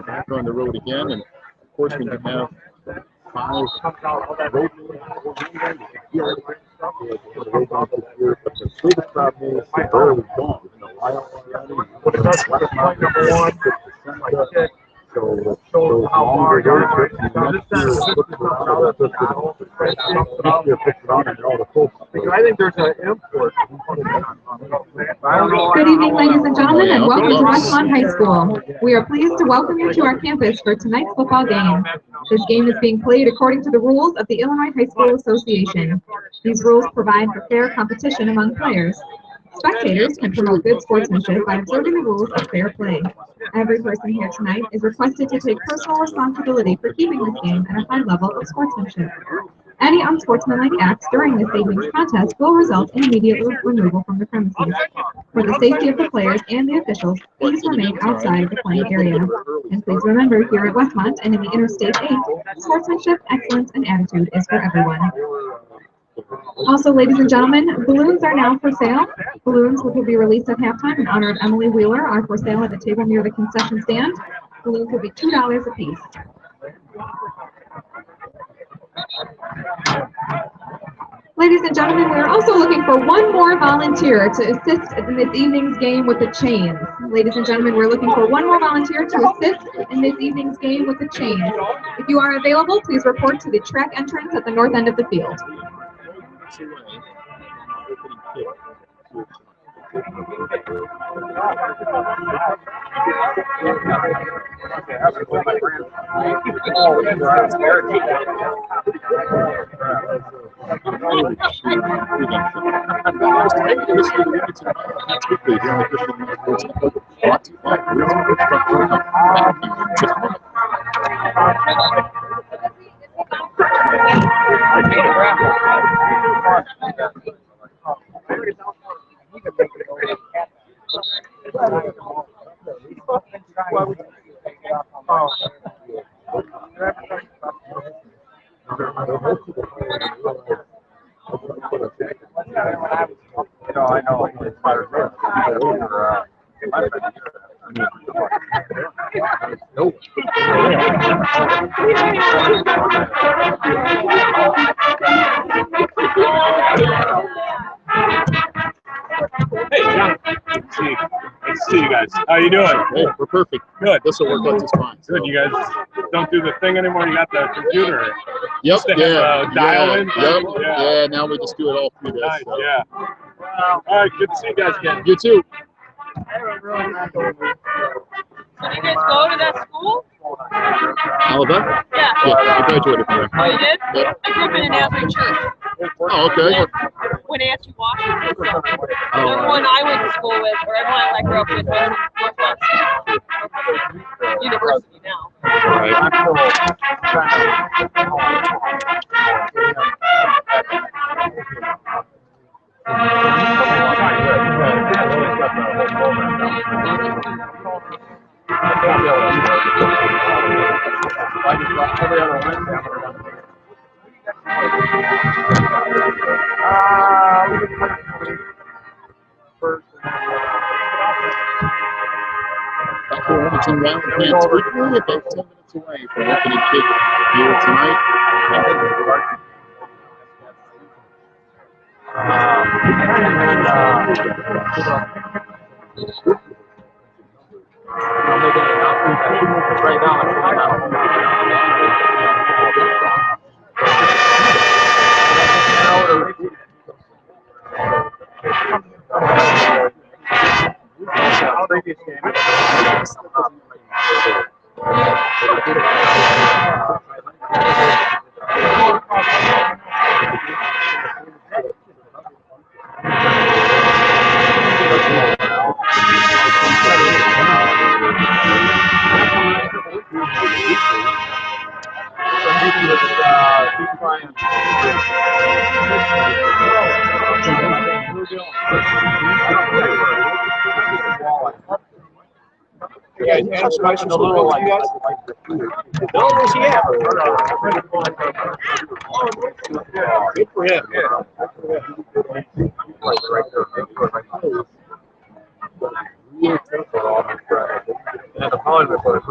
Back on the road again, and of course when you have 5 road but the biggest problem is the bird is gone. You know, why so how far you're I think there's an import. Good evening, ladies and gentlemen, and welcome to Westmont High School. We are pleased to welcome you to our campus for tonight's football game. This game is being played according to the rules of the Illinois High School Association. These rules provide for fair competition among players. Spectators can promote good sportsmanship by observing the rules of fair play. Every person here tonight is requested to take personal responsibility for keeping this game at a high level of sportsmanship. Any unsportsmanlike acts during this evening's contest will result in immediate removal from the premises. For the safety of the players and the officials, please remain outside of the playing area. And please remember, here at Westmont and in the Interstate 8, sportsmanship, excellence, and attitude is for everyone. Also, ladies and gentlemen, balloons are now for sale. Balloons, which will be released at halftime in honor of Emily Wheeler, are for sale at the table near the concession stand. Balloons will be $2 a piece. Ladies and gentlemen, we're also looking for one more volunteer to assist in this evening's game with the chains. Ladies and gentlemen, we're looking for one more volunteer to assist in this evening's game with the chains. If you are available, please report to the track entrance at the north end of the field. Hey, John. Nice to see you guys. How you doing? Hey, we're perfect. Good. This will work out just fine. Good. You guys don't do the thing anymore? You got the computer? Yep. Dial-in? Yep. Yeah, now we just do it all through this. Nice, So. yeah. All right, good to see you guys again. You too. So you guys go to that school? Alabama? Yeah. Yeah, I graduated from there. Oh, you did? Yep. I grew up in an Nazarene church. Oh, okay. Wenatchee, Washington. So Oh, everyone I went to school with, or everyone I grew up with, went to Northwest University now. Wilmington round plans quickly, about 10 minutes away from opening kick here tonight. Yeah, and it's nice and a little like. No, where's he at? Good for him. Yeah, the polymer for it.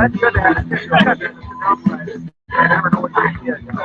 That's good to have. I never know what to do.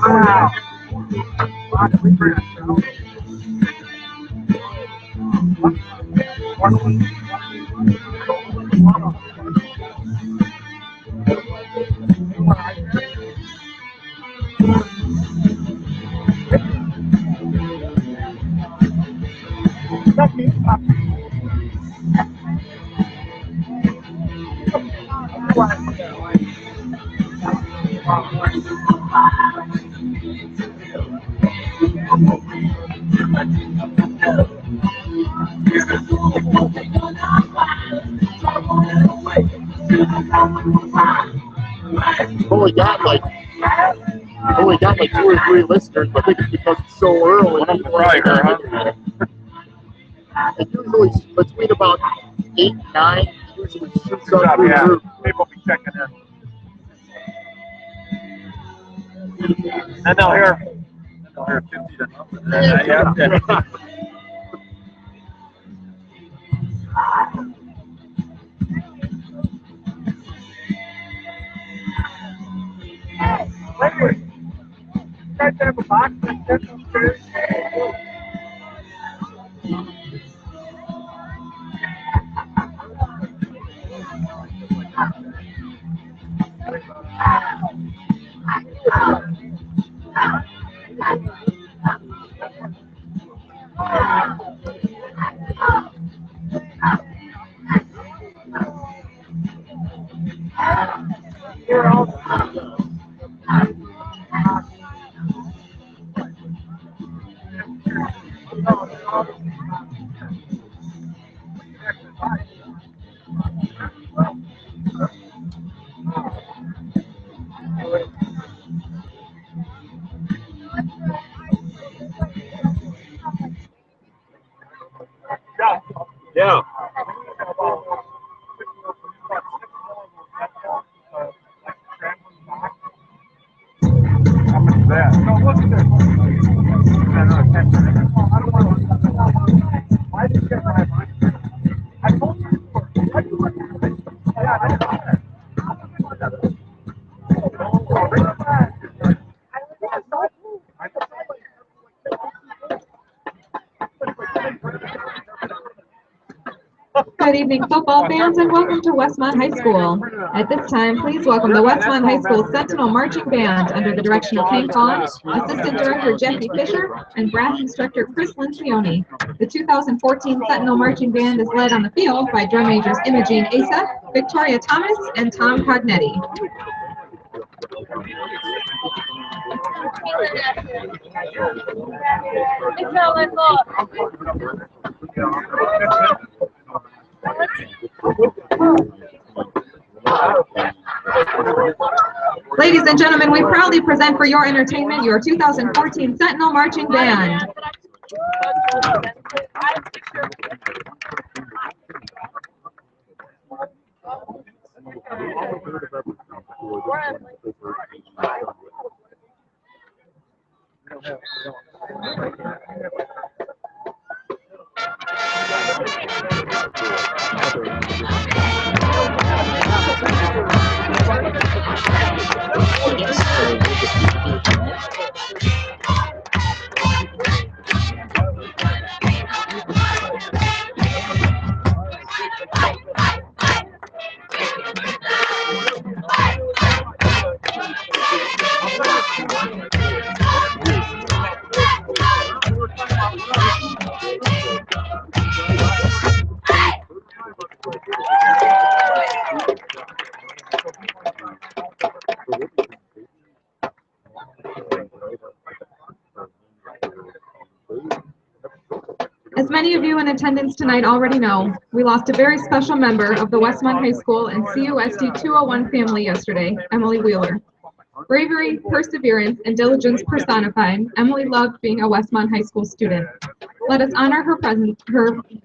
Wow. Only got like 2 or 3 listeners, but I think it's because it's so early. One of them probably heard, huh? It usually between about 8, 9, usually shoots up through the Yeah, roof. people be checking in. And they'll hear 50 to nothing. Yeah. Yeah. Good evening, football fans, and welcome to Westmont High School. At this time, please welcome the Westmont High School Sentinel Marching Band under the direction of Hank Vaughn, Assistant Director Jackie Fisher, and Brass Instructor Chris Lencioni. The 2014 Sentinel Marching Band is led on the field by drum majors Imogene Asa, Victoria Thomas, and Tom Cognetti. It's all I thought. Ladies and gentlemen, we proudly present for your entertainment your 2014 Sentinel Marching Band. As many of you in attendance tonight already know, we lost a very special member of the Westmont High School and CUSD 201 family yesterday, Emily Wheeler. Bravery, perseverance, and diligence personified, Emily loved being a Westmont High School student. Let us honor her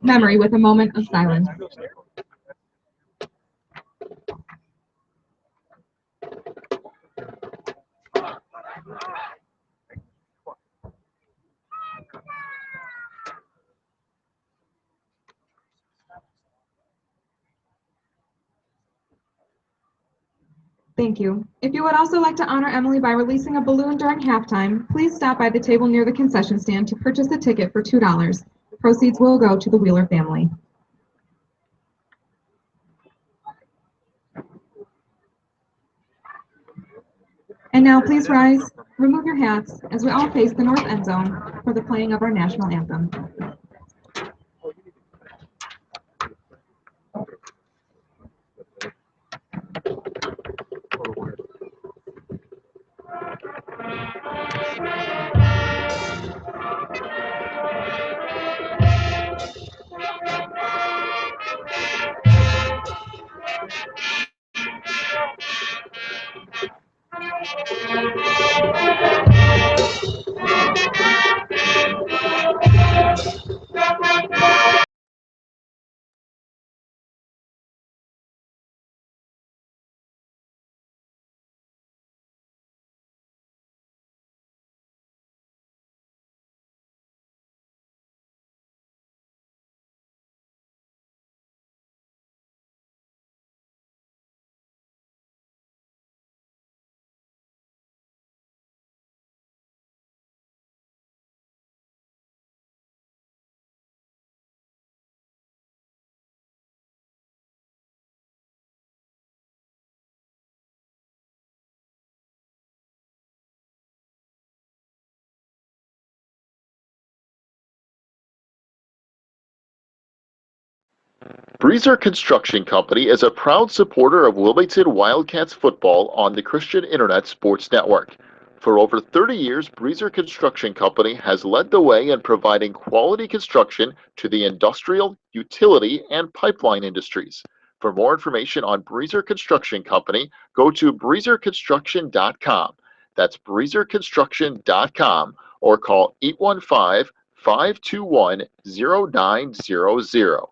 memory with a moment of silence. Thank you. If you would also like to honor Emily by releasing a balloon during halftime, please stop by the table near the concession stand to purchase a ticket for $2. Proceeds will go to the Wheeler family. And now please rise, remove your hats, as we all face the north end zone for the playing of our national anthem. Breezer Construction Company is a proud supporter of Wilmington Wildcats football on the Christian Internet Sports Network. For over 30 years, Breezer Construction Company has led the way in providing quality construction to the industrial, utility, and pipeline industries. For more information on Breezer Construction Company, go to breezerconstruction.com. That's breezerconstruction.com or call 815-521-0900.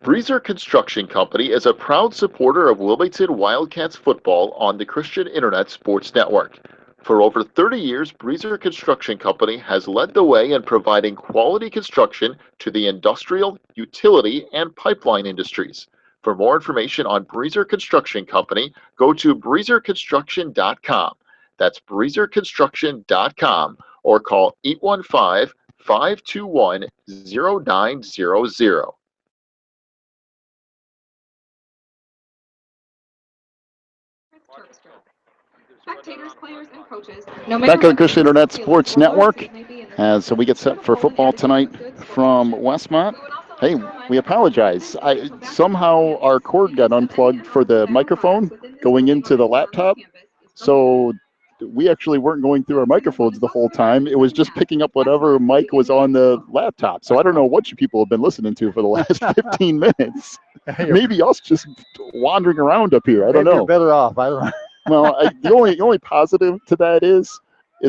Breezer Construction Company is a proud supporter of Wilmington Wildcats football on the Christian Internet Sports Network. For over 30 years, Breezer Construction Company has led the way in providing quality construction to the industrial, utility, and pipeline industries. For more information on Breezer Construction Company, go to breezerconstruction.com. That's breezerconstruction.com or call 815-521-0900. Spectators, players, and coaches. Back on the Christian Internet Sports Network, as we get set for football tonight from Westmont. Hey, we apologize. Somehow our cord got unplugged for the microphone going into the laptop, so we actually weren't going through our microphones the whole time. It was just picking up whatever mic was on the laptop. So I don't know what you people have been listening to for the last 15 minutes. Maybe us just wandering around up here. I don't know. You're better off. I don't know. Well, the only positive to that is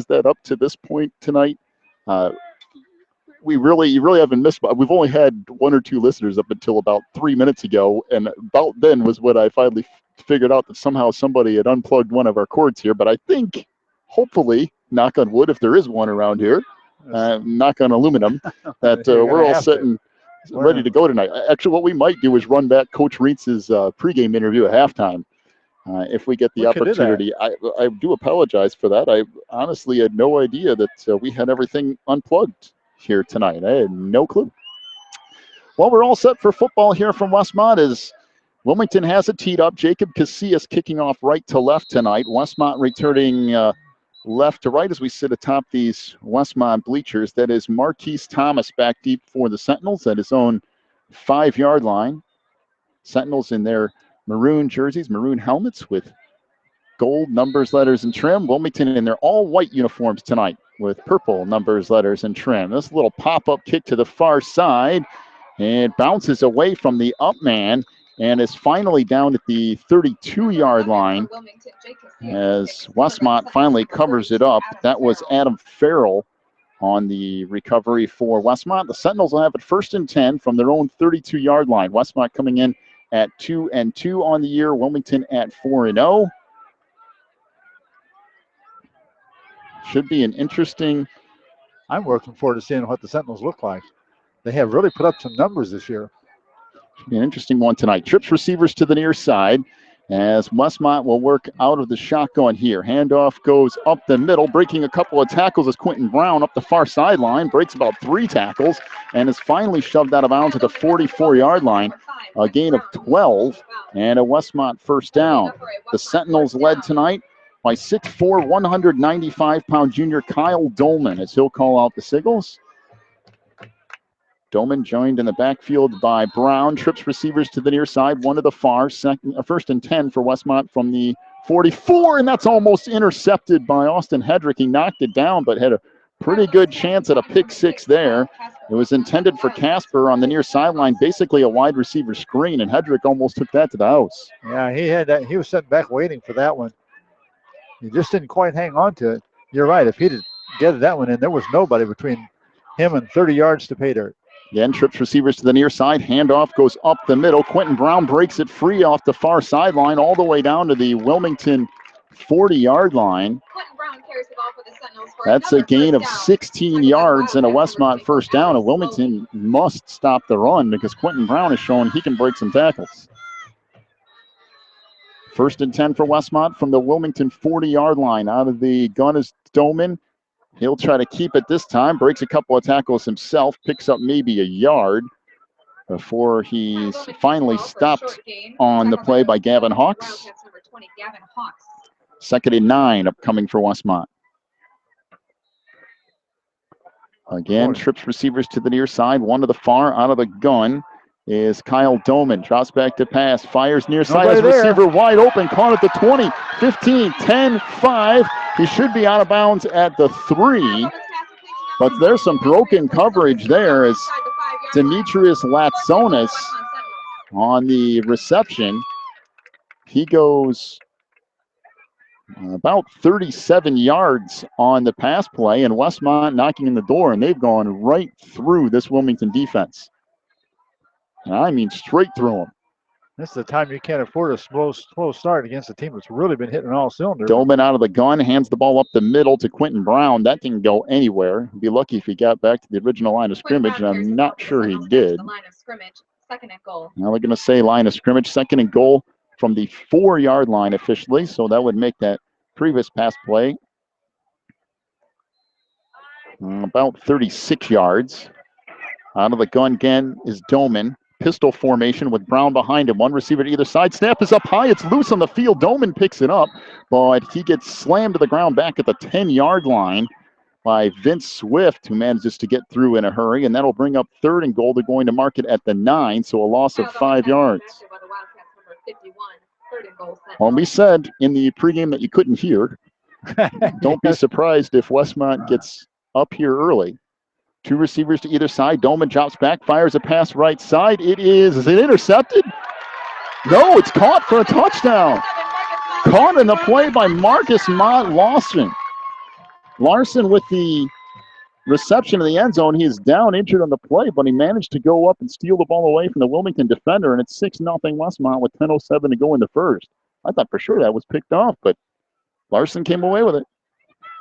that up to this point tonight, you really haven't missed. We've only had one or two listeners up until about 3 minutes ago, and about then was when I finally figured out that somehow somebody had unplugged one of our cords here. But I think, hopefully, knock on wood, if there is one around here, knock on aluminum, that we're all set and ready to go tonight. Actually, what we might do is run back Coach Rietz's pregame interview at halftime. If we get the opportunity. I do apologize for that. I honestly had no idea that we had everything unplugged here tonight. I had no clue. Well, we're all set for football here from Westmont as Wilmington has it teed up. Jacob Casillas kicking off right to left tonight. Westmont returning left to right as we sit atop these Westmont bleachers. That is Marquise Thomas back deep for the Sentinels at his own 5-yard line. Sentinels in their maroon jerseys, maroon helmets with gold numbers, letters, and trim. Wilmington in their all-white uniforms tonight with purple numbers, letters, and trim. This little pop-up kick to the far side. It bounces away from the up man and is finally down at the 32-yard line as Westmont finally covers it up. That was Adam Farrell on the recovery for Westmont. The Sentinels will have it 1st and 10 from their own 32-yard line. Westmont coming in at 2-2 on the year. Wilmington at 4-0. Should be an interesting. I'm looking forward to seeing what the Sentinels look like. They have really put up some numbers this year. An interesting one tonight. Trips receivers to the near side as Westmont will work out of the shotgun here. Handoff goes up the middle, breaking a couple of tackles as Quentin Brown up the far sideline, breaks about 3 tackles, and is finally shoved out of bounds at the 44-yard line. A gain of 12 and a Westmont first down. The Sentinels led tonight by 6'4", 195-pound junior Kyle Dolman as he'll call out the signals. Dolman joined in the backfield by Brown. Trips receivers to the near side, one to the far. First and 10 for Westmont from the 44, and that's almost intercepted by Austin Hedrick. He knocked it down, but had a pretty good chance at a pick 6 there. It was intended for Casper on the near sideline, basically a wide receiver screen, and Hedrick almost took that to the house. Yeah, he had that. He was sitting back waiting for that one. He just didn't quite hang on to it. You're right. If he'd have gathered that one in, there was nobody between him and 30 yards to pay dirt. Again, trips receivers to the near side. Handoff goes up the middle. Quentin Brown breaks it free off the far sideline all the way down to the Wilmington 40-yard line. That's a gain of 16 yards and a Westmont first down. And Wilmington must stop the run because Quentin Brown is showing he can break some tackles. First and 10 for Westmont from the Wilmington 40-yard line. Out of the gun is Doman. He'll try to keep it this time. Breaks a couple of tackles himself. Picks up maybe a yard before he's finally stopped on the play by Gavin Hawks. Second and 9 upcoming for Westmont. Again, trips receivers to the near side. One to the far. Out of the gun is Kyle Doman. Drops back to pass. Fires near side. Has receiver wide open. Caught at the 20, 15, 10, 5. He should be out of bounds at the 3. But there's some broken coverage there as Demetrius Latsonis on the reception. He goes about 37 yards on the pass play, and Westmont knocking in the door, and they've gone right through this Wilmington defense. And I mean straight through them. This is the time you can't afford a slow start against a team that's really been hitting all cylinders. Dolman out of the gun, hands the ball up the middle to Quentin Brown. That didn't go anywhere. Be lucky if he got back to the original line of scrimmage, and I'm not sure he did. Now they're going to say line of scrimmage, second and goal from the 4-yard line officially, so that would make that previous pass play about 36 yards. Out of the gun again is Dolman. Pistol formation with Brown behind him. One receiver to either side. Snap is up high. It's loose on the field. Dolman picks it up, but he gets slammed to the ground back at the 10-yard line by Vince Swift, who manages to get through in a hurry, and that'll bring up third and goal. They're going to mark it at the 9, so a loss of 5 yards. Well, we said in the pregame that you couldn't hear. Don't be surprised if Westmont gets up here early. 2 receivers to either side. Dolman drops back, fires a pass right side. Is it intercepted? No, it's caught for a touchdown. Caught in the play by Marcus Mott Larson. Larson with the reception in the end zone. He is down injured on the play, but he managed to go up and steal the ball away from the Wilmington defender, and it's 6-0 Westmont with 10:07 to go in the first. I thought for sure that was picked off, but Larson came away with it.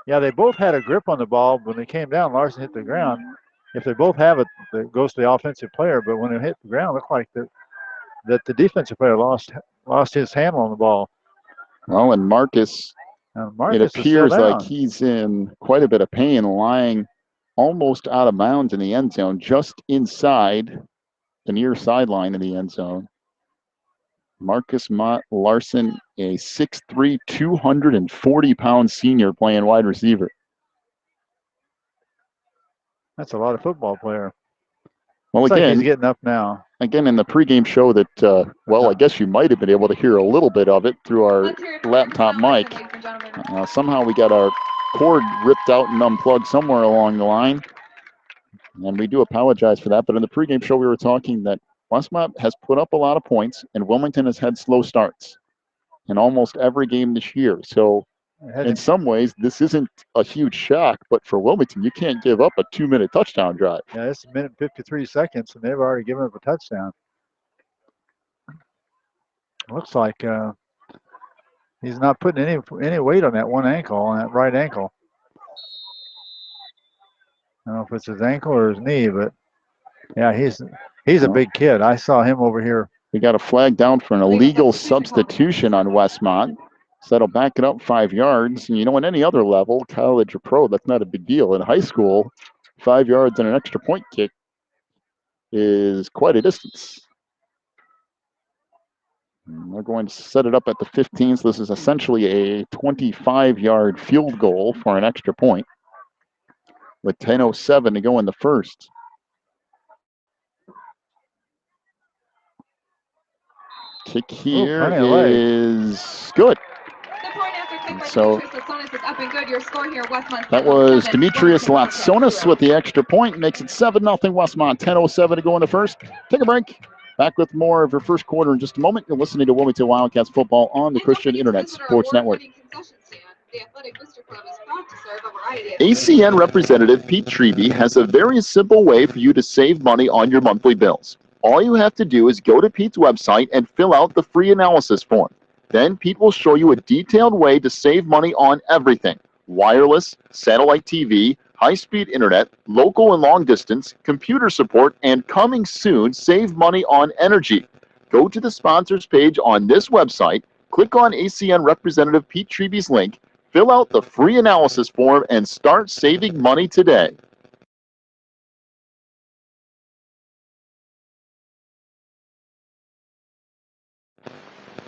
Yeah, they both had a grip on the ball. When they came down, Larson hit the ground. If they both have it, it goes to the offensive player. But when it hit the ground, it looked like that the defensive player lost his handle on the ball. Well, and Marcus it appears like he's in quite a bit of pain, lying almost out of bounds in the end zone, just inside the near sideline of the end zone. Marcus Mott Larson, a 6'3", 240-pound senior playing wide receiver. That's a lot of football player. Well, Looks again, like he's getting up now. Again, in the pregame show that, I guess you might have been able to hear a little bit of it through our laptop mic. Somehow we got our cord ripped out and unplugged somewhere along the line. And we do apologize for that. But in the pregame show, we were talking that Westmont has put up a lot of points, and Wilmington has had slow starts in almost every game this year. So in some ways, this isn't a huge shock, but for Wilmington, you can't give up a 2-minute touchdown drive. Yeah, it's 1 minute 53 seconds, and they've already given up a touchdown. Looks like he's not putting any weight on that one ankle, on that right ankle. I don't know if it's his ankle or his knee, but yeah, he's a big kid. I saw him over here. We got a flag down for an illegal substitution on Westmont. So that'll back it up 5 yards. And in any other level, college or pro, that's not a big deal. In high school, 5 yards and an extra point kick is quite a distance. And they're going to set it up at the 15. So this is essentially a 25-yard field goal for an extra point with 10:07 to go in the first. Kick here is good. So that was Demetrius Latsonis with the extra point. Makes it 7-0 Westmont. 10:07 to go in the first. Take a break. Back with more of your first quarter in just a moment. You're listening to Wilmington Wildcats football on the Christian Internet Sports Network. ACN representative Pete Treby has a very simple way for you to save money on your monthly bills. All you have to do is go to Pete's website and fill out the free analysis form. Then Pete will show you a detailed way to save money on everything: wireless, satellite TV, high-speed internet, local and long distance, computer support, and coming soon, save money on energy. Go to the sponsors page on this website, click on ACN representative Pete Treby's link, fill out the free analysis form, and start saving money today.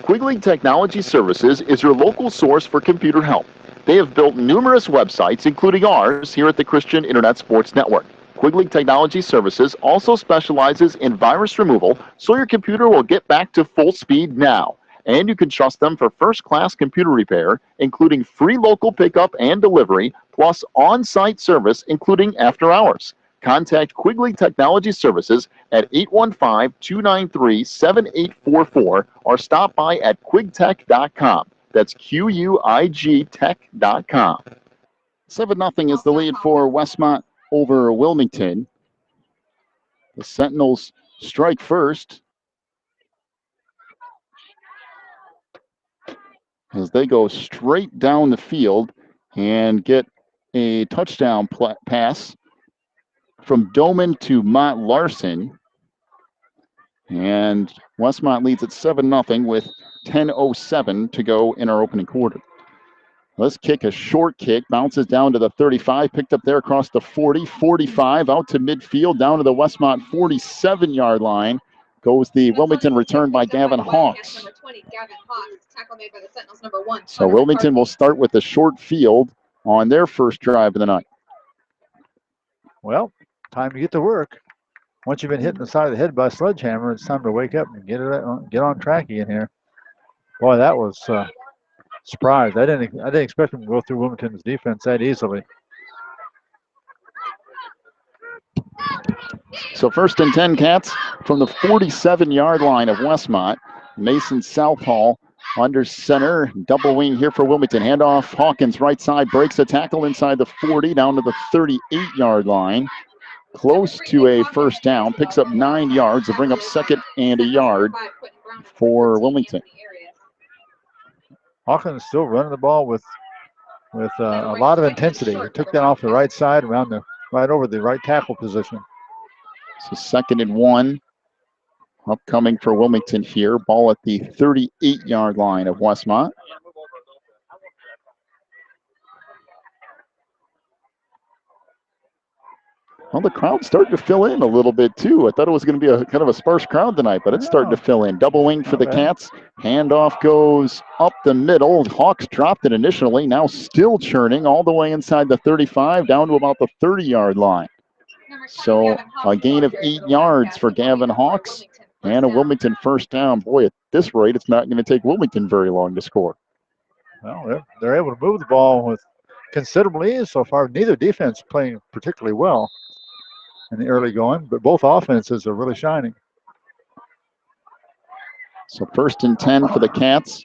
Quigley Technology Services is your local source for computer help. They have built numerous websites, including ours, here at the Christian Internet Sports Network. Quigley Technology Services also specializes in virus removal, so your computer will get back to full speed now. And you can trust them for first-class computer repair, including free local pickup and delivery, plus on-site service, including after hours. Contact Quigley Technology Services at 815-293-7844 or stop by at quigtech.com. That's QUIG-tech.com. 7-0 is the lead for Westmont over Wilmington. The Sentinels strike first as they go straight down the field and get a touchdown pass from Doman to Mott Larson. And Westmont leads at 7-0 with 10:07 to go in our opening quarter. Let's kick a short kick, bounces down to the 35, picked up there across the 40, 45, out to midfield, down to the Westmont 47-yard line. Goes the Wilmington return by Gavin Hawks. So Wilmington will start with the short field on their first drive of the night. Well, time to get to work. Once you've been hit in the side of the head by a sledgehammer, it's time to wake up and get on track again here. Boy, that was surprised. I didn't expect them to go through Wilmington's defense that easily. So 1st and 10 Cats from the 47-yard line of Westmont. Mason Southall under center, double wing here for Wilmington. Handoff, Hawkins right side, breaks a tackle inside the 40, down to the 38-yard line. Close to a first down, picks up 9 yards to bring up 2nd and a yard for Wilmington. Hawkins still running the ball with a lot of intensity. He took that off the right side, right over the right tackle position. So 2nd and 1 upcoming for Wilmington here. Ball at the 38-yard line of Westmont. Well, the crowd's starting to fill in a little bit, too. I thought it was going to be a kind of a sparse crowd tonight, but it's starting to fill in. Double wing for the Cats. Handoff goes up the middle. Hawks dropped it initially, now still churning all the way inside the 35, down to about the 30-yard line. So a gain of 8 yards for Gavin Hawks and a Wilmington first down. Boy, at this rate, it's not going to take Wilmington very long to score. Well, they're able to move the ball with considerable ease so far. Neither defense playing particularly well in the early going, but both offenses are really shining. So 1st and 10 for the Cats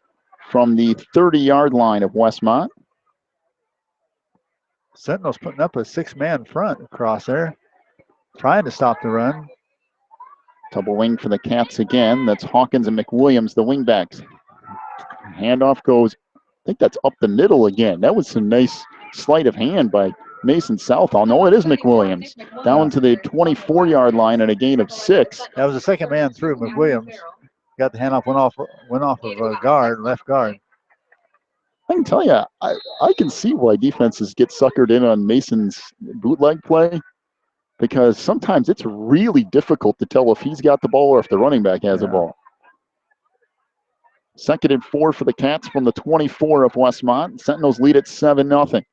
from the 30-yard line of Westmont. Sentinels putting up a 6-man front across there, trying to stop the run. Double wing for the Cats again. That's Hawkins and McWilliams, the wingbacks. Handoff goes, I think that's up the middle again. That was some nice sleight of hand by Mason Southall. No, it is McWilliams. Down to the 24-yard line and a gain of 6. That was the second man through. McWilliams got the handoff, went off of guard, left guard. I can tell you, I can see why defenses get suckered in on Mason's bootleg play, because sometimes it's really difficult to tell if he's got the ball or if the running back has the ball. 2nd and 4 for the Cats from the 24 of Westmont. Sentinels lead at 7-0.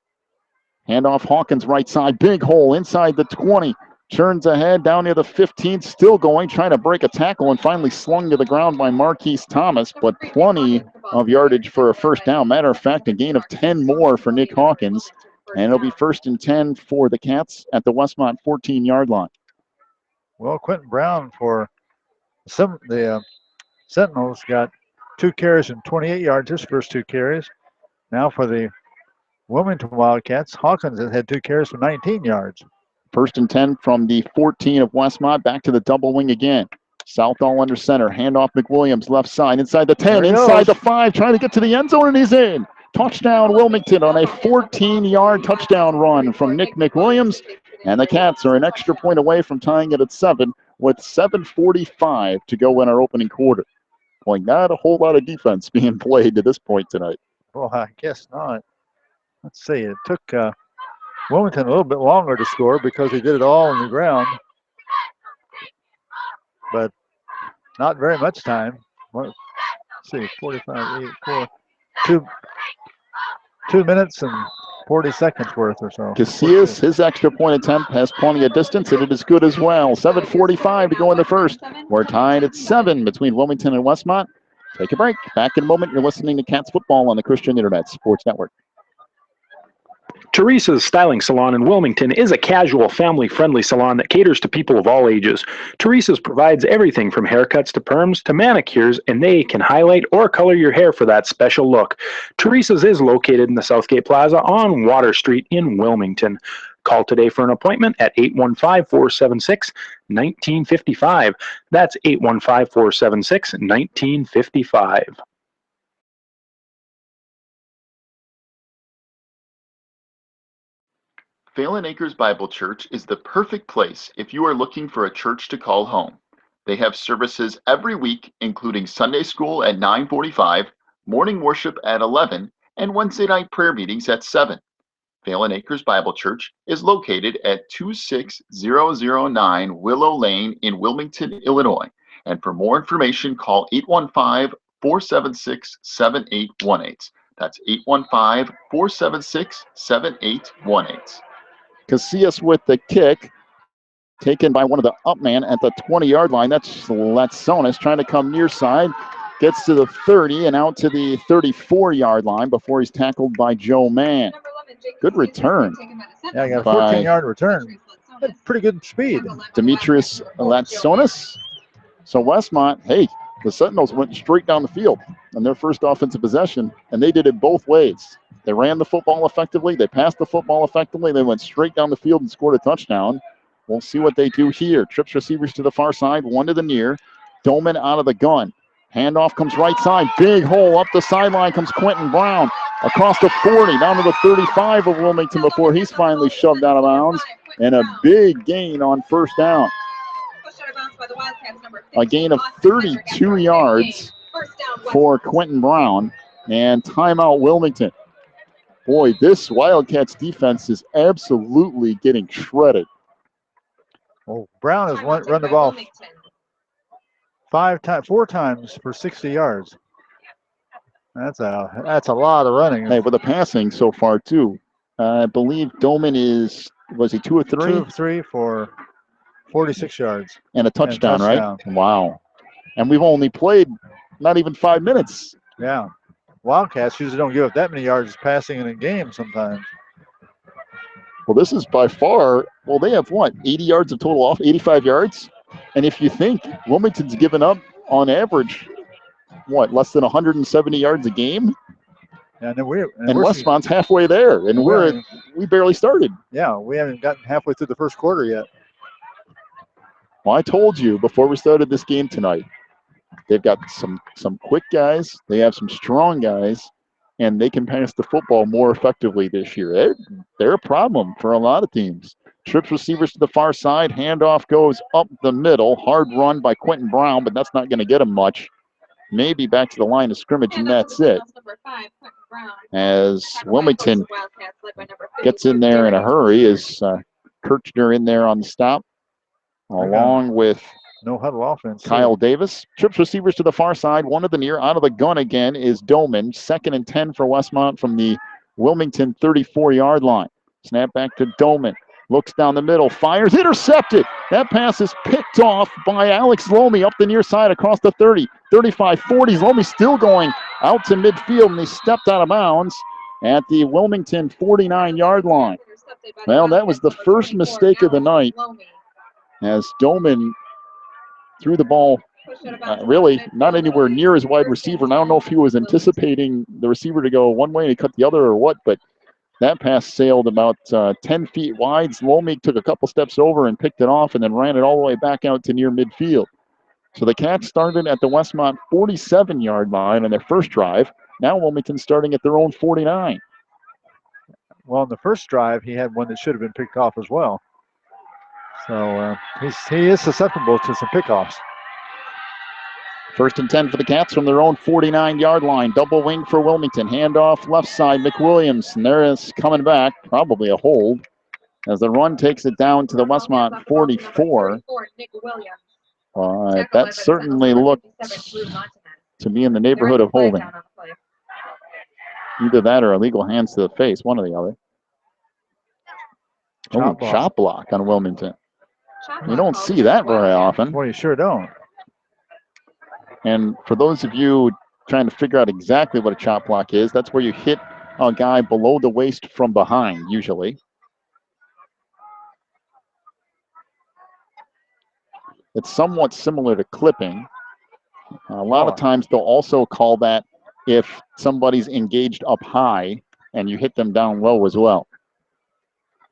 Handoff Hawkins right side. Big hole inside the 20. Turns ahead down near the 15. Still going, trying to break a tackle and finally slung to the ground by Marquise Thomas, but plenty of yardage for a first down. Matter of fact, a gain of 10 more for Nick Hawkins. And it'll be 1st and 10 for the Cats at the Westmont 14-yard line. Well, Quentin Brown for the Sentinels got 2 carries and 28 yards his first 2 carries. Now for the Wilmington Wildcats, Hawkins has had 2 carries for 19 yards. 1st and 10 from the 14 of Westmont. Back to the double wing again. Southall under center. Handoff McWilliams left side. Inside the 10. Inside the 5. Trying to get to the end zone, and he's in. Touchdown Wilmington on a 14-yard touchdown run from Nick McWilliams. And the Cats are an extra point away from tying it at 7 with 7:45 to go in our opening quarter. Boy, not a whole lot of defense being played to this point tonight. Well, I guess not. Let's see. It took Wilmington a little bit longer to score because they did it all on the ground. But not very much time. Let's see, 45, 8, 4, 2 minutes and 40 seconds worth or so. Casillas, his extra point attempt has plenty of distance, and it is good as well. 7:45 to go in the first. We're tied at 7 between Wilmington and Westmont. Take a break. Back in a moment. You're listening to Cats Football on the Christian Internet Sports Network. Teresa's Styling Salon in Wilmington is a casual, family-friendly salon that caters to people of all ages. Teresa's provides everything from haircuts to perms to manicures, and they can highlight or color your hair for that special look. Teresa's is located in the Southgate Plaza on Water Street in Wilmington. Call today for an appointment at 815-476-1955. That's 815-476-1955. Phelan Acres Bible Church is the perfect place if you are looking for a church to call home. They have services every week, including Sunday school at 9:45, morning worship at 11, and Wednesday night prayer meetings at 7. Phelan Acres Bible Church is located at 26009 Willow Lane in Wilmington, Illinois. And for more information, call 815-476-7818. That's 815-476-7818. Casillas with the kick, taken by one of the up man at the 20-yard line. That's Latsonis trying to come near side. Gets to the 30 and out to the 34-yard line before he's tackled by Joe Mann. Good return. Yeah, I got a 14-yard return. Pretty good speed. Demetrius Latsonis. So Westmont, hey, the Sentinels went straight down the field on their first offensive possession, and they did it both ways. They ran the football effectively. They passed the football effectively. They went straight down the field and scored a touchdown. We'll see what they do here. Trips receivers to the far side, one to the near. Doman out of the gun. Handoff comes right side. Big hole up the sideline comes Quentin Brown. Across the 40, down to the 35 of Wilmington before he's finally shoved out of bounds. And a big gain on first down. A gain of 32 yards for Quentin Brown. And timeout Wilmington. Boy, this Wildcats defense is absolutely getting shredded. Well, Brown has run the ball 4 times for 60 yards. That's a lot of running. Hey, with the passing so far too. I believe Doman was he 2 of 3? 2 of 3 for 46 yards. And a touchdown, right? Wow. And we've only played not even 5 minutes. Yeah. Wildcats usually don't give up that many yards passing in a game sometimes. Well, this is by far, they have what, 80 yards of total off, 85 yards? And if you think Wilmington's given up on average, less than 170 yards a game? And Westmont's halfway there, and we barely started. Yeah, we haven't gotten halfway through the first quarter yet. Well, I told you before we started this game tonight, they've got some quick guys. They have some strong guys. and they can pass the football more effectively this year. They're a problem for a lot of teams. Trips receivers to the far side. Handoff goes up the middle. Hard run by Quentin Brown, but that's not going to get him much. Maybe back to the line of scrimmage, and that's it. As Wilmington gets in there in a hurry, is Kirchner in there on the stop, along with no huddle offense. Kyle Davis. Trips receivers to the far side. One of the near. Out of the gun again is Doman. 2nd and 10 for Westmont from the Wilmington 34-yard line. Snap back to Doman. Looks down the middle, fires, intercepted. That pass is picked off by Alex Lomi up the near side across the 30, 35, 40. Lomi still going out to midfield, and he stepped out of bounds at the Wilmington 49-yard line. Well, that was the first mistake of the night as Doman threw the ball really not anywhere near his wide receiver. And I don't know if he was anticipating the receiver to go one way and he cut the other or what, but that pass sailed about 10 feet wide. Lomi took a couple steps over and picked it off and then ran it all the way back out to near midfield. So the Cats started at the Westmont 47-yard line on their first drive. Now Wilmington starting at their own 49. Well, in the first drive, he had one that should have been picked off as well. So he is susceptible to some pickoffs. 1st and 10 for the Cats from their own 49-yard line. Double wing for Wilmington. Handoff left side, McWilliams. And there is coming back, probably a hold, as the run takes it down to the Westmont 44. That certainly looked to be in the neighborhood of holding. Either that or illegal hands to the face, one or the other. Chop block on Wilmington. You don't see that very often. Well, you sure don't. And for those of you trying to figure out exactly what a chop block is, that's where you hit a guy below the waist from behind, usually. It's somewhat similar to clipping. A lot of times they'll also call that if somebody's engaged up high and you hit them down low as well.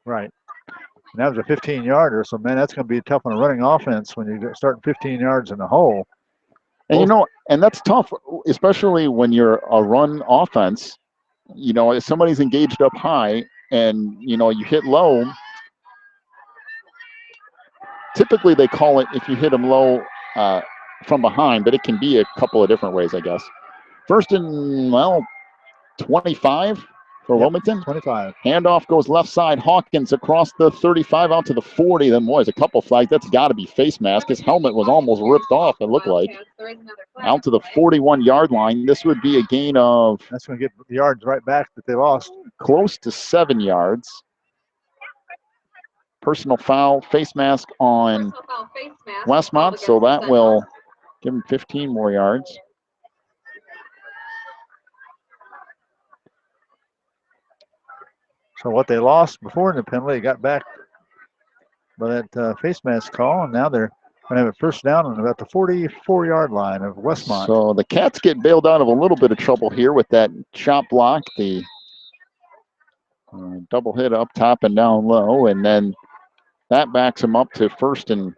Right. And that was a 15-yarder, so, man, that's going to be tough on a running offense when you start 15 yards in the hole. And, you know, and that's tough, especially when you're a run offense. You know, if somebody's engaged up high and, you know, you hit low, typically they call it if you hit them low from behind, but it can be a couple of different ways, I guess. 1st and, 25 for Wilmington. 25. Handoff goes left side. Hawkins across the 35 out to the 40. Then, boy, there's a couple flags. That's got to be face mask. His helmet was almost ripped off, it looked like. Out to the 41-yard line. This would be a gain of... That's going to get the yards right back that they lost. Close to 7 yards. Personal foul, face mask on Westmont, so that will give him 15 more yards. So what they lost before in the penalty, got back by that face mask call, and now they're going to have a first down on about the 44-yard line of Westmont. So the Cats get bailed out of a little bit of trouble here with that chop block, the double hit up top and down low, and then that backs them up to 1st and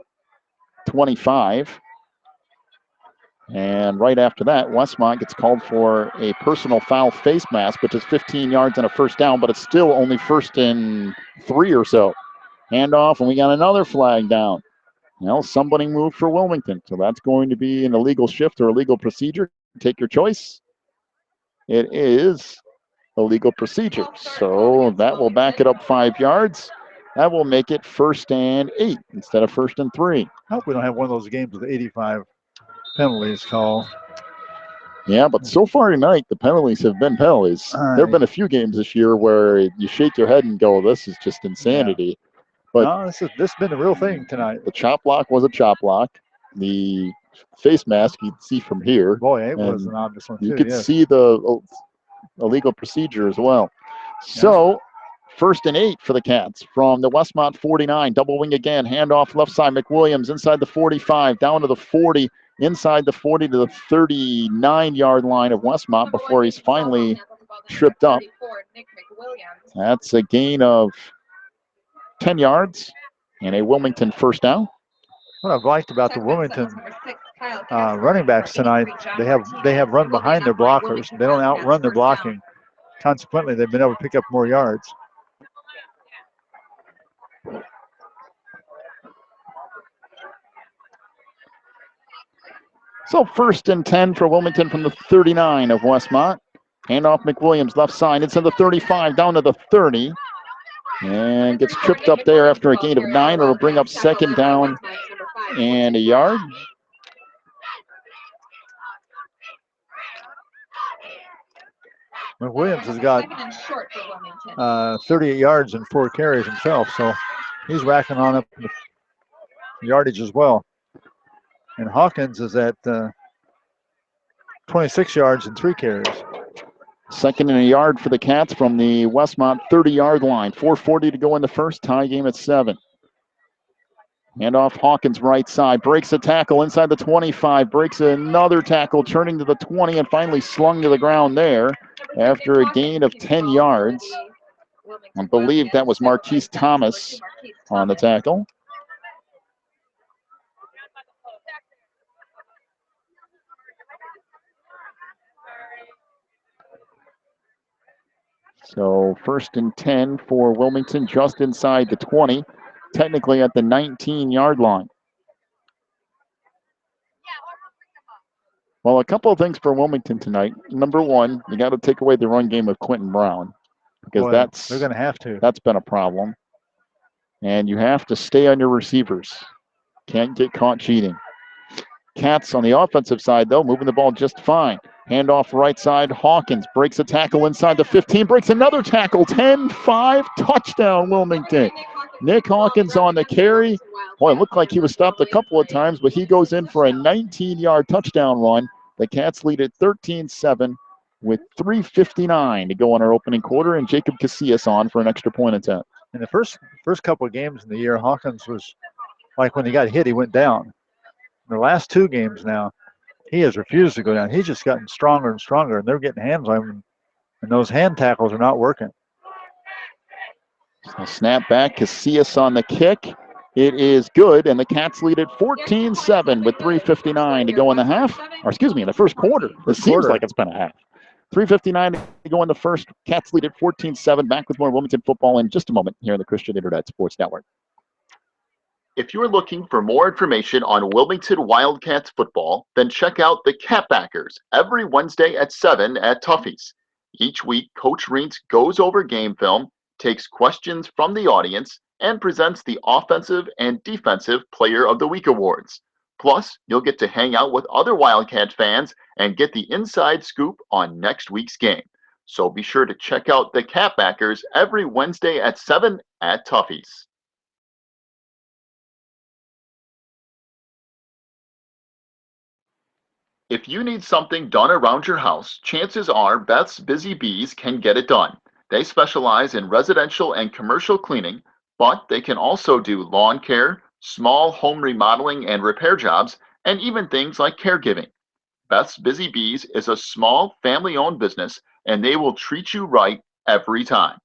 25. And right after that, Westmont gets called for a personal foul face mask, which is 15 yards and a first down, but it's still only 1st and 3 or so. Handoff, and we got another flag down. Well, somebody moved for Wilmington, so that's going to be an illegal shift or illegal procedure. Take your choice. It is a legal procedure, so that will back it up 5 yards. That will make it 1st and 8 instead of 1st and 3. I hope we don't have one of those games with 85 penalties call. Yeah, but so far tonight, the penalties have been penalties. There have been a few games this year where you shake your head and go, this is just insanity. Yeah. But no, this has been the real thing tonight. The chop block was a chop block. The face mask you can see from here. Boy, it was an obvious one, too. You could see the illegal procedure as well. Yeah. So, 1st and 8 for the Cats from the Westmont 49. Double wing again. Handoff left side. McWilliams inside the 45, down to the 40. Inside the 40 to the 39-yard line of Westmont before he's finally tripped up. That's a gain of 10 yards and a Wilmington first down. What I've liked about the Wilmington running backs tonight, they have run behind their blockers. They don't outrun their blocking. consequently, they've been able to pick up more yards. So 1st and 10 for Wilmington from the 39 of Westmont. Handoff McWilliams, left side. It's in the 35, down to the 30. And gets tripped up there after a gain of 9. It'll bring up 2nd down and a yard. McWilliams has got 38 yards and 4 carries himself, so he's racking on up the yardage as well. And Hawkins is at 26 yards and 3 carries. 2nd and a yard for the Cats from the Westmont 30-yard line. 4:40 to go in the first. Tie game at 7. Handoff Hawkins right side. Breaks a tackle inside the 25. Breaks another tackle, turning to the 20, and finally slung to the ground there after a gain of 10 yards. I believe that was Marquise Thomas on the tackle. So 1st and 10 for Wilmington, just inside the 20, technically at the 19-yard line. Well, a couple of things for Wilmington tonight. Number one, you got to take away the run game of Quentin Brown, because they're going to have to. That's been a problem. And you have to stay on your receivers. Can't get caught cheating. Cats on the offensive side, though, moving the ball just fine. Handoff right side. Hawkins breaks a tackle inside the 15, breaks another tackle. 10-5, touchdown Wilmington. Nick Hawkins on the carry. Boy, it looked like he was stopped a couple of times, but he goes in for a 19-yard touchdown run. The Cats lead at 13-7 with 3:59 to go in our opening quarter, and Jacob Casillas on for an extra point attempt. In the first couple of games in the year, Hawkins was like when he got hit, he went down. In the last 2 games now, he has refused to go down. He's just gotten stronger and stronger, and they're getting hands on him, and those hand tackles are not working. So snap back, Casillas on the kick. It is good, and the Cats lead at 14-7 with 3:59 to go in the half. Or excuse me, in the first quarter. It seems like it's been a half. 3:59 to go in the first. Cats lead at 14-7. Back with more Wilmington football in just a moment here on the Christian Internet Sports Network. If you're looking for more information on Wilmington Wildcats football, then check out the Catbackers every Wednesday at 7 at Tuffy's. Each week, Coach Reentz goes over game film, takes questions from the audience, and presents the Offensive and Defensive Player of the Week awards. Plus, you'll get to hang out with other Wildcat fans and get the inside scoop on next week's game. So be sure to check out the Catbackers every Wednesday at 7 at Tuffy's. If you need something done around your house, chances are Beth's Busy Bees can get it done. They specialize in residential and commercial cleaning, but they can also do lawn care, small home remodeling and repair jobs, and even things like caregiving. Beth's Busy Bees is a small family-owned business, and they will treat you right every time.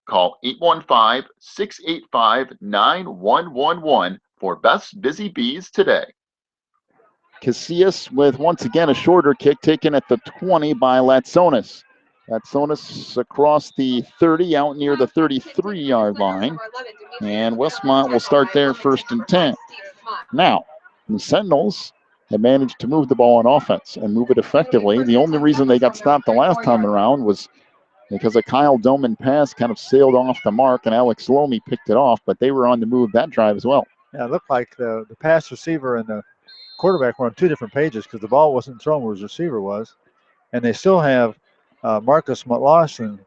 Call 815-685-9111 for Beth's Busy Bees today. Casillas with, once again, a shorter kick taken at the 20 by Latsonis. Latsonis across the 30, out near the 33-yard line. And Westmont will start there 1st and 10. Now, the Sentinels have managed to move the ball on offense and move it effectively. The only reason they got stopped the last time around was because a Kyle Doman pass kind of sailed off the mark, and Alex Lomi picked it off, but they were on the move that drive as well. Yeah, it looked like the pass receiver and the quarterback were on 2 different pages because the ball wasn't thrown where his receiver was. And they still have Marcus Larson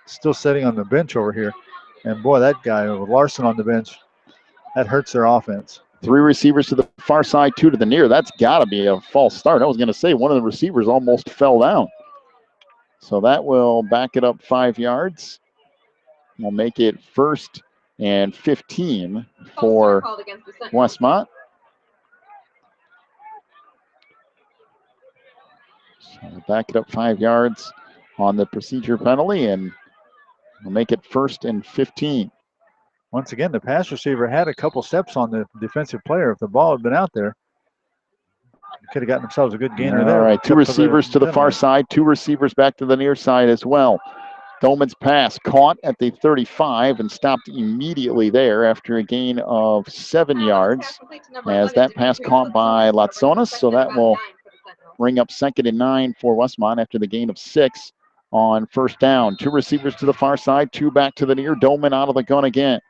still sitting on the bench over here. And boy, that guy with Larson on the bench, that hurts their offense. 3 receivers to the far side, 2 to the near. That's got to be a false start. I was going to say one of the receivers almost fell down. So that will back it up 5 yards. We'll make it 1st and 15 for Westmont. So we'll back it up 5 yards on the procedure penalty, and we'll make it 1st and 15. Once again, the pass receiver had a couple steps on the defensive player. If the ball had been out there, could have gotten themselves a good gainer All there. right, two receivers to the far side, two receivers back to the near side as well. Doman's pass caught at the 35 and stopped immediately there after a gain of 7 yards, as that pass caught by Latsonis, so that will bring up 2nd and 9 for Westmont after the gain of 6 on first down. Two receivers to the far side, two back to the near. Doman out of the gun again.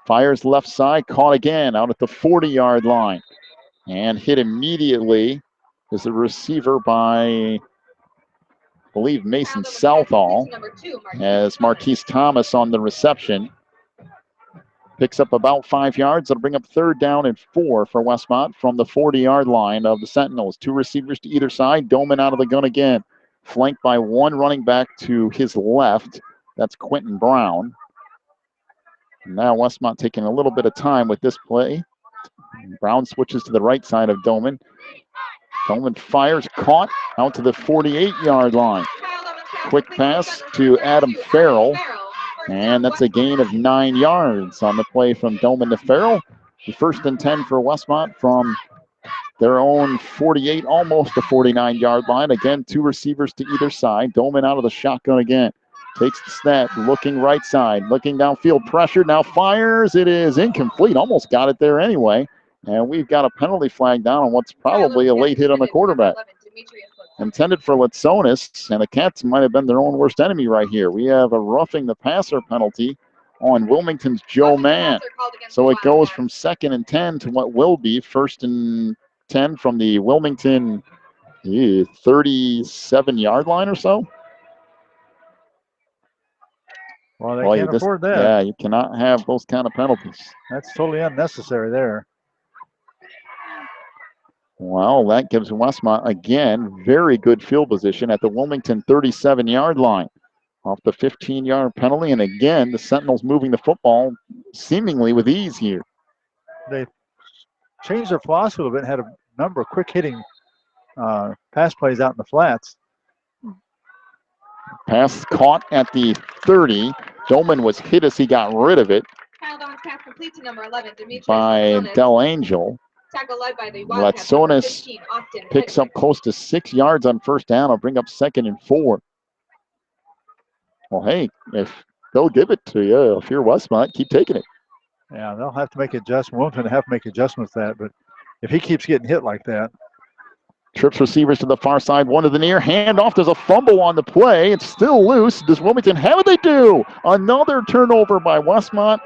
Fires left side, caught again out at the 40-yard line, and hit immediately is the receiver by, I believe, Mason Southall, as Marquise Thomas on the reception. Picks up about 5 yards. It'll bring up 3rd down and 4 for Westmont from the 40-yard line of the Sentinels. Two receivers to either side. Doman out of the gun again. Flanked by one running back to his left. That's Quentin Brown. And now Westmont taking a little bit of time with this play. Brown switches to the right side of Doman. Doman fires, caught out to the 48-yard line. Quick pass to Adam Farrell. And that's a gain of 9 yards on the play from Doman to Farrell. The 1st and 10 for Westmont from their own 48, almost the 49-yard line. Again, two receivers to either side. Doman out of the shotgun again. Takes the snap, looking right side, looking downfield, pressure, now fires. It is incomplete. Almost got it there anyway. And we've got a penalty flag down on what's probably a late hit on the quarterback. Intended for Latsonis, and the Cats might have been their own worst enemy right here. We have a roughing the passer penalty on Wilmington's Joe Mann. So it goes from 2nd and 10 to what will be 1st and 10 from the Wilmington 37-yard line or so. Well, they can't afford that. Yeah, you cannot have those kind of penalties. That's totally unnecessary there. Well, that gives Westmont, again, very good field position at the Wilmington 37-yard line off the 15-yard penalty. And again, the Sentinels moving the football seemingly with ease here. They changed their philosophy a little bit and had a number of quick-hitting pass plays out in the flats. Pass caught at the 30. Doman was hit as he got rid of it by Del Angel. Latsonis picks up close to 6 yards on first down. I'll bring up 2nd and 4. Well, hey, if they'll give it to you, if you're Westmont, keep taking it. Yeah, they'll have to make adjustments. Wilmington will have to make adjustments to that, but if he keeps getting hit like that. Trips receivers to the far side, one to the near. Handoff. There's a fumble on the play. It's still loose. Does Wilmington have it? They do. Another turnover by Westmont.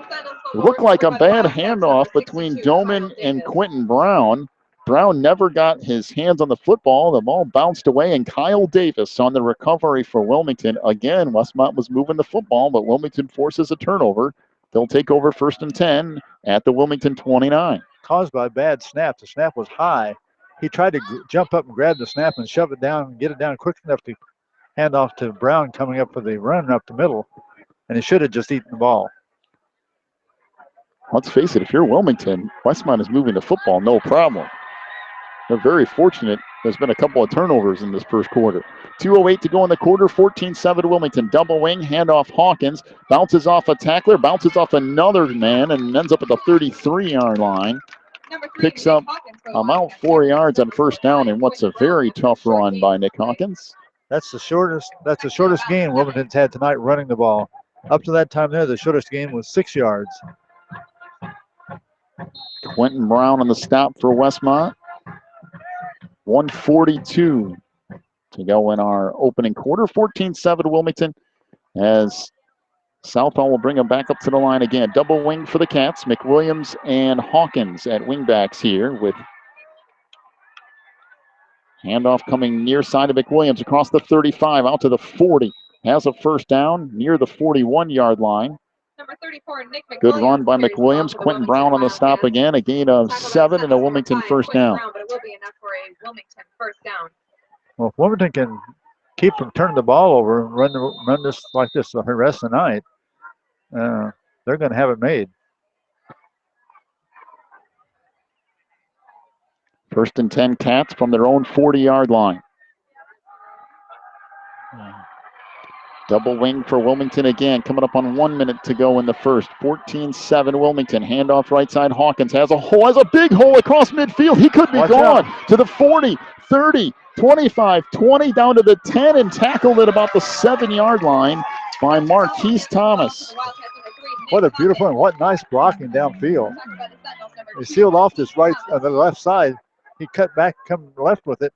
It looked like a bad handoff between Doman and Quentin Brown. Brown never got his hands on the football. The ball bounced away, and Kyle Davis on the recovery for Wilmington. Again, Westmont was moving the football, but Wilmington forces a turnover. They'll take over 1st and 10 at the Wilmington 29. Caused by a bad snap. The snap was high. He tried to jump up and grab the snap and shove it down and get it down quick enough to hand off to Brown coming up for the run up the middle, and he should have just eaten the ball. Let's face it, if you're Wilmington, Westmont is moving the football, no problem. They're very fortunate. There's been a couple of turnovers in this first quarter. 2:08 to go in the quarter, 14-7 Wilmington. Double wing, handoff Hawkins. Bounces off a tackler, bounces off another man, and ends up at the 33-yard line. Picks up about 4 yards on first down in what's a very tough run by Nick Hawkins. That's the shortest gain Wilmington's had tonight running the ball. Up to that time there, the shortest gain was 6 yards. Quentin Brown on the stop for Westmont. 1:42 to go in our opening quarter. 14-7 Wilmington, as Southall will bring him back up to the line again. Double wing for the Cats. McWilliams and Hawkins at wingbacks here, with handoff coming near side of McWilliams across the 35 out to the 40. Has a first down near the 41-yard line. Number 34, Nick McWilliams. Good run by McWilliams. Quentin Brown on the stop again. A gain of 7 and a Wilmington first down. But it will be enough for a Wilmington first down. Well, if Wilmington can keep from turning the ball over and run this like this the rest of the night, they're going to have it made. 1st and 10 Cats from their own 40-yard line. Double wing for Wilmington again, coming up on 1 minute to go in the first. 14-7 Wilmington. Handoff right side. Hawkins has a big hole across midfield. He could be gone to the 40, 30, 25, 20, down to the 10, and tackled at about the 7-yard line by Marquise Thomas. What a beautiful and what nice blocking downfield. He sealed off this right on the left side. He cut back, come left with it,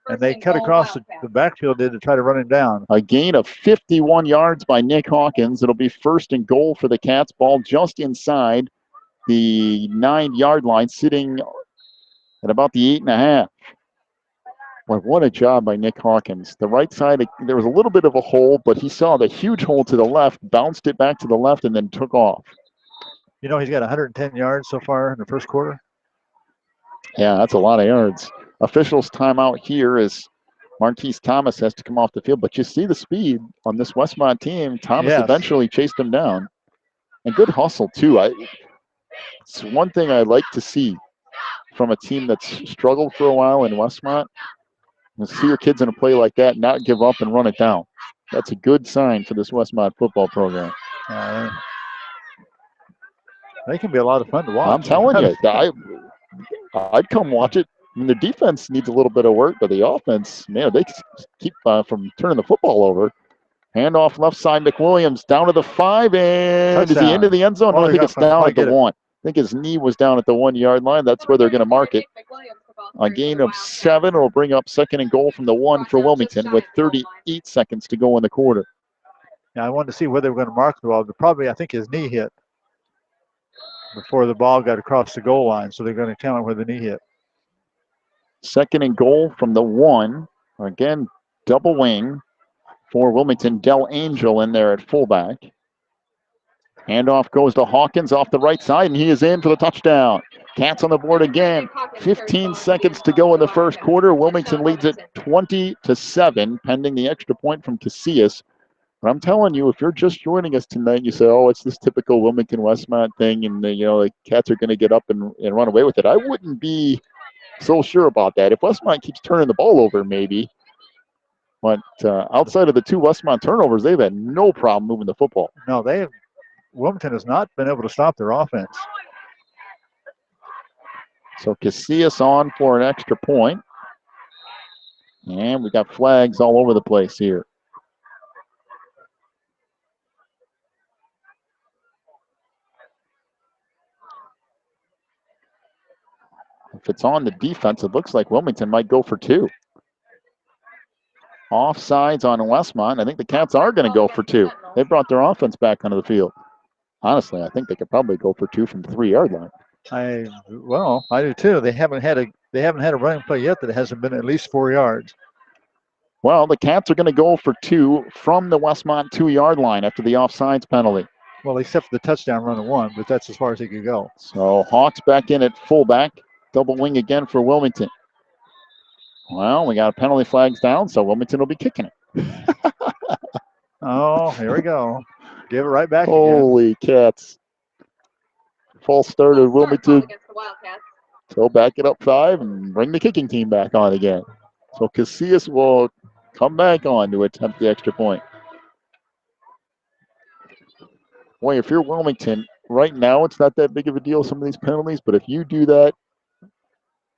and they cut across the backfield to try to run him down. A gain of 51 yards by Nick Hawkins. It'll be 1st and goal for the Cats. Ball just inside the 9-yard line, sitting at about the 8.5. Boy, what a job by Nick Hawkins. The right side, there was a little bit of a hole, but he saw the huge hole to the left, bounced it back to the left, and then took off. You know, he's got 110 yards so far in the first quarter. Yeah, that's a lot of yards. Officials' timeout here as Marquise Thomas has to come off the field. But you see the speed on this Westmont team. Thomas eventually chased him down. And good hustle, too. It's one thing I like to see from a team that's struggled for a while in Westmont. To see your kids in a play like that, not give up and run it down. That's a good sign for this Westmont football program. They can be a lot of fun to watch. I'm telling you, I'd come watch it. I mean, the defense needs a little bit of work, but the offense, man, they keep from turning the football over. Handoff left side, McWilliams down to the 5, and touchdown. Is he into the end zone? No, I think it's down at the 1. I think his knee was down at the 1-yard line. That's where they're going to mark it. A gain of 7 will bring up 2nd and goal from the 1 for Wilmington with 38 seconds to go in the quarter. Yeah, I wanted to see where they were going to mark the ball, but probably I think his knee hit before the ball got across the goal line, so they're going to count where the knee hit. 2nd and goal from the 1. Again, double wing for Wilmington. Del Angel in there at fullback. Handoff goes to Hawkins off the right side, and he is in for the touchdown. Cats on the board again. 15 seconds to go in the first quarter. Wilmington leads it 20-7, pending the extra point from Casillas. But I'm telling you, if you're just joining us tonight, you say, oh, it's this typical Wilmington Westmont thing, and the Cats are going to get up and run away with it. I wouldn't be so sure about that. If Westmont keeps turning the ball over, maybe. But outside of the 2 Westmont turnovers, they've had no problem moving the football. No, Wilmington has not been able to stop their offense. So Casillas on for an extra point. And we got flags all over the place here. If it's on the defense, it looks like Wilmington might go for 2. Offsides on Westmont. I think the Cats are going to go for 2. They brought their offense back onto the field. Honestly, I think they could probably go for 2 from the 3-yard line. I do too. They haven't had a running play yet that hasn't been at least 4 yards. Well, the Cats are going to go for 2 from the Westmont 2-yard line after the offsides penalty. Well, except for the touchdown run of 1, but that's as far as he could go. So Hawks back in at fullback. Double wing again for Wilmington. Well, we got penalty flags down, so Wilmington will be kicking it. Oh, here we go. Give it right back Holy again. Cats. False start of Wilmington. So back it up 5 and bring the kicking team back on again. So Casillas will come back on to attempt the extra point. Boy, if you're Wilmington, right now it's not that big of a deal, some of these penalties, but if you do that,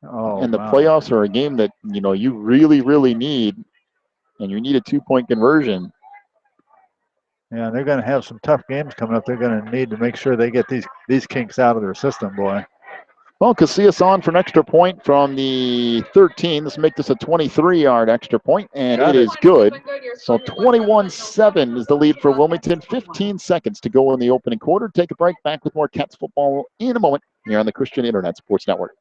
and the playoffs are a game that you really, really need, and you need a 2-point conversion. Yeah, they're going to have some tough games coming up. They're going to need to make sure they get these kinks out of their system, boy. Well, Casillas on for an extra point from the 13. This will make this a 23-yard extra point, and it is good. So 21-7 is the lead for Wilmington. 15 seconds to go in the opening quarter. Take a break. Back with more Cats football in a moment here on the Christian Internet Sports Network.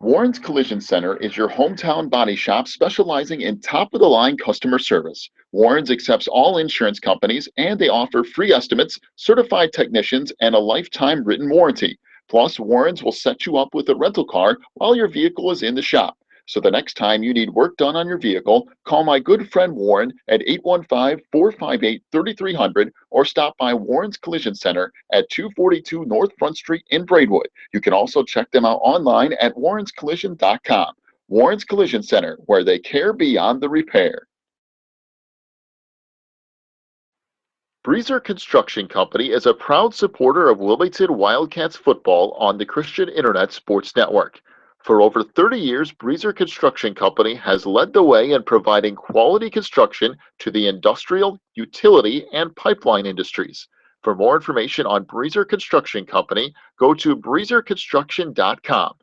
Warren's Collision Center is your hometown body shop specializing in top-of-the-line customer service. Warren's accepts all insurance companies, and they offer free estimates, certified technicians, and a lifetime written warranty. Plus, Warren's will set you up with a rental car while your vehicle is in the shop. So the next time you need work done on your vehicle, call my good friend Warren at 815-458-3300 or stop by Warren's Collision Center at 242 North Front Street in Braidwood. You can also check them out online at warrenscollision.com. Warren's Collision Center, where they care beyond the repair. Breezer Construction Company is a proud supporter of Wilmington Wildcats football on the Christian Internet Sports Network. For over 30 years, Breezer Construction Company has led the way in providing quality construction to the industrial, utility, and pipeline industries. For more information on Breezer Construction Company, go to breezerconstruction.com.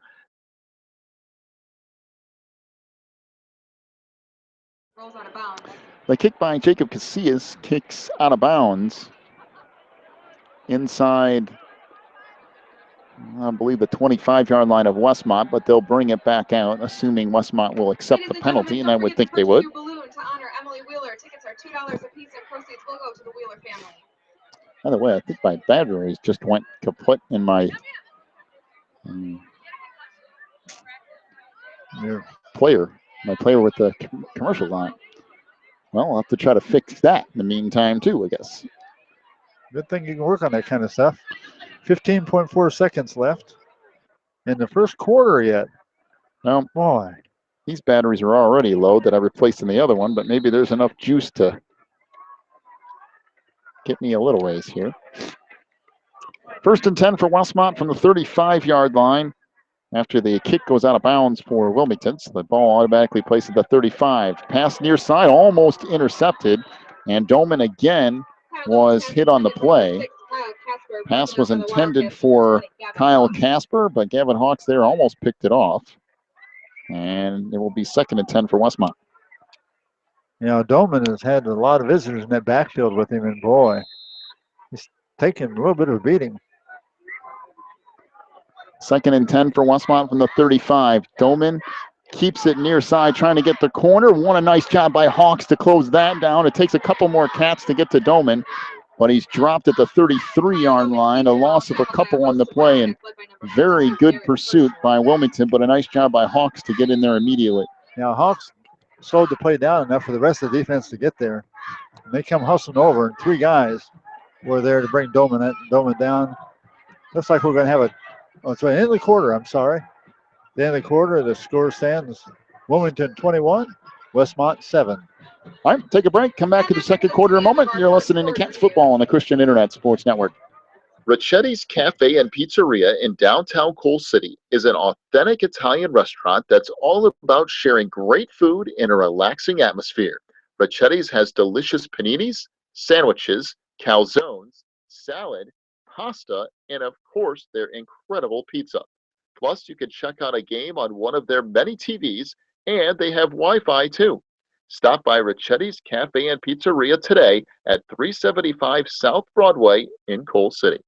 Rolls out of bounds. The kick by Jacob Casillas kicks out of bounds inside, I believe, the 25-yard line of Westmont, but they'll bring it back out, assuming Westmont will accept the penalty, and I would think they would. To honor Emily Wheeler. Tickets are $2 a piece, and proceeds will go to the Wheeler family. By the way, I think my batteries just went kaput in my player. My player with the commercials on it. Well, I'll have to try to fix that in the meantime, too, I guess. Good thing you can work on that kind of stuff. 15.4 seconds left in the first quarter yet. Well, boy, these batteries are already low that I replaced in the other one, but maybe there's enough juice to get me a little ways here. 1st and 10 for Westmont from the 35-yard line. After the kick goes out of bounds for Wilmington, so the ball automatically placed at the 35. Pass near side, almost intercepted, and Doman again was hit on the play. Pass was intended for Kyle Casper, but Gavin Hawks there almost picked it off. And it will be 2nd and 10 for Westmont. You know, Doman has had a lot of visitors in that backfield with him, and boy, he's taking a little bit of a beating. 2nd and 10 for Westmont from the 35. Doman keeps it near side, trying to get the corner. What a nice job by Hawks to close that down. It takes a couple more cats to get to Doman, but he's dropped at the 33-yard line. A loss of a couple on the play, and very good pursuit by Wilmington, but a nice job by Hawks to get in there immediately. Now, Hawks slowed the play down enough for the rest of the defense to get there. And they come hustling over, and 3 guys were there to bring Doman down. Looks like we're going to have a it's right in the quarter, I'm sorry. The end of the quarter, the score stands Wilmington 21, Westmont 7. All right, take a break. Come back to the second quarter in a moment. You're listening to Cats Football on the Christian Internet Sports Network. Ricchetti's Cafe and Pizzeria in downtown Coal City is an authentic Italian restaurant that's all about sharing great food in a relaxing atmosphere. Ricchetti's has delicious paninis, sandwiches, calzones, salad, pasta, and of course their incredible pizza. Plus, you can check out a game on one of their many TVs, and they have Wi-Fi too. Stop by Ricchetti's Cafe and Pizzeria today at 375 South Broadway in Coal City.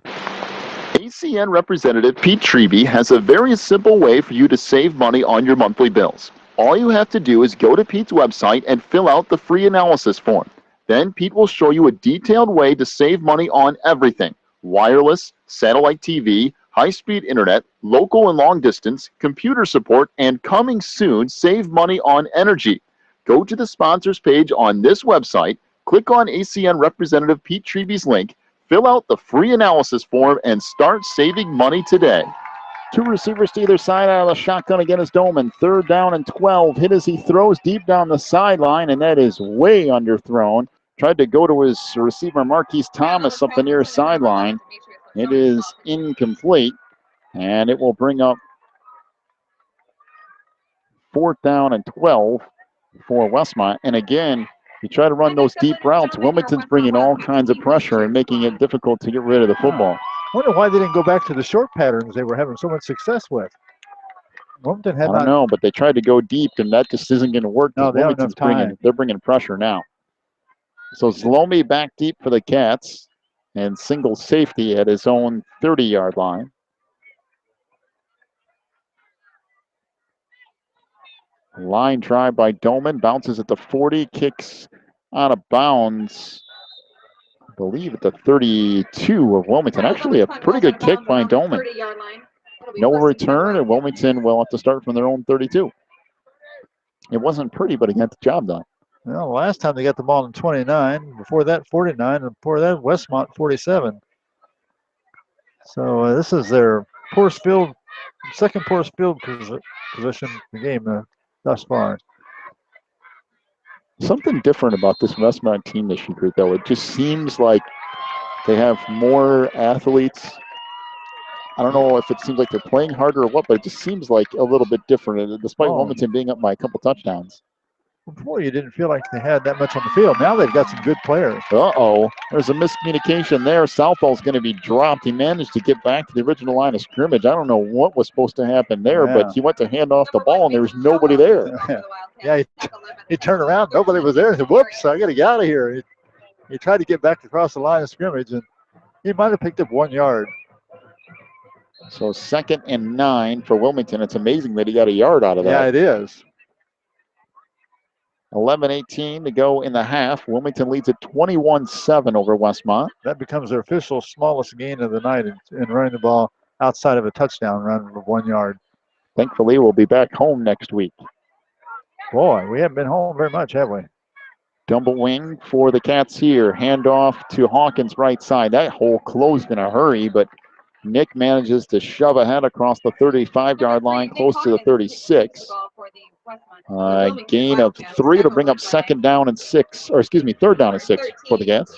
ACN representative Pete Treby has a very simple way for you to save money on your monthly bills. All you have to do is go to Pete's website and fill out the free analysis form. Then Pete will show you a detailed way to save money on everything: wireless, satellite TV, high-speed internet, local and long distance, computer support, and coming soon, save money on energy. Go to the sponsors page on this website, click on ACN Representative Pete Treby's link, fill out the free analysis form, and start saving money today. 2 receivers to either side out of the shotgun again is Doman. 3rd down and 12. Hit as he throws deep down the sideline, and that is way underthrown. Tried to go to his receiver, Marquise Thomas, up the near sideline. It is incomplete, and it will bring up 4th down and 12 for Westmont. And again, you try to run those deep routes. Wilmington's bringing all kinds of pressure and making it difficult to get rid of the football. I wonder why they didn't go back to the short patterns they were having so much success with. Wilmington had I don't know, but they tried to go deep, and that just isn't going to work. No, they have enough time. They're bringing pressure now. So Zlomi back deep for the Cats, and single safety at his own 30-yard line. Line drive by Doman, bounces at the 40, kicks out of bounds, I believe at the 32 of Wilmington. Actually a pretty good kick by Doman. No return, and Wilmington will have to start from their own 32. It wasn't pretty, but he got the job done. Well, last time they got the ball in 29, before that 49, and before that Westmont 47. So this is their second poorest field position in the game thus far. Something different about this Westmont team this year, though. It just seems like they have more athletes. I don't know if it seems like they're playing harder or what, but it just seems like a little bit different, despite Wilmington being up by a couple touchdowns. Before, you didn't feel like they had that much on the field. Now they've got some good players. Uh-oh. There's a miscommunication there. Southall's going to be dropped. He managed to get back to the original line of scrimmage. I don't know what was supposed to happen there, but he went to hand off the ball, and there was nobody there. Yeah, he turned around. Nobody was there. He said, whoops, I got to get out of here. He tried to get back across the line of scrimmage, and he might have picked up 1 yard. So 2nd and 9 for Wilmington. It's amazing that he got a yard out of that. Yeah, it is. 11:18 to go in the half. Wilmington leads at 21-7 over Westmont. That becomes their official smallest gain of the night in running the ball outside of a touchdown run of 1 yard. Thankfully, we'll be back home next week. Boy, we haven't been home very much, have we? Double wing for the Cats here. Handoff to Hawkins right side. That hole closed in a hurry, but Nick manages to shove ahead across the 35-yard line, close to the 36. Gain of 3 to bring up 3rd down and 6 for the Cats.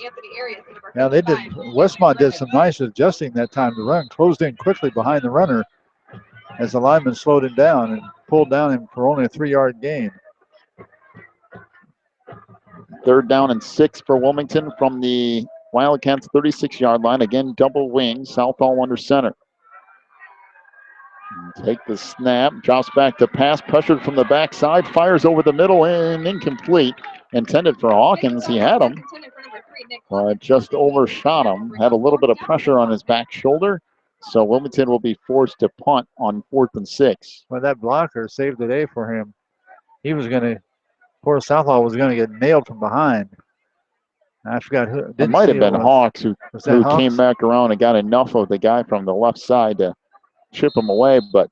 Now Westmont did some nice adjusting that time. The run closed in quickly behind the runner as the lineman slowed him down and pulled down him for only a 3-yard gain. 3rd down and 6 for Wilmington from the Wildcats 36-yard line. Again, double wing, Southall under center. Take the snap, drops back to pass, pressured from the backside, fires over the middle and incomplete. Intended for Hawkins, he had him, just overshot him. Had a little bit of pressure on his back shoulder, so Wilmington will be forced to punt on 4th and 6. Well, that blocker saved the day for him. Poor Southall was going to get nailed from behind. I forgot who. It might have been Hawks who came back around and got enough of the guy from the left side to chip him away, but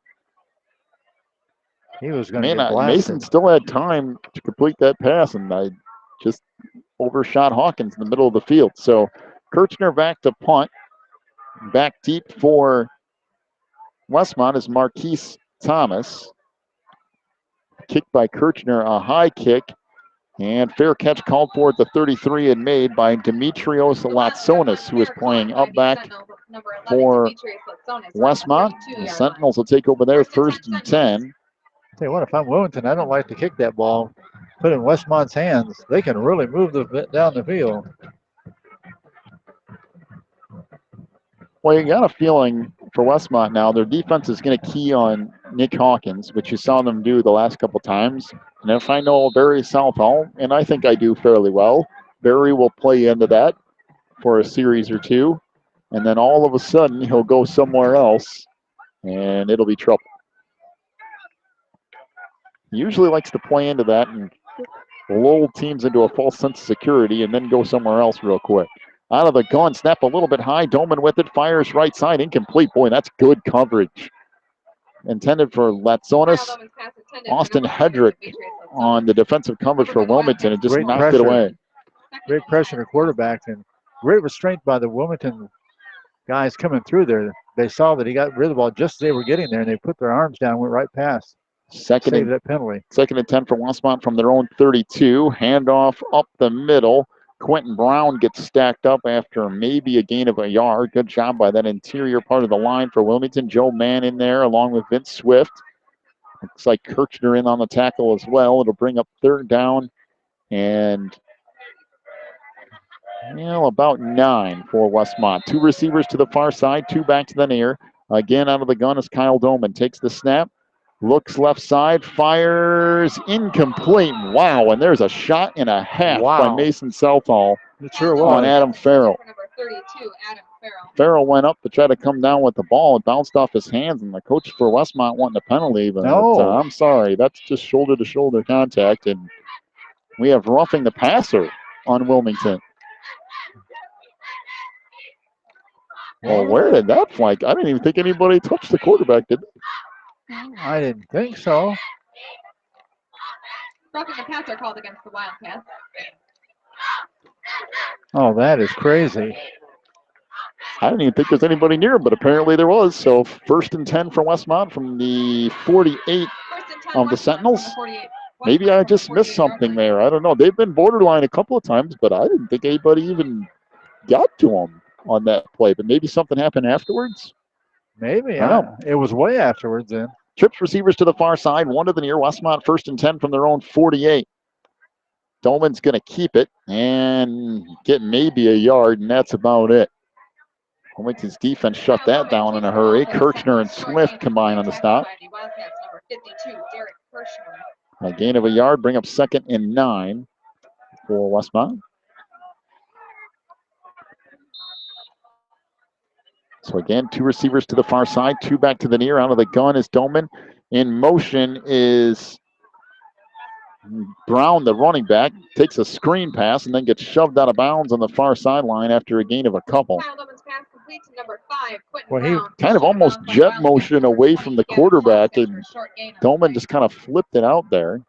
he was going to get blasted. Mason still had time to complete that pass, and I just overshot Hawkins in the middle of the field. So Kirchner back to punt. Back deep for Westmont is Marquise Thomas. Kick by Kirchner, a high kick. And fair catch called for at the 33 and made by Demetrios Latsonis, who is playing up back for Westmont. The Sentinels will take over there 1st and 10. Tell you what, if I'm Wilmington, I don't like to kick that ball. Put it in Westmont's hands. They can really move down the field. Well, you got a feeling for Westmont now, their defense is going to key on Nick Hawkins, which you saw them do the last couple times. And if I know Barry Southall, and I think I do fairly well, Barry will play into that for a series or two. And then all of a sudden, he'll go somewhere else, and it'll be trouble. He usually likes to play into that and lull teams into a false sense of security and then go somewhere else real quick. Out of the gun, snap a little bit high. Doman with it, fires right side, incomplete. Boy, that's good coverage. Intended for Latsonis. Austin Hedrick on the defensive coverage for Wilmington and just knocked it away. Great pressure to quarterback and great restraint by the Wilmington guys coming through there. They saw that he got rid of the ball just as they were getting there, and they put their arms down, went right past. Second and 10 for Westmont from their own 32. Handoff up the middle. Quentin Brown gets stacked up after maybe a gain of a yard. Good job by that interior part of the line for Wilmington. Joe Mann in there along with Vince Swift. Looks like Kirchner in on the tackle as well. It'll bring up 3rd down and about 9 for Westmont. 2 receivers to the far side, 2 back to the near. Again, out of the gun is Kyle Doman. Takes the snap. Looks left side, fires, incomplete. Wow, and there's a shot and a half by Mason Southall on Adam Farrell. Farrell went up to try to come down with the ball. It bounced off his hands, and the coach for Westmont wanted a penalty. But I'm sorry, that's just shoulder-to-shoulder contact, and we have roughing the passer on Wilmington. Well, where did that fly? I didn't even think anybody touched the quarterback, did they? I didn't think so. Roughing the passer called against the Wildcats. Oh, that is crazy. I didn't even think there's anybody near him, but apparently there was. So 1st and 10 for Westmont from the 48 of the Sentinels. maybe I just missed something there. I don't know. They've been borderline a couple of times, but I didn't think anybody even got to them on that play. But maybe something happened afterwards. Maybe. I don't know. It was way afterwards then. Trips receivers to the far side, one to the near. Westmont 1st and 10 from their own 48. Dolman's going to keep it and get maybe a yard, and that's about it. Wilmington's defense shut that down in a hurry. Kirchner and Swift combine on the stop. A gain of a yard, bring up 2nd and 9 for Westmont. So again, 2 receivers to the far side, 2 back to the near. Out of the gun is Dolman. In motion is Brown, the running back, takes a screen pass and then gets shoved out of bounds on the far sideline after a gain of a couple. Well, he kind of almost jet motion away from the quarterback, and Dolman just kind of flipped it out there.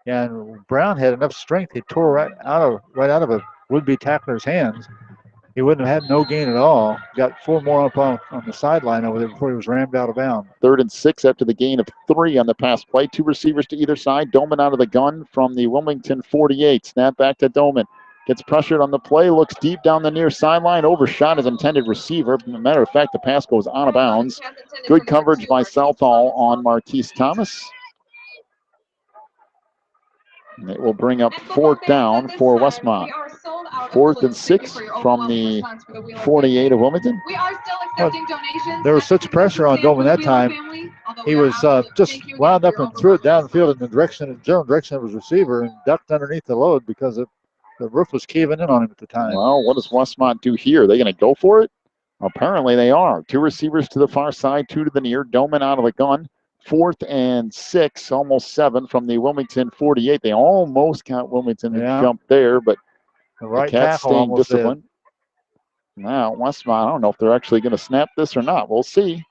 Yeah, and Brown had enough strength. He tore right out of a would-be tackler's hands. He wouldn't have had no gain at all. Got 4 more up on the sideline over there before he was rammed out of bounds. 3rd and 6 after the gain of 3 on the pass play. 2 receivers to either side. Dolman out of the gun from the Wilmington 48. Snap back to Dolman. Gets pressured on the play. Looks deep down the near sideline. Overshot his intended receiver. As a matter of fact, the pass goes out of bounds. Good coverage by Southall on Marquise Thomas. And it will bring up 4th down for Westmont. 4th and 6 from the 48 of Wilmington. There was such pressure on Dolman that time. He was just wound up and threw it downfield in the general direction of his receiver and ducked underneath the load because the roof was caving in on him at the time. Well, what does Westmont do here? Are they going to go for it? Apparently they are. 2 receivers to the far side, 2 to the near. Dolman out of the gun. 4th and 6, almost 7 from the Wilmington 48. They almost got Wilmington to jump there, but the Cats staying disciplined. Now, Westmont, I don't know if they're actually going to snap this or not. We'll see.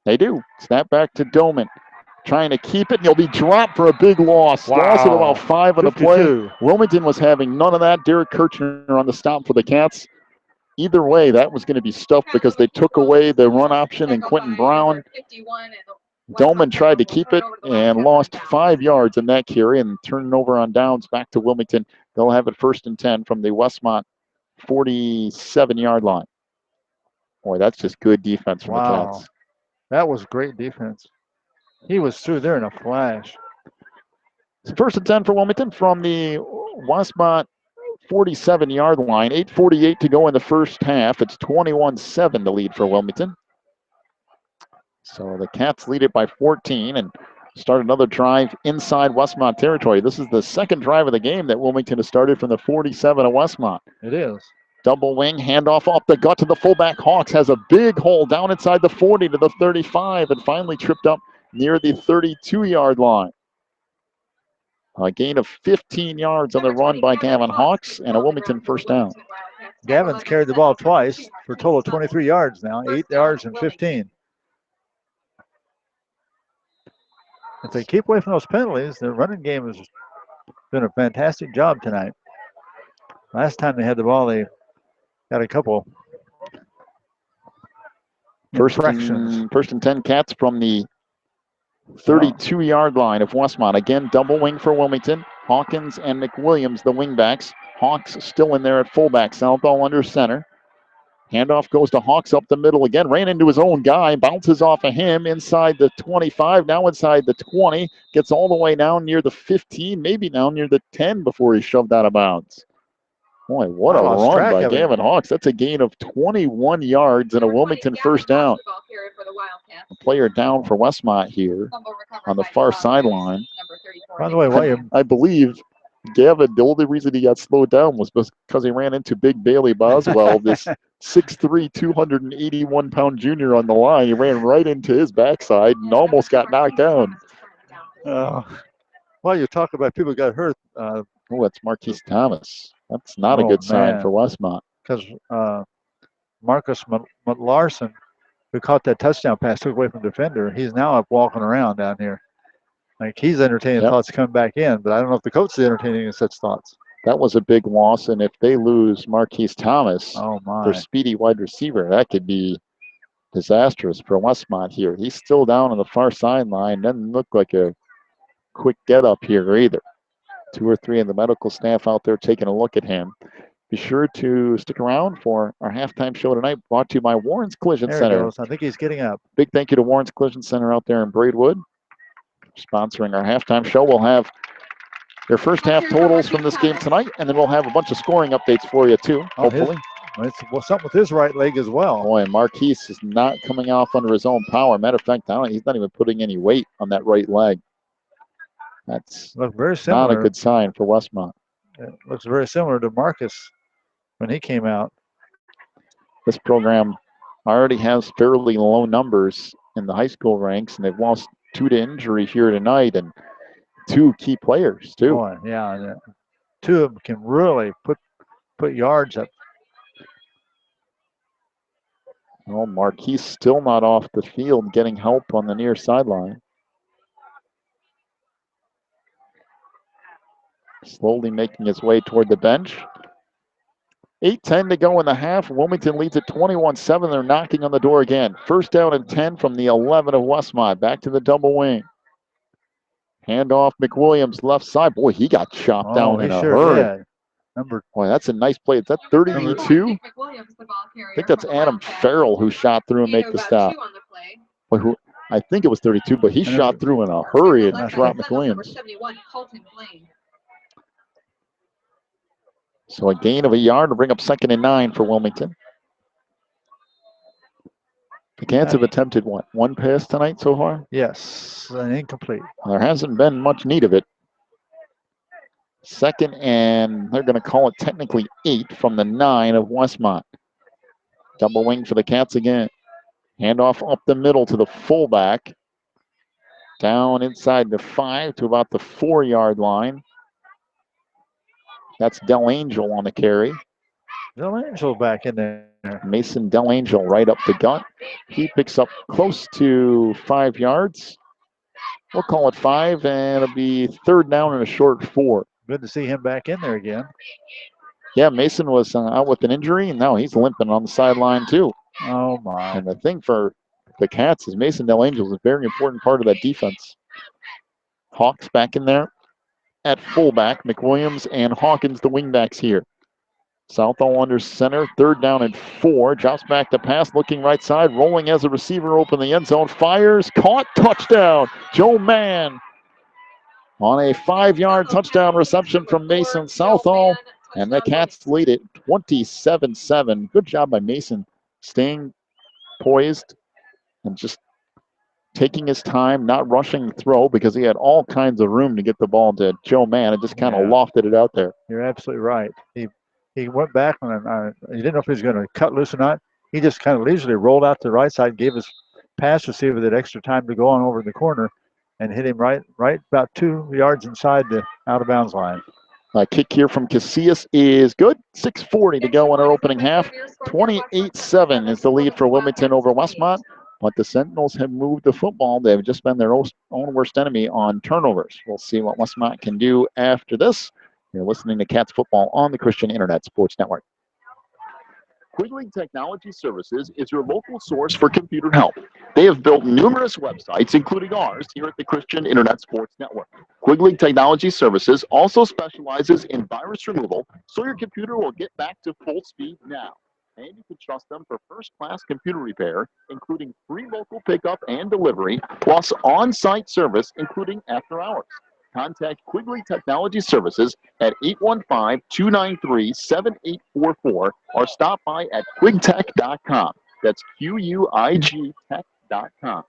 They do. Snap back to Dolman. Trying to keep it, and he'll be dropped for a big loss. Wow. Loss of about 5 on the 52. play. Wilmington was having none of that. Derek Kirchner on the stop for the Cats. Either way, that was going to be stuffed because they took away the run option and Quentin Brown. Dolman tried to keep it and lost 5 yards in that carry and turned it over on downs back to Wilmington. They'll have it 1st and 10 from the Westmont 47-yard line. Boy, that's just good defense from the Cats. That was great defense. He was through there in a flash. It's 1st and 10 for Wilmington from the Westmont 47-yard line. 8:48 to go in the first half. It's 21-7 the lead for Wilmington. So the Cats lead it by 14 and start another drive inside Westmont territory. This is the 2nd drive of the game that Wilmington has started from the 47 of Westmont. It is. Double wing, handoff off the gut to the fullback. Hawks has a big hole down inside the 40 to the 35 and finally tripped up near the 32-yard line. A gain of 15 yards on the run by Gavin Hawks and a Wilmington 1st down. Gavin's carried the ball twice for a total of 23 yards now, 8 yards and 15. If they keep away from those penalties, their running game has done a fantastic job tonight. Last time they had the ball, they got a couple infractions. First and 10 Cats from the 32-yard line of Westmont. Again, double wing for Wilmington. Hawkins and McWilliams, the wingbacks. Hawks still in there at fullback. Southall under center. Handoff goes to Hawks up the middle again. Ran into his own guy. Bounces off of him inside the 25. Now inside the 20. Gets all the way down near the 15. Maybe now near the 10 before he's shoved out of bounds. Boy, what a run by Gavin Hawks. That's a gain of 21 yards and a Wilmington 1st down. A player down for Westmont here on the far sideline. By the way, William, I believe Gavin, the only reason he got slowed down was because he ran into Big Bailey Boswell, this 6'3", 281-pound junior on the line. He ran right into his backside and almost got knocked down. Well, you talk about people who got hurt. That's Marquise Thomas. That's not a good sign for Westmont. Because Marcus Larson, who caught that touchdown pass, took away from the defender, he's now up walking around down here. Like he's entertaining thoughts coming back in, but I don't know if the coach is entertaining such thoughts. That was a big loss, and if they lose Marquise Thomas, their speedy wide receiver, that could be disastrous for Westmont here. He's still down on the far sideline. Doesn't look like a quick get up here either. 2 or 3 of the medical staff out there taking a look at him. Be sure to stick around for our halftime show tonight, brought to you by Warren's Collision Center. There he goes. I think he's getting up. Big thank you to Warren's Collision Center out there in Braidwood, sponsoring our halftime show. We'll have their first half totals from this game tonight, and then we'll have a bunch of scoring updates for you too, hopefully. It's something with his right leg as well. Boy, Marquise is not coming off under his own power. Matter of fact, he's not even putting any weight on that right leg. That's very similar. Not a good sign for Westmont. It looks very similar to Marcus when he came out. This program already has fairly low numbers in the high school ranks, and they've lost 2 to injury here tonight, and 2 key players too. Boy, yeah, and 2 of them can really put yards up. Well, Marquise still not off the field, getting help on the near sideline. Slowly making his way toward the bench. 8:10 to go in the half. Wilmington leads at 21-7. They're knocking on the door again. First down and 10 from the 11 of Westmont. Back to the double wing. Handoff McWilliams left side. Boy, he got chopped down in a hurry. Boy, that's a nice play. Is that 32? I think that's Adam Farrell who shot through and make the stop. Boy, I think it was 32, but he shot through in a hurry and dropped McWilliams. So a gain of a yard to bring up 2nd and 9 for Wilmington. The Cats have attempted what? 1 pass tonight so far? Yes, an incomplete. There hasn't been much need of it. 2nd and they're going to call it technically 8 from the 9 of Westmont. Double wing for the Cats again. Handoff up the middle to the fullback. Down inside the 5 to about the 4-yard line. That's Delangel on the carry. Delangel back in there. Mason Delangel right up the gut. He picks up close to 5 yards. We'll call it 5, and it'll be 3rd down and a short 4. Good to see him back in there again. Yeah, Mason was out with an injury, and now he's limping on the sideline too. Oh, my. And the thing for the Cats is Mason Delangel is a very important part of that defense. Hawks back in there at fullback. McWilliams and Hawkins, the wingbacks here. Southall under center, 3rd down and 4. Drops back to pass, looking right side, rolling as a receiver, open the end zone, fires, caught, touchdown. Joe Mann on a 5-yard touchdown reception from Mason Southall. And the Cats lead it 27-7. Good job by Mason staying poised and just taking his time, not rushing the throw because he had all kinds of room to get the ball to Joe Mann and just kind of lofted it out there. You're absolutely right. He went back and he didn't know if he was going to cut loose or not. He just kind of leisurely rolled out to the right side, gave his pass receiver that extra time to go on over the corner and hit him right about 2 yards inside the out-of-bounds line. Kick here from Casillas is good. 6:40 to go in our opening half. 28-7 is the lead for Wilmington over Westmont. But the Sentinels have moved the football. They've just been their own worst enemy on turnovers. We'll see what Westmont can do after this. You're listening to Cats Football on the Christian Internet Sports Network. Quigley Technology Services is your local source for computer help. They have built numerous websites, including ours, here at the Christian Internet Sports Network. Quigley Technology Services also specializes in virus removal, so your computer will get back to full speed now. And you can trust them for first-class computer repair, including free local pickup and delivery, plus on-site service, including after hours. Contact Quigley Technology Services at 815-293-7844 or stop by at quigtech.com. That's QUIG tech.com.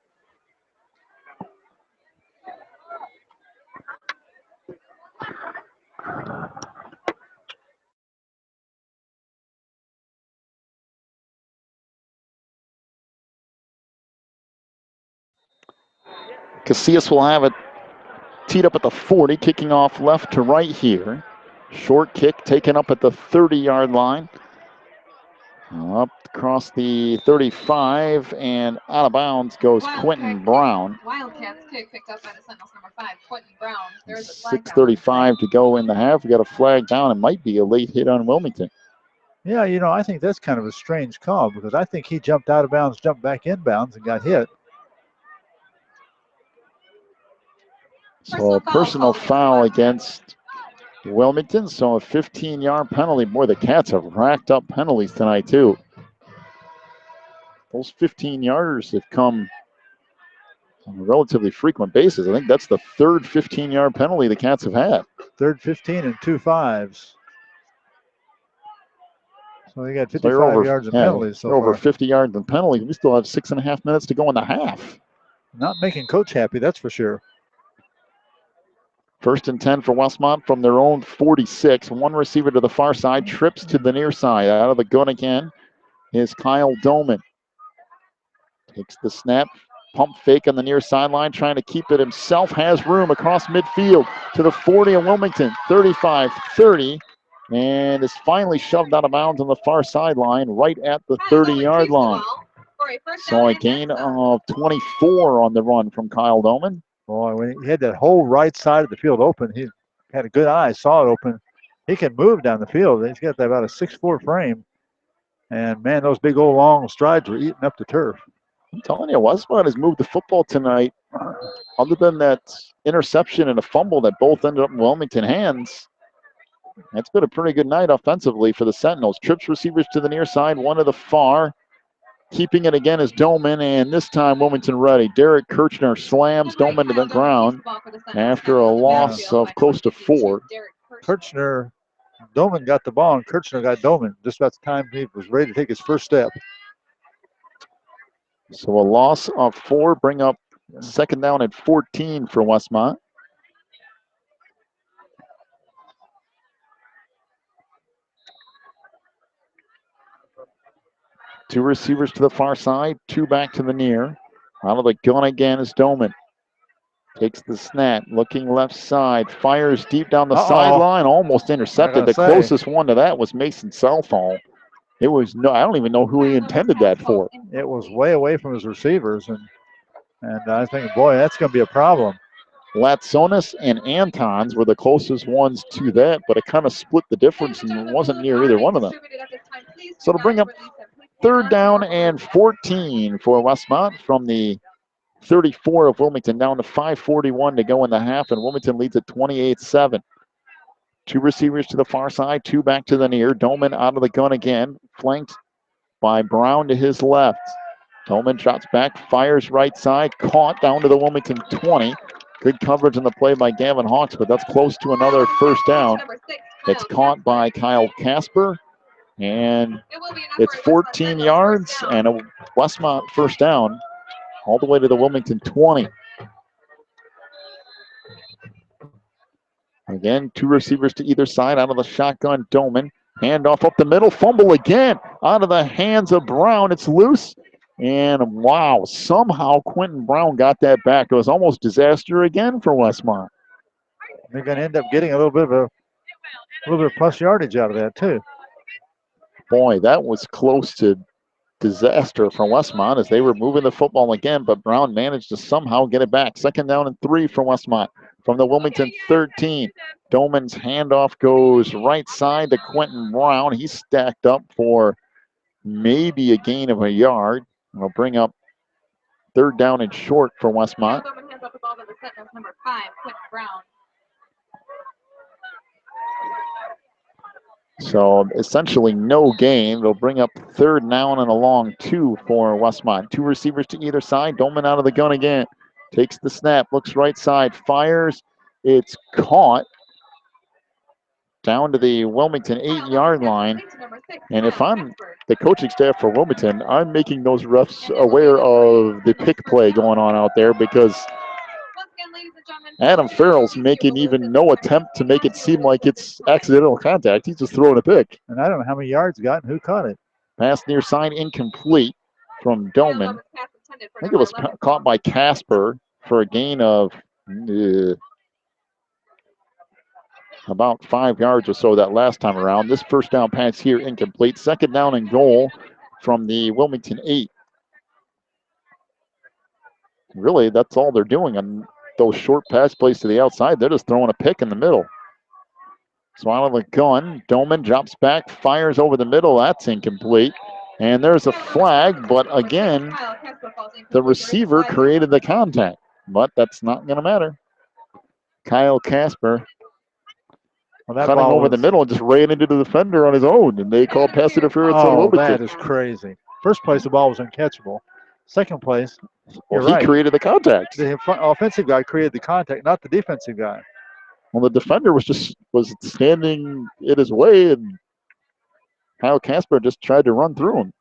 Casillas will have it teed up at the 40, kicking off left to right here. Short kick taken up at the 30-yard line. Up across the 35 and out of bounds goes Quentin Brown. Wildcats kick picked up by the Sentinels number 5, Quentin Brown. There's a flag 6:35 to go in the half. We got a flag down. It might be a late hit on Wilmington. Yeah, I think that's kind of a strange call because I think he jumped out of bounds, jumped back in bounds, and got hit. So a personal foul against Wilmington. So a 15-yard penalty. Boy, the Cats have racked up penalties tonight, too. Those 15-yarders have come on a relatively frequent basis. I think that's the third 15-yard penalty the Cats have had. Third 15 and 2 5s. So they got 55 over, yards of penalties so they're over far. 50 yards in penalties. We still have 6.5 minutes to go in the half. Not making coach happy, that's for sure. 1st and 10 for Westmont from their own 46. One receiver to the far side, trips to the near side. Out of the gun again is Kyle Doman. Takes the snap, pump fake on the near sideline, trying to keep it himself. Has room across midfield to the 40 of Wilmington, 35-30. And is finally shoved out of bounds on the far sideline, right at the 30-yard line. So a gain of 24 on the run from Kyle Doman. Boy, when he had that whole right side of the field open, he had a good eye, saw it open. He can move down the field. He's got about a 6'4" frame. And, man, those big old long strides were eating up the turf. I'm telling you, Westmont has moved the football tonight. Other than that interception and a fumble that both ended up in Wilmington hands, it's been a pretty good night offensively for the Sentinels. Trips receivers to the near side, one to the far. Keeping it again is Doman, and this time Wilmington ready. Derek Kirchner slams Doman to the ground after a loss of close to 4. Kirchner, Doman got the ball, and Kirchner got Doman. Just about the time he was ready to take his first step. So a loss of 4, bring up 2nd down at 14 for Westmont. Two receivers to the far side, 2 back to the near. Out of the gun again is Doman. Takes the snap, looking left side, fires deep down the sideline, almost intercepted. The closest one to that was Mason Cellphone. It was I don't even know who he intended that for. It was way away from his receivers, and I think, boy, that's going to be a problem. Latsonis and Antons were the closest ones to that, but it kind of split the difference and wasn't near either one of them. So to bring up 3rd down and 14 for Westmont from the 34 of Wilmington, down to 5:41 to go in the half, and Wilmington leads at 28-7. 2 receivers to the far side, 2 back to the near. Doman out of the gun again, flanked by Brown to his left. Doman drops back, fires right side, caught down to the Wilmington 20. Good coverage in the play by Gavin Hawks, but that's close to another 1st down. It's caught by Kyle Casper, and it's 14 yards and a Westmont 1st down all the way to the Wilmington 20. Again, 2 receivers to either side. Out of the shotgun, Doman. Handoff up the middle. Fumble again. Out of the hands of Brown. It's loose. And wow, somehow Quentin Brown got that back. It was almost disaster again for Westmont. They're going to end up getting a little bit of plus yardage out of that too. Boy, that was close to disaster for Westmont as they were moving the football again, but Brown managed to somehow get it back. 2nd down and 3 for Westmont from the Wilmington 13. Doman's handoff goes right side to Quentin Brown. He's stacked up for maybe a gain of a yard. We'll bring up 3rd down and short for Westmont. So essentially no gain. They'll bring up 3rd down and a long 2 for Westmont. 2 receivers to either side. Doman out of the gun again. Takes the snap, looks right side, fires. It's caught down to the Wilmington 8-yard line. And if I'm the coaching staff for Wilmington, I'm making those refs aware of the pick play going on out there, because Adam Farrell's making even no attempt to make it seem like it's accidental contact. He's just throwing a pick. And I don't know how many yards he got and who caught it. Pass near side incomplete from Doman. I think it was caught by Casper for a gain of about 5 yards or so that last time around. This 1st down pass here incomplete. 2nd down and goal from the Wilmington 8. Really, that's all they're doing on those short pass plays to the outside. They're just throwing a pick in the middle. So out of the gun, Doman drops back, fires over the middle. That's incomplete. And there's a flag, but again, the receiver created the contact. But that's not going to matter. Kyle Casper Well, that cutting ball over the was- middle and just ran into the defender on his own, and they called pass interference on Oh, Wilmington. that is crazy. First place, the ball was uncatchable. Second place, Well, you're he right. created the contact. The offensive guy created the contact, not the defensive guy. Well, the defender was standing in his way, and Kyle Casper just tried to run through him.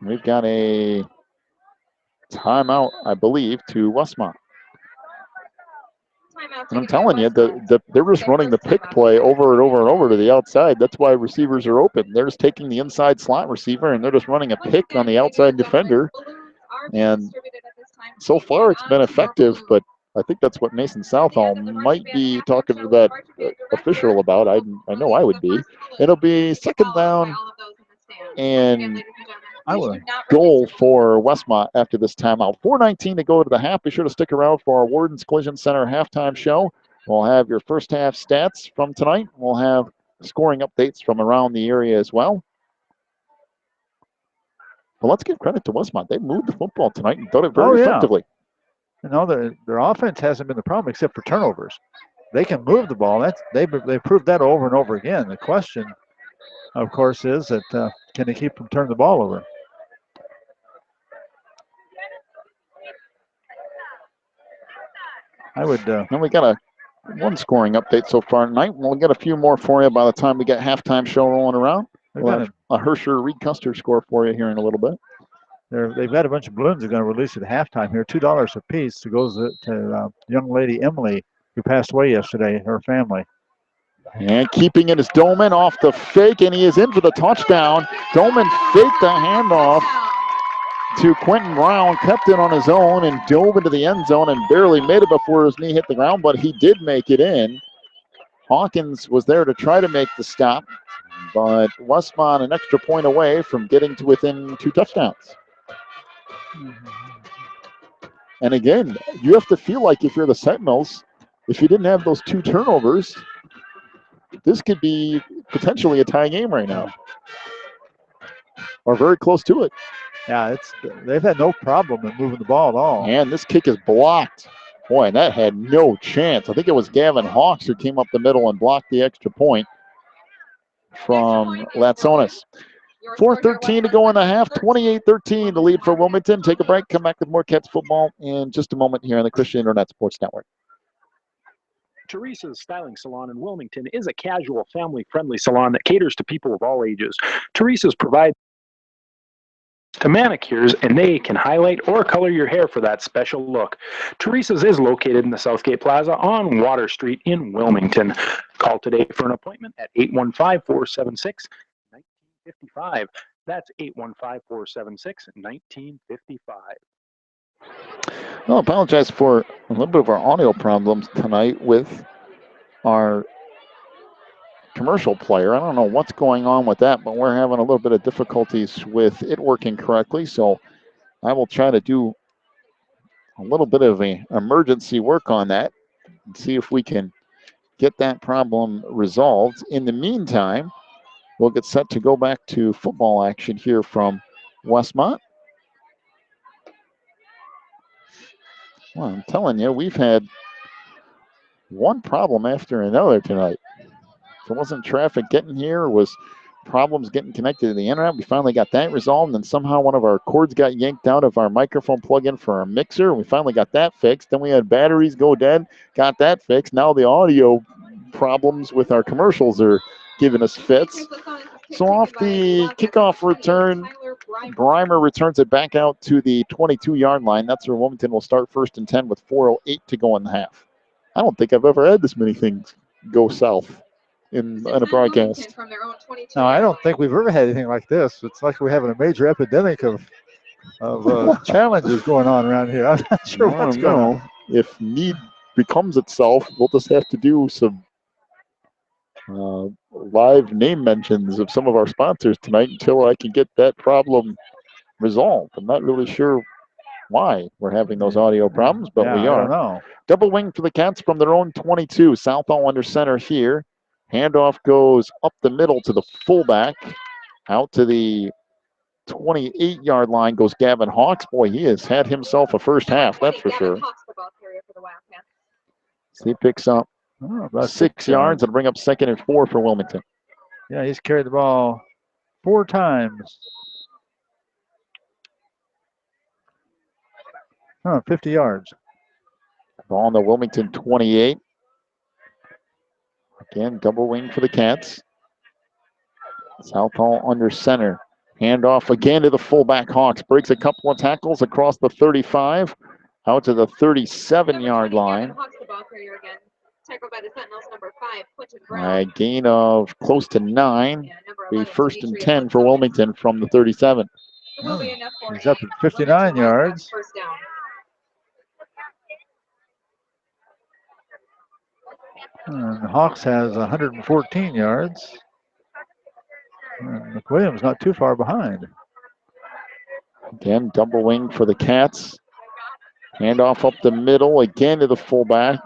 We've got a timeout, I believe, to Westmont. And I'm telling you, they're just running the pick play over and over and over to the outside. That's why receivers are open. They're just taking the inside slot receiver, and they're just running a pick on the outside defender. And so far, it's been effective, but I think that's what Mason Southall might be talking to that official about. I know I would be. It'll be second down and goal for Westmont after this timeout. 4:19 to go to the half. Be sure to stick around for our Warden's Collision Center halftime show. We'll have your first half stats from tonight. We'll have scoring updates from around the area as well. But let's give credit to Westmont. They moved the football tonight and done it very effectively. You know, their offense hasn't been the problem except for turnovers. They can move the ball. They proved that over and over again. The question, of course, is that can they keep from turning the ball over? I would. And we got one scoring update so far tonight. We'll get a few more for you by the time we get halftime show rolling around. We'll have a Hersher Reed Custer score for you here in a little bit. They've got a bunch of balloons they're going to release at halftime here. $2 a piece. It goes to young lady Emily, who passed away yesterday, her family. And keeping it is Doman off the fake, and he is in for the touchdown. Doman faked the handoff to Quentin Brown, kept it on his own, and dove into the end zone and barely made it before his knee hit the ground, but he did make it in. Hawkins was there to try to make the stop, but Westmont an extra point away from getting to within 2 touchdowns. And again, you have to feel like if you're the Sentinels, if you didn't have those 2 turnovers, this could be potentially a tie game right now, or very close to it. Yeah, they've had no problem in moving the ball at all. And this kick is blocked. Boy, and that had no chance. I think it was Gavin Hawks who came up the middle and blocked the extra point from Latsonis. 4:13 to go in the half, 28-13 the lead for Wilmington. Take a break, come back with more Cats football in just a moment here on the Christian Internet Sports Network. Teresa's Styling Salon in Wilmington is a casual, family-friendly salon that caters to people of all ages. Teresa's provides to manicures, and they can highlight or color your hair for that special look. Teresa's is located in the Southgate Plaza on Water Street in Wilmington. Call today for an appointment at 815-476-1955. That's 815-476-1955. Well, I apologize for a little bit of our audio problems tonight with our commercial player. I don't know what's going on with that, but we're having a little bit of difficulties with it working correctly. So I will try to do a little bit of an emergency work on that and see if we can get that problem resolved. In the meantime, we'll get set to go back to football action here from Westmont. Well, I'm telling you, we've had one problem after another tonight. If it wasn't traffic getting here, it was problems getting connected to the internet. We finally got that resolved, and then somehow one of our cords got yanked out of our microphone plug-in for our mixer. We finally got that fixed. Then we had batteries go dead, got that fixed. Now the audio problems with our commercials are giving us fits. So off the kickoff return, Breimer returns it back out to the 22-yard line. That's where Wilmington will start 1st and 10 with 4:08 to go in the half. I don't think I've ever had this many things go south in a broadcast. No, I don't think we've ever had anything like this. It's like we're having a major epidemic of challenges going on around here. I'm not sure what's going on. If need becomes itself, we'll just have to do some live name mentions of some of our sponsors tonight until I can get that problem resolved. I'm not really sure why we're having those audio problems, but we are. I don't know. Double wing for the Cats from their own 22. Southall under center here. Handoff goes up the middle to the fullback, out to the 28-yard line goes Gavin Hawks. Boy, he has had himself a first half, that's for sure. So he picks up about 6 yards and bring up 2nd and 4 for Wilmington. Yeah, he's carried the ball 4 times. 50 yards. Ball on the Wilmington 28. Again, double wing for the Cats. Southall under center. Handoff again to the fullback Hawks. Breaks a couple of tackles across the 35. Out to the 37-yard line. A gain of close to 9. Be 1st and 10 for Wilmington from the 37. He's up at 59 yards. And Hawks has 114 yards. And McWilliams not too far behind. Again, double wing for the Cats. Handoff up the middle, again to the fullback.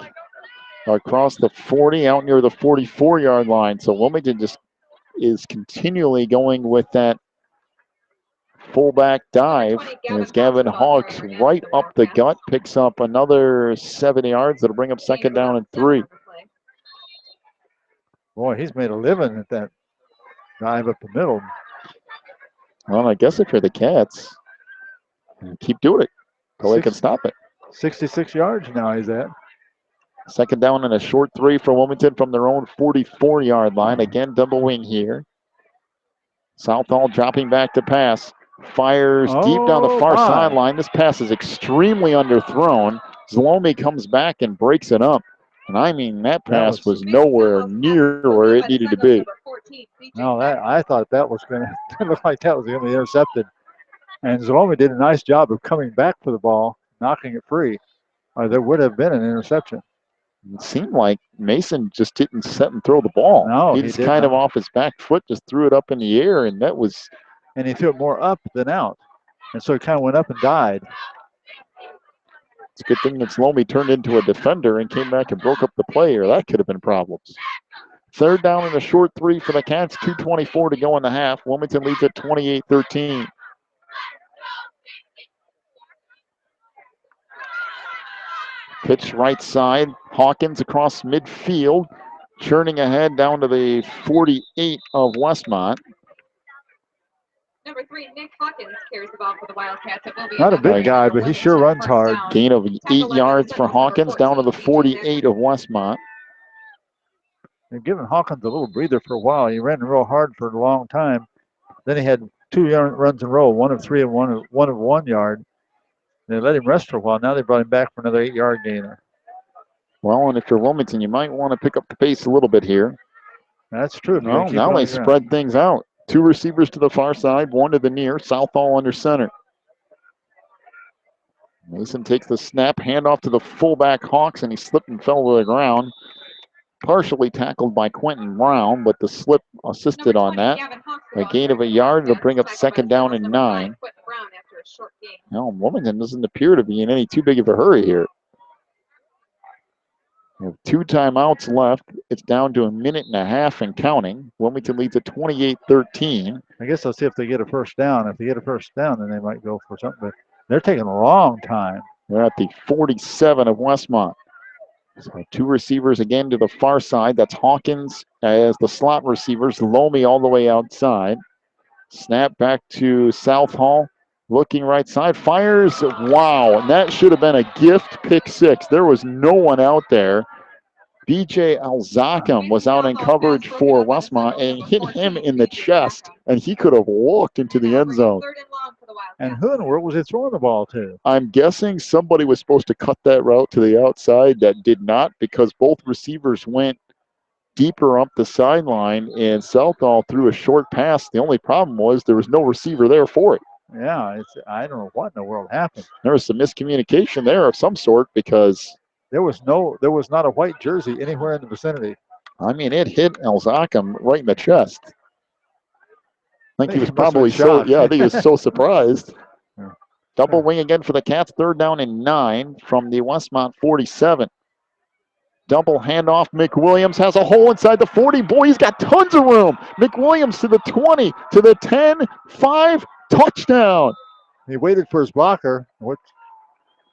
Across the 40, out near the 44-yard line. So Wilmington just is continually going with that fullback dive. As Gavin Hawks right up the gut, picks up another 7 yards. That'll bring up 2nd down and 3. Boy, he's made a living at that dive up the middle. Well, I guess if you're the Cats, keep doing it until they can stop it. 66 yards now he's at. 2nd down and a short 3 for Wilmington from their own 44-yard line. Again, double wing here. Southall dropping back to pass. Fires deep down the far sideline. This pass is extremely underthrown. Zlomi comes back and breaks it up. And I mean, that pass was nowhere near where it needed to be. No, I thought that was going to look like that was going to be intercepted. And Zlomi did a nice job of coming back for the ball, knocking it free. Or there would have been an interception. It seemed like Mason just didn't set and throw the ball. No, he just kind of off his back foot, just threw it up in the air, and that was. And he threw it more up than out. And so it kind of went up and died. It's a good thing that Zlomi turned into a defender and came back and broke up the play, or that could have been problems. 3rd down and a short 3 for the Cats, 2:24 to go in the half. Wilmington leads at 28-13. Pitch right side. Hawkins across midfield. Churning ahead down to the 48 of Westmont. Number 3, Nick Hawkins carries the ball for the Wildcats. Not a big guy, but he sure runs hard. Gain of 8 yards for Hawkins down to the 48 of Westmont. They've given Hawkins a little breather for a while. He ran real hard for a long time. Then he had 2 runs in a row, 1 of 3 and one of 1 yard. They let him rest for a while. Now they brought him back for another 8-yard gainer. Well, and if you're Wilmington, you might want to pick up the pace a little bit here. That's true. Well, now they spread things out. 2 receivers to the far side, 1 to the near. Southall under center. Mason takes the snap, handoff to the fullback Hawks, and he slipped and fell to the ground. Partially tackled by Quentin Brown, but the slip assisted on that. A gain of a yard to bring up 2nd down and 9. Now, Wilmington doesn't appear to be in any too big of a hurry here. We have 2 timeouts left. It's down to 1.5 minutes and counting. Wilmington leads at 28-13. I guess I'll see if they get a first down. If they get a first down, then they might go for something. But they're taking a long time. They're at the 47 of Westmont. So 2 receivers again to the far side. That's Hawkins as the slot receivers. Lomi all the way outside. Snap back to Southall. Looking right side, fires, wow, and that should have been a gift pick 6. There was no one out there. BJ Alzakam was out in coverage for Westmont and hit him in the chest, and he could have walked into the end zone. And who in the world was he throwing the ball to? I'm guessing somebody was supposed to cut that route to the outside that did not, because both receivers went deeper up the sideline, and Southall threw a short pass. The only problem was there was no receiver there for it. Yeah, I don't know what in the world happened. There was some miscommunication there of some sort, because there was not a white jersey anywhere in the vicinity. I mean, it hit Alzakam right in the chest. I think he was probably I think he was so surprised. Yeah. Double wing again for the Cats, 3rd down and 9 from the Westmont 47. Double handoff. McWilliams has a hole inside the 40. Boy, he's got tons of room. McWilliams to the 20, to the 10, 5, Touchdown! He waited for his blocker.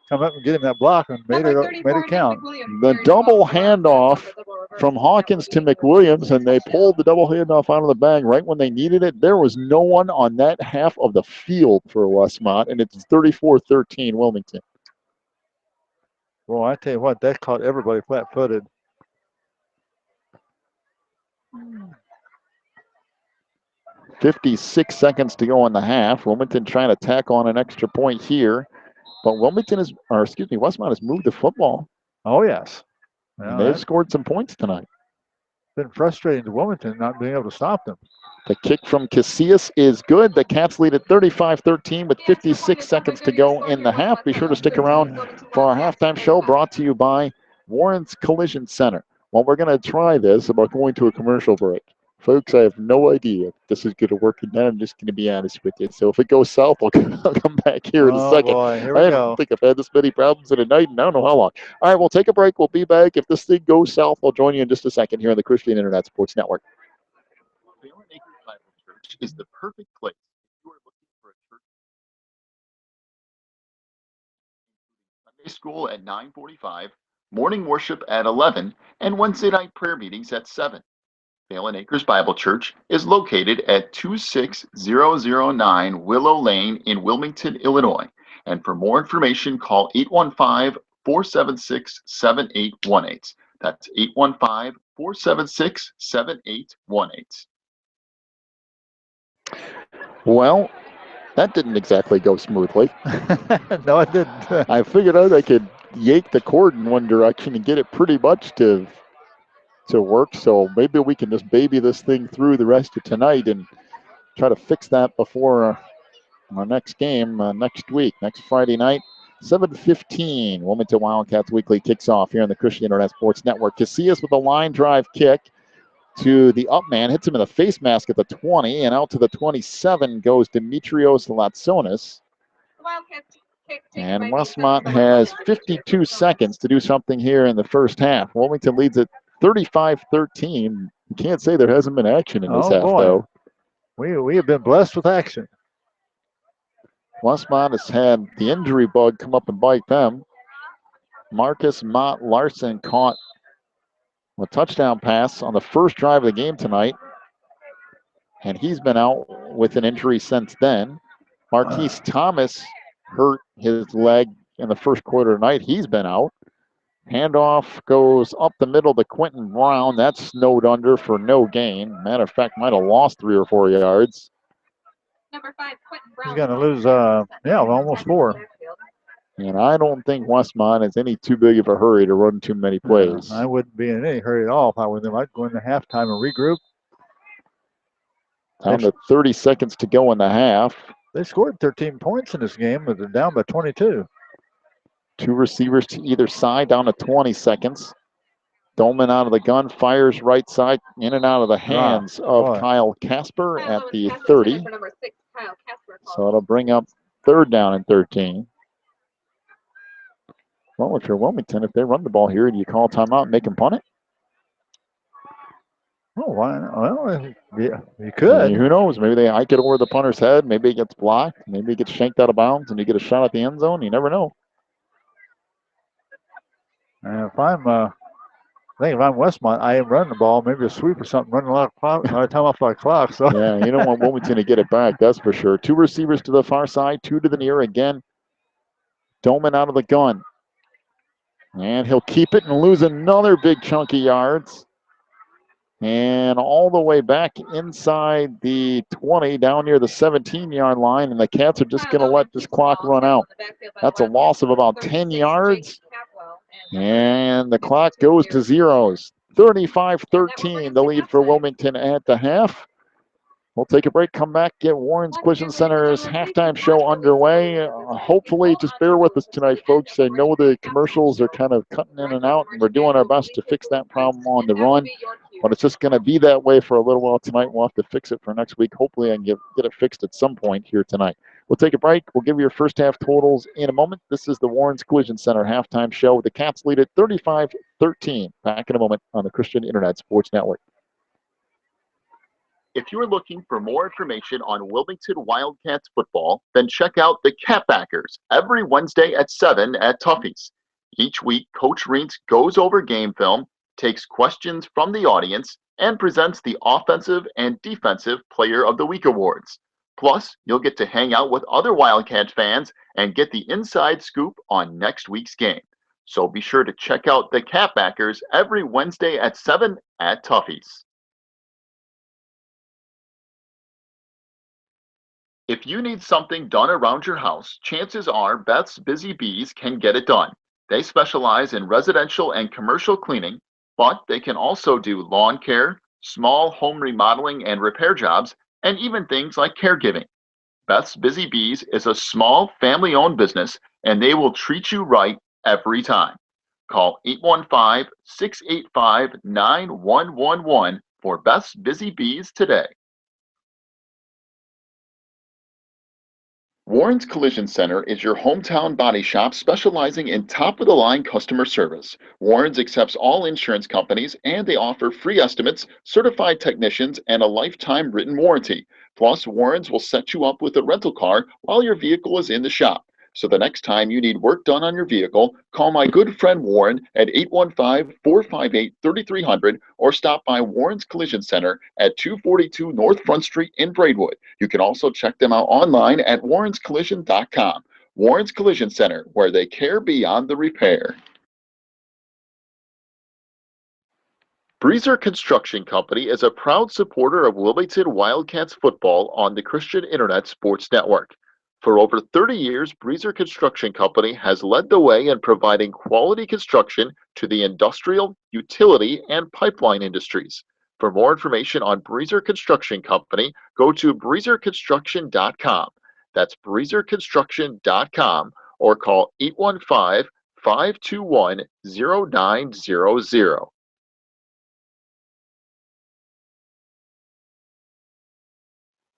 Come up and get him that block and made it count. The double handoff from Hawkins to McWilliams, and they pulled the double handoff out of the bag right when they needed it. There was no one on that half of the field for Westmont, and it's 34-13 Wilmington. Well, I tell you what, that caught everybody flat-footed. .56 seconds to go in the half. Wilmington trying to tack on an extra point here, but Westmont has moved the football. Oh yes, And they've scored some points tonight. Been frustrating to Wilmington not being able to stop them. The kick from Casillas is good. The Cats lead at 35-13 with 56 seconds to go in the half. Be sure to stick around for our halftime show brought to you by Warren's Collision Center. Well, we're going to try this about going to a commercial break. Folks, I have no idea if this is going to work, and I'm just going to be honest with you. So if it goes south, I'll come back here in a second. Boy, here we I go. don't think I've had this many problems in a night, and I don't know how long. All right, we'll take a break. We'll be back. If this thing goes south, I'll join you in just a second here on the Christian Internet Sports Network. Church is the perfect place if you are looking for a church. Sunday school at 9:45, morning worship at 11, and Wednesday night prayer meetings at 7. Valen Acres Bible Church is located at 26009 Willow Lane in Wilmington, Illinois. And for more information, call 815-476-7818. That's 815-476-7818. Well, that didn't exactly go smoothly. No, it didn't. I figured out I could yank the cord in one direction and get it pretty much to work. So maybe we can just baby this thing through the rest of tonight and try to fix that before our next game next week, next Friday night. 7:15, Wilmington Wildcats Weekly kicks off here on the Christian Internet Sports Network. Casillas with a line drive kick to the up man, hits him in the face mask at the 20, and out to the 27 goes Demetrios Latsonis. And Westmont has 52 seconds to do something here in the first half. Wilmington leads at 35-13. You can't say there hasn't been action in this half, though. We have been blessed with action. Westmont has had the injury bug come up and bite them. Marcus Mott Larson caught a touchdown pass on the first drive of the game tonight, and he's been out with an injury since then. Marquise Thomas hurt his leg in the first quarter tonight. He's been out. Handoff goes up the middle to Quentin Brown. That's snowed under for no gain. Matter of fact, might have lost 3 or 4 yards. Number 5, Quentin Brown. He's going to lose, almost 4. And I don't think Westmont is any too big of a hurry to run too many plays. I wouldn't be in any hurry at all if I were them. I'd go into halftime and regroup. Down to 30 seconds to go in the half. They scored 13 points in this game, but they're down by 22. 2 receivers to either side, down to 20 seconds. Dolman out of the gun, fires right side, in and out of the hands of Kyle Casper at the 30. So it'll bring up 3rd down and 13. Well, if you're Wilmington, if they run the ball here, do you call timeout and make them punt it? Oh, why not? Well, yeah, you could. I mean, who knows? Maybe they hike it over the punter's head. Maybe it gets blocked. Maybe it gets shanked out of bounds and you get a shot at the end zone. You never know. And if I'm Westmont, I am running the ball, maybe a sweep or something, running a lot of time off our clock. So yeah, you don't want Wilmington to get it back, that's for sure. 2 receivers to the far side, 2 to the near again. Dolman out of the gun. And he'll keep it and lose another big chunk of yards. And all the way back inside the 20, down near the 17-yard line, and the Cats are just going to let this clock run out. That's a loss of about 10 yards. And the clock goes to zeros. 35-13, the lead for Wilmington at the half. We'll take a break, come back, get Warren's Collision Center's halftime show underway. Hopefully, just bear with us tonight, folks. I know the commercials are kind of cutting in and out, and we're doing our best to fix that problem on the run. But it's just going to be that way for a little while tonight. We'll have to fix it for next week. Hopefully, I can get it fixed at some point here tonight. We'll take a break. We'll give you your first half totals in a moment. This is the Warren's Collision Center halftime show. The Cats lead at 35-13. Back in a moment on the Christian Internet Sports Network. If you're looking for more information on Wilmington Wildcats football, then check out the Catbackers every Wednesday at 7 at Tuffy's. Each week, Coach Reentz goes over game film, takes questions from the audience, and presents the Offensive and Defensive Player of the Week awards. Plus, you'll get to hang out with other Wildcat fans and get the inside scoop on next week's game. So be sure to check out the Catbackers every Wednesday at 7 at Tuffy's. If you need something done around your house, chances are Beth's Busy Bees can get it done. They specialize in residential and commercial cleaning, but they can also do lawn care, small home remodeling and repair jobs, and even things like caregiving. Beth's Busy Bees is a small family-owned business, and they will treat you right every time. Call 815-685-9111 for Beth's Busy Bees today. Warren's Collision Center is your hometown body shop specializing in top-of-the-line customer service. Warren's accepts all insurance companies, and they offer free estimates, certified technicians, and a lifetime written warranty. Plus, Warren's will set you up with a rental car while your vehicle is in the shop. So the next time you need work done on your vehicle, call my good friend Warren at 815-458-3300 or stop by Warren's Collision Center at 242 North Front Street in Braidwood. You can also check them out online at warrenscollision.com. Warren's Collision Center, where they care beyond the repair. Breezer Construction Company is a proud supporter of Wilmington Wildcats football on the Christian Internet Sports Network. For over 30 years, Breezer Construction Company has led the way in providing quality construction to the industrial, utility, and pipeline industries. For more information on Breezer Construction Company, go to breezerconstruction.com. That's breezerconstruction.com or call 815-521-0900.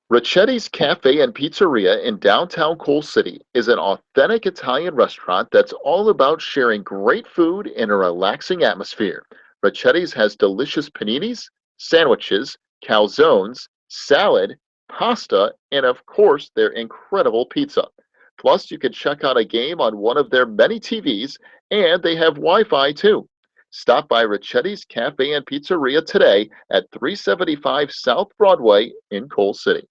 Ricchetti's Cafe and Pizzeria in downtown Coal City is an authentic Italian restaurant that's all about sharing great food in a relaxing atmosphere. Ricchetti's has delicious paninis, sandwiches, calzones, salad, pasta, and of course their incredible pizza. Plus, you can check out a game on one of their many TVs, and they have Wi-Fi too. Stop by Ricchetti's Cafe and Pizzeria today at 375 South Broadway in Coal City.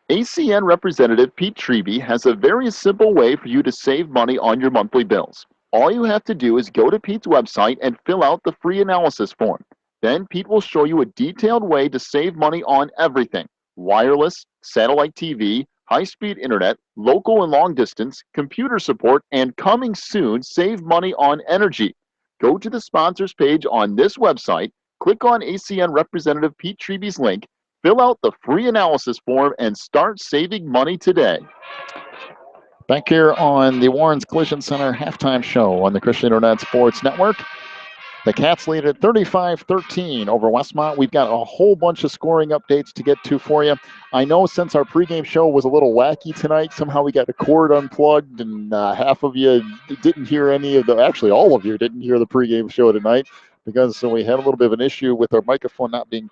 ACN Representative Pete Treby has a very simple way for you to save money on your monthly bills. All you have to do is go to Pete's website and fill out the free analysis form. Then Pete will show you a detailed way to save money on everything: wireless, satellite TV, high-speed internet, local and long distance, computer support, and coming soon, save money on energy. Go to the sponsors page on this website, click on ACN Representative Pete Treby's link, fill out the free analysis form, and start saving money today. Back here on the Warren's Collision Center halftime show on the Christian Internet Sports Network. The Cats lead at 35-13 over Westmont. We've got a whole bunch of scoring updates to get to for you. I know since our pregame show was a little wacky tonight, somehow we got the cord unplugged, and half of you didn't hear any of the, actually all of you didn't hear the pregame show tonight, because we had a little bit of an issue with our microphone not being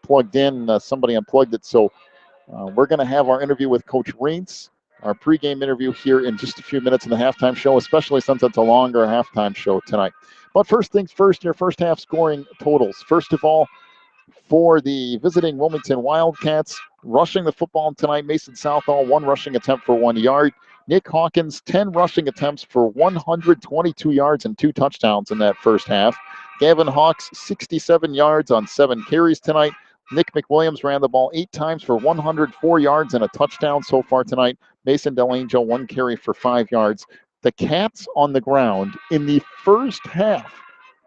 plugged in. Somebody unplugged it. So we're going to have our interview with Coach Reentz, our pregame interview here in just a few minutes in the halftime show, especially since it's a longer halftime show tonight. But first things first, your first half scoring totals. First of all, for the visiting Wilmington Wildcats, rushing the football tonight, Mason Southall, 1 rushing attempt for 1 yard. Nick Hawkins, 10 rushing attempts for 122 yards and 2 touchdowns in that first half. Gavin Hawks, 67 yards on 7 carries tonight. Nick McWilliams ran the ball 8 times for 104 yards and a touchdown so far tonight. Mason Delangel, 1 carry for 5 yards. The Cats on the ground in the first half,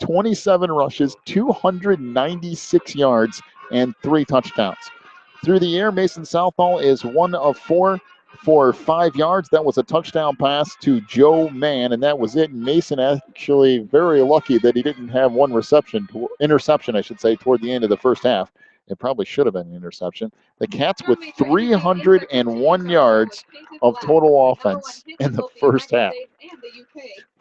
27 rushes, 296 yards, and 3 touchdowns. Through the air, Mason Southall is 1 of 4 for 5 yards. That was a touchdown pass to Joe Mann, and that was it. Mason actually very lucky that he didn't have one interception, I should say, toward the end of the first half. It probably should have been an interception. The Cats with 301 yards of total offense in the first half.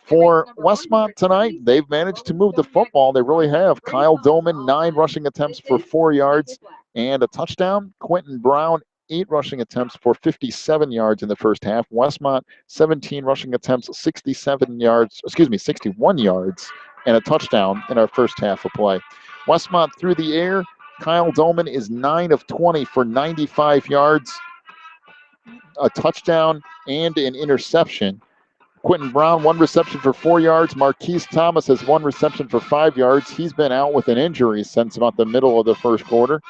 For Westmont tonight, they've managed to move the football. They really have. Kyle Doman, 9 rushing attempts for 4 yards and a touchdown. Quentin Brown, 8 rushing attempts for 57 yards in the first half. Westmont, 17 rushing attempts, 61 yards, and a touchdown in our first half of play. Westmont through the air. Kyle Doman is 9 of 20 for 95 yards, a touchdown, and an interception. Quentin Brown, 1 reception for 4 yards. Marquise Thomas has 1 reception for 5 yards. He's been out with an injury since about the middle of the first quarter.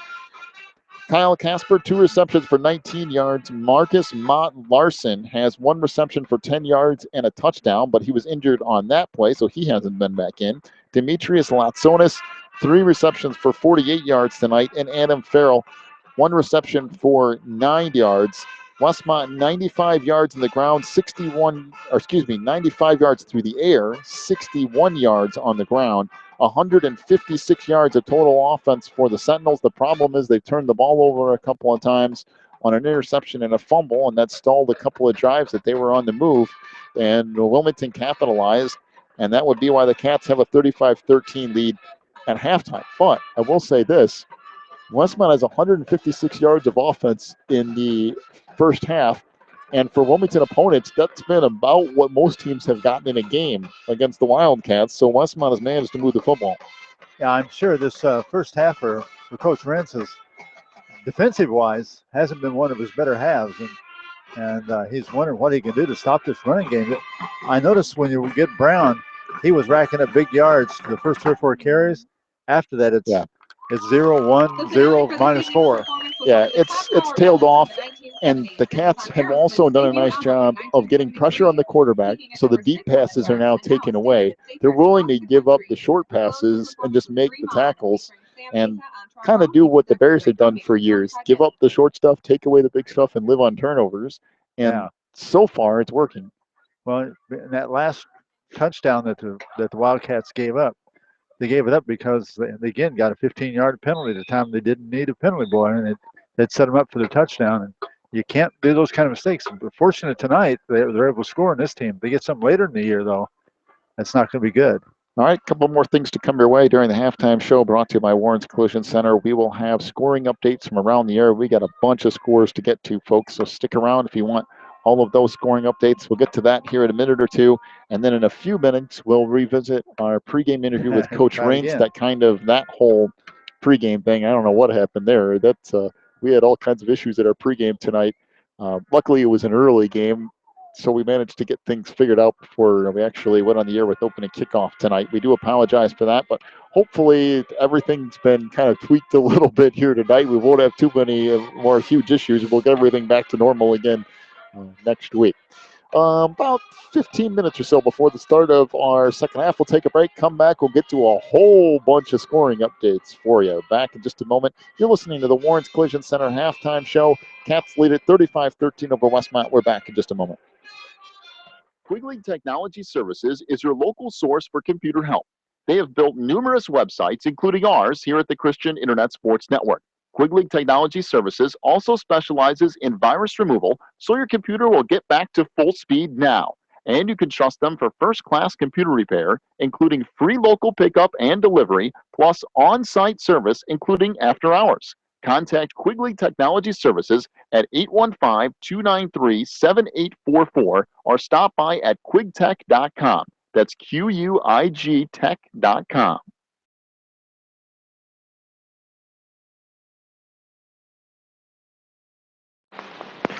Kyle Casper, 2 receptions for 19 yards. Marcus Mott Larson has 1 reception for 10 yards and a touchdown, but he was injured on that play, so he hasn't been back in. Demetrius Latsonis, 3 receptions for 48 yards tonight, and Adam Farrell, 1 reception for 9 yards. Westmont, 95 yards in the ground, 95 yards through the air, 61 yards on the ground, 156 yards of total offense for the Sentinels. The problem is they've turned the ball over a couple of times on an interception and a fumble, and that stalled a couple of drives that they were on the move, and Wilmington capitalized, and that would be why the Cats have a 35-13 lead at halftime. But I will say this, Westmont has 156 yards of offense in the first half, and for Wilmington opponents, that's been about what most teams have gotten in a game against the Wildcats, so Westmont has managed to move the football. Yeah, I'm sure this first half for Coach Rentz is, defensive-wise, hasn't been one of his better halves, and he's wondering what he can do to stop this running game. I noticed when you get Brown, he was racking up big yards for the first 3 or 4 carries. After that, it's 0, 1, 0, -4. Yeah, it's tailed off, and the Cats have also done a nice job of getting pressure on the quarterback, so the deep passes are now taken away. They're willing to give up the short passes and just make the tackles and kind of do what the Bears have done for years. Give up the short stuff, take away the big stuff, and live on turnovers. And so far, it's working. Well, in that last touchdown that the Wildcats gave up, they gave it up because they again got a 15-yard penalty at the time they didn't need a penalty boy, and it set them up for the touchdown. And you can't do those kind of mistakes. We're fortunate tonight they're able to score in this team. If they get some later in the year, though, that's not going to be good. All right, a couple more things to come your way during the halftime show brought to you by Warren's Collision Center. We will have scoring updates from around the area. We got a bunch of scores to get to, folks, so stick around if you want all of those scoring updates. We'll get to that here in a minute or two, and then in a few minutes, we'll revisit our pregame interview with Coach Raines. That whole pregame thing, I don't know what happened there. We had all kinds of issues at our pregame tonight. Luckily, it was an early game, so we managed to get things figured out before we actually went on the air with opening kickoff tonight. We do apologize for that, but hopefully everything's been kind of tweaked a little bit here tonight. We won't have too many more huge issues. We'll get everything back to normal again next week. About 15 minutes or so before the start of our second half, we'll take a break, come back, we'll get to a whole bunch of scoring updates for you. Back in just a moment. You're listening to the Warren's Collision Center halftime show. Cats lead at 35-13 over Westmont. We're back in just a moment. Quigley Technology Services is your local source for computer help. They have built numerous websites, including ours here at the Christian Internet Sports Network. Quigley Technology Services also specializes in virus removal, so your computer will get back to full speed now. And you can trust them for first-class computer repair, including free local pickup and delivery, plus on-site service, including after hours. Contact Quigley Technology Services at 815-293-7844 or stop by at quigtech.com. That's QUIG tech.com.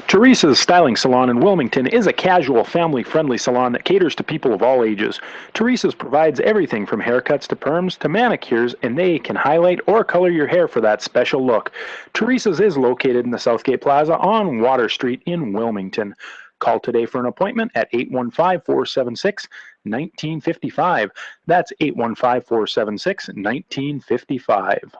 Teresa's Styling Salon in Wilmington is a casual, family-friendly salon that caters to people of all ages. Teresa's provides everything from haircuts to perms to manicures, and they can highlight or color your hair for that special look. Teresa's is located in the Southgate Plaza on Water Street in Wilmington. Call today for an appointment at 815-476-1955. That's 815-476-1955.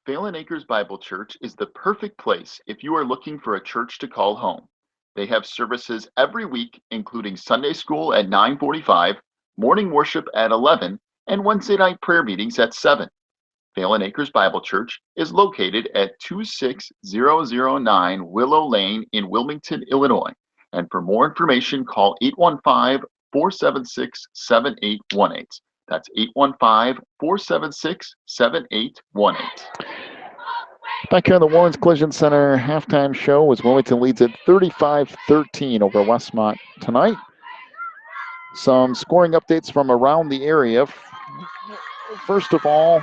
Phelan Acres Bible Church is the perfect place if you are looking for a church to call home. They have services every week, including Sunday school at 9:45, morning worship at 11, and Wednesday night prayer meetings at 7. Phelan Acres Bible Church is located at 26009 Willow Lane in Wilmington, Illinois. And for more information, call 815-476-7818. That's 815-476-7818. Back here in the Warrens Collision Center halftime show as Wilmington leads at 35-13 over Westmont tonight. Some scoring updates from around the area. First of all,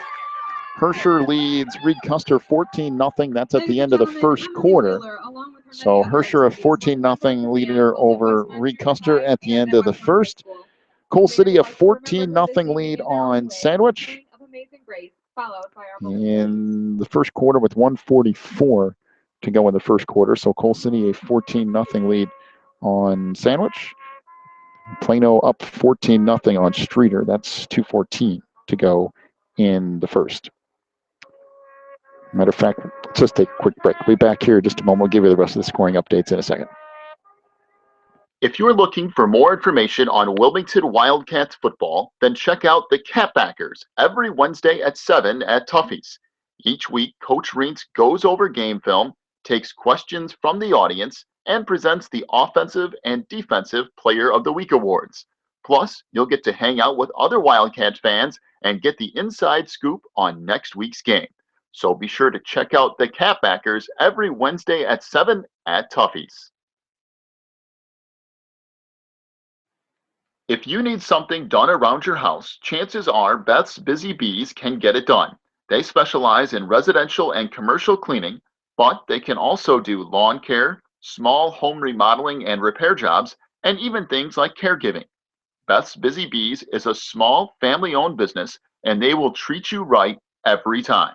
Herscher leads Reed Custer 14-0. That's at the end of the first quarter. So Herscher a 14-0 leader over Reed Custer at the end of the first. Coal City a 14-0 lead on Sandwich in the first quarter with 1:44 to go in the first quarter. So Coal City a 14-0 lead on Sandwich. Plano up 14-0 on Streeter. That's 2:14 to go in the first. Matter of fact, let's just take a quick break. We'll be back here in just a moment. We'll give you the rest of the scoring updates in a second. If you're looking for more information on Wilmington Wildcats football, then check out the Catbackers every Wednesday at 7 at Tuffy's. Each week, Coach Reentz goes over game film, takes questions from the audience, and presents the Offensive and Defensive Player of the Week awards. Plus, you'll get to hang out with other Wildcat fans and get the inside scoop on next week's game. So be sure to check out the Catbackers every Wednesday at 7 at Tuffy's. If you need something done around your house, chances are Beth's Busy Bees can get it done. They specialize in residential and commercial cleaning, but they can also do lawn care, small home remodeling and repair jobs, and even things like caregiving. Beth's Busy Bees is a small family-owned business, and they will treat you right every time.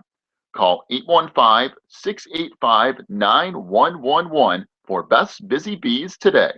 Call 815-685-9111 for Beth's Busy Bees today.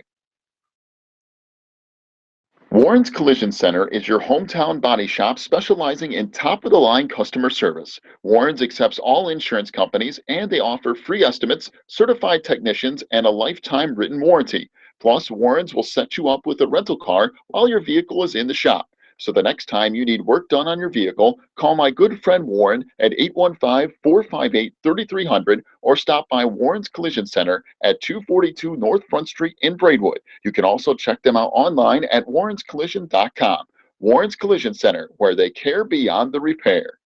Warren's Collision Center is your hometown body shop specializing in top-of-the-line customer service. Warren's accepts all insurance companies, and they offer free estimates, certified technicians, and a lifetime written warranty. Plus, Warren's will set you up with a rental car while your vehicle is in the shop. So the next time you need work done on your vehicle, call my good friend Warren at 815-458-3300 or stop by Warren's Collision Center at 242 North Front Street in Braidwood. You can also check them out online at warrenscollision.com. Warren's Collision Center, where they care beyond the repair.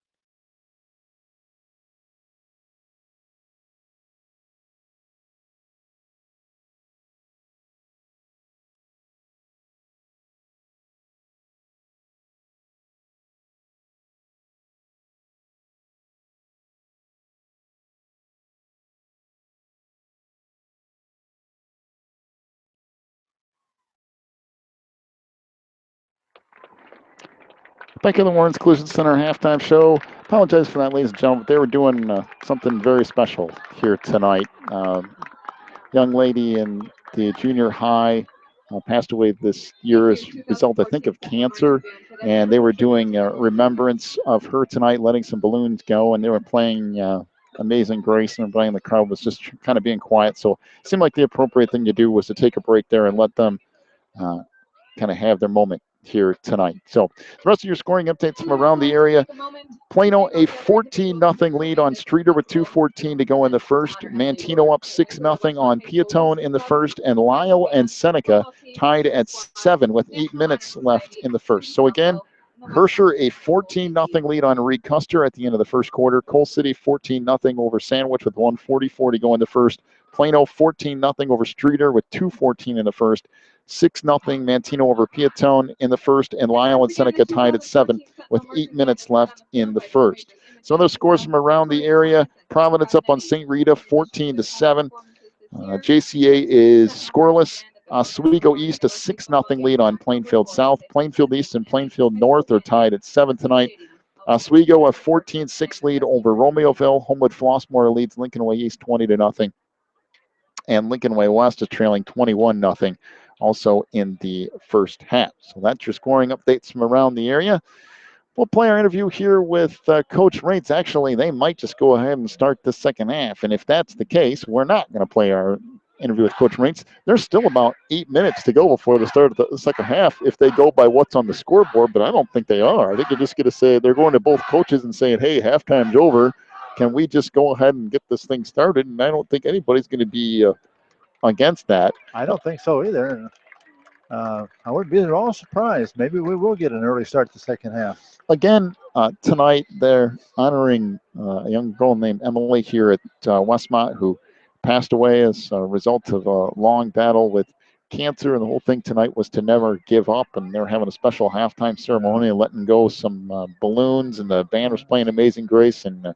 Back in the Warrens Collision Center halftime show. Apologize for that, ladies and gentlemen. They were doing something very special here tonight. Young lady in the junior high passed away this year as a result, I think, of cancer. And they were doing remembrance of her tonight, letting some balloons go. And they were playing Amazing Grace, and everybody in the crowd was just kind of being quiet. So it seemed like the appropriate thing to do was to take a break there and let them kind of have their moment here tonight. So the rest of your scoring updates from around the area. Plano a 14-0 lead on Streeter with 2:14 to go in the first. Mantino up 6-0 on Piatone in the first, and Lyle and Seneca tied at 7 with 8 minutes left in the first. So again, Herscher a 14-0 lead on Reed Custer at the end of the first quarter. Coal City 14-0 over Sandwich with 1:44 to go in the first. Plano 14-0 over Streeter with 2:14 in the first. 6-0 Mantino over Piatone in the first, and Lyle and Seneca tied at 7 with 8 minutes left in the first. Some other scores from around the area. Providence up on St. Rita 14-7. JCA is scoreless. Oswego East a 6-0 lead on Plainfield South. Plainfield East and Plainfield North are tied at 7 tonight. Oswego a 14-6 lead over Romeoville. Homewood Flossmoor leads Lincoln Way East 20-0. And Lincoln Way West is trailing 21-0 also in the first half. So that's your scoring updates from around the area. We'll play our interview here with Coach Reentz. Actually, they might just go ahead and start the second half. And if that's the case, we're not going to play our interview with Coach Reentz. There's still about 8 minutes to go before the start of the second half if they go by what's on the scoreboard, but I don't think they are. I think they're just going to say, they're going to both coaches and saying, hey, halftime's over. Can we just go ahead and get this thing started? And I don't think anybody's going to be against that. I don't think so either. I wouldn't be at all surprised. Maybe we will get an early start to the second half. Again, tonight they're honoring a young girl named Emily here at Westmont who passed away as a result of a long battle with cancer, and the whole thing tonight was to never give up, and they're having a special halftime ceremony and letting go some balloons, and the band was playing Amazing Grace, and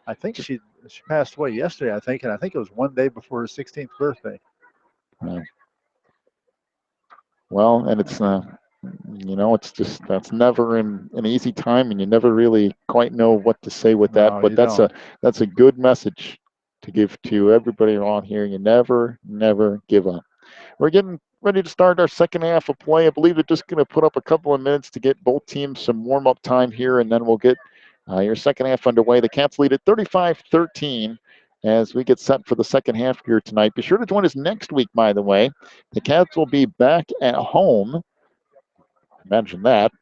I think she passed away yesterday, and I think it was one day before her 16th birthday. Well, and it's it's just that's never an easy time, and you never really quite know what to say with that. But that's a good message to give to everybody around here. You never give up. We're getting ready to start our second half of play. I believe they're just going to put up a couple of minutes to get both teams some warm-up time here, and then we'll get your second half underway. The Cats lead at 35-13 as we get set for the second half here tonight. Be sure to join us next week, by the way. The Cats will be back at home. Imagine that.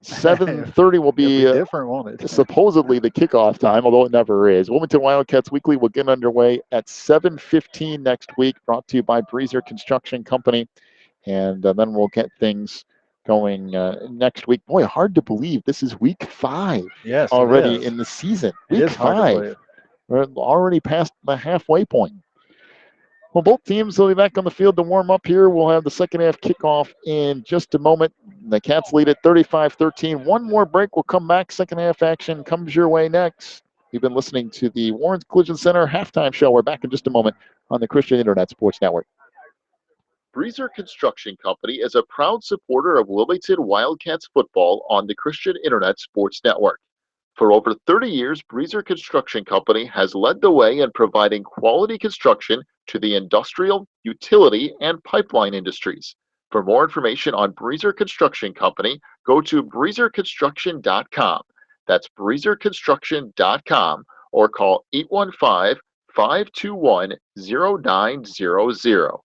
7:30 will be different, won't it? supposedly the kickoff time, although it never is. Wilmington Wildcats Weekly will get underway at 7:15 next week, brought to you by Breezer Construction Company. And then we'll get things going next week. Boy, hard to believe this is week 5 already in the season. Week 5. We're already past the halfway point. Well, both teams will be back on the field to warm up here. We'll have the second half kickoff in just a moment. The Cats lead at 35-13. One more break. We'll come back. Second half action comes your way next. You've been listening to the Warren's Collision Center halftime show. We're back in just a moment on the Christian Internet Sports Network. Breezer Construction Company is a proud supporter of Wilmington Wildcats football on the Christian Internet Sports Network. For over 30 years, Breezer Construction Company has led the way in providing quality construction to the industrial, utility, and pipeline industries. For more information on Breezer Construction Company, go to breezerconstruction.com. That's breezerconstruction.com or call 815-521-0900.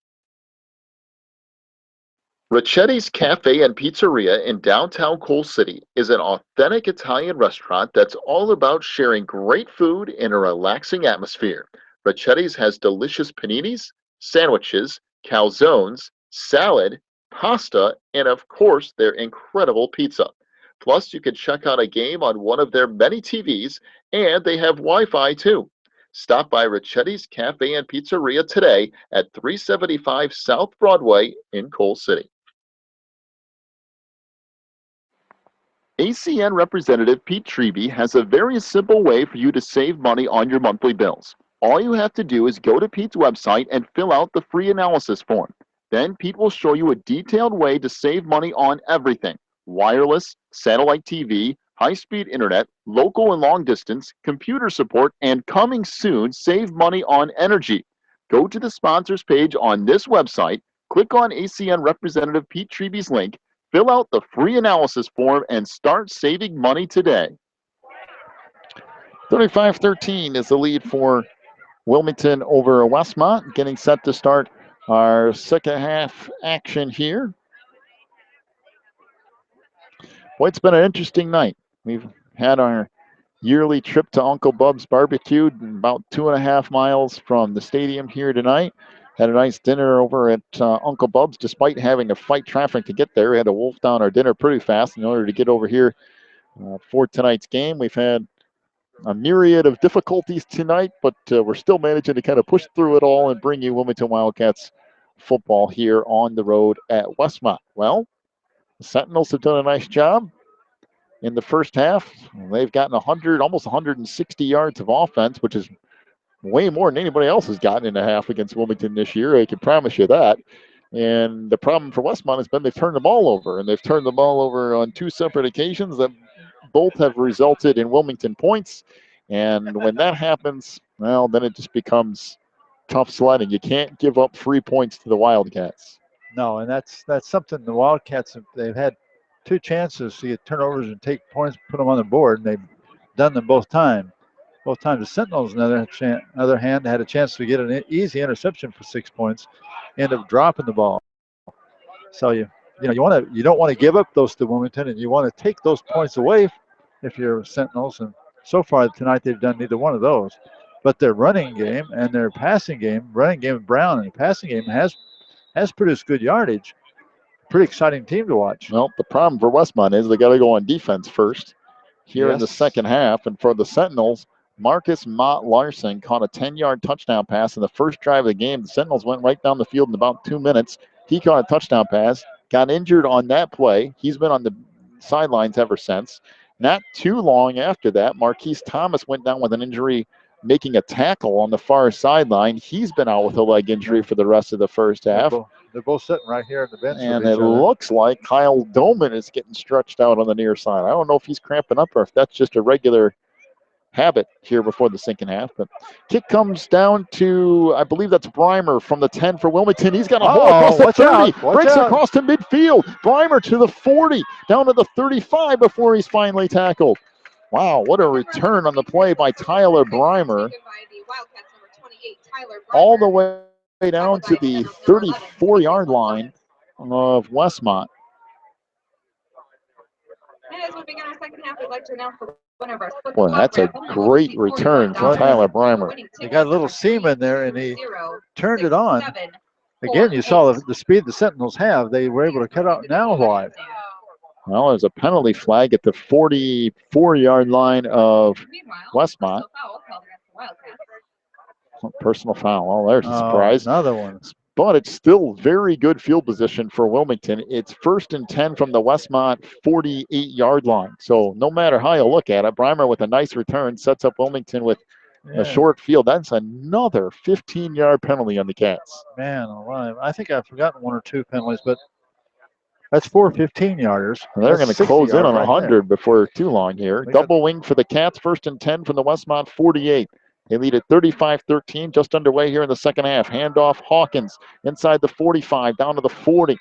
Ricchetti's Cafe and Pizzeria in downtown Coal City is an authentic Italian restaurant that's all about sharing great food in a relaxing atmosphere. Ricchetti's has delicious paninis, sandwiches, calzones, salad, pasta, and of course their incredible pizza. Plus, you can check out a game on one of their many TVs, and they have Wi-Fi too. Stop by Ricchetti's Cafe and Pizzeria today at 375 South Broadway in Coal City. ACN representative Pete Treby has a very simple way for you to save money on your monthly bills. All you have to do is go to Pete's website and fill out the free analysis form. Then Pete will show you a detailed way to save money on everything: wireless, satellite TV, high-speed internet, local and long distance, computer support, and coming soon, save money on energy. Go to the sponsors page on this website, click on ACN representative Pete Treby's link, fill out the free analysis form, and start saving money today. 35-13 is the lead for Wilmington over Westmont, getting set to start our second half action here. Boy, it's been an interesting night. We've had our yearly trip to Uncle Bub's Barbecue, about 2.5 miles from the stadium here tonight. Had a nice dinner over at Uncle Bub's, despite having to fight traffic to get there. We had to wolf down our dinner pretty fast in order to get over here for tonight's game. We've had a myriad of difficulties tonight, but we're still managing to kind of push through it all and bring you Wilmington Wildcats football here on the road at Westmont. Well, the Sentinels have done a nice job in the first half. They've gotten almost 160 yards of offense, which is way more than anybody else has gotten in a half against Wilmington this year. I can promise you that. And the problem for Westmont has been they've turned the ball over, and they've turned the ball over on 2 separate occasions that both have resulted in Wilmington points. And when that happens, well, then it just becomes tough sledding. You can't give up 3 points to the Wildcats. No, and that's something the Wildcats, they've had 2 chances to get turnovers and take points, put them on the board, and they've done them both times. Both times the Sentinels, on the other hand, had a chance to get an easy interception for 6 points, end up dropping the ball. So you don't want to give up those to Wilmington, and you want to take those points away if you're Sentinels. And so far tonight they've done neither one of those. but their running game and their passing game, running game of Brown and passing game has produced good yardage. Pretty exciting team to watch. Well, the problem for Westmont is they got to go on defense first here in the second half. And for the Sentinels, Marcus Mott Larson caught a 10-yard touchdown pass in the first drive of the game. The Sentinels went right down the field in about 2 minutes. He caught a touchdown pass, got injured on that play. He's been on the sidelines ever since. Not too long after that, Marquise Thomas went down with an injury making a tackle on the far sideline. He's been out with a leg injury for the rest of the first half. They're both sitting right here on the bench. And it looks like Kyle Doman is getting stretched out on the near side. I don't know if he's cramping up or if that's just a regular habit here before the second half. But kick comes down to, I believe that's Breimer from the 10 for Wilmington. He's got a hole across the 30, breaks across to midfield. Breimer to the 40, down to the 35 before he's finally tackled. Wow, what a return on the play by Tyler Breimer. All the way down to the 34-yard line of Westmont. And as we begin our second half, we'd like to announce the winner of our Boy, that's a great return from Tyler Breimer. He got a little seam in there, and he turned it on. Again, you saw the speed the Sentinels have. They were able to cut out now wide. Well, there's a penalty flag at the 44-yard line of Westmont. Personal foul. Oh, there's a surprise. Another one. But it's still very good field position for Wilmington. It's 1st and 10 from the Westmont 48-yard line. So no matter how you look at it, Breimer with a nice return sets up Wilmington with a short field. That's another 15-yard penalty on the Cats. Man alive. I think I've forgotten one or two penalties, but that's 4 15-yarders. They're going to close in on 100 before too long here. Double wing for the Cats, 1st and 10 from the Westmont 48. They lead at 35-13, just underway here in the second half. Handoff Hawkins inside the 45, down to the 40.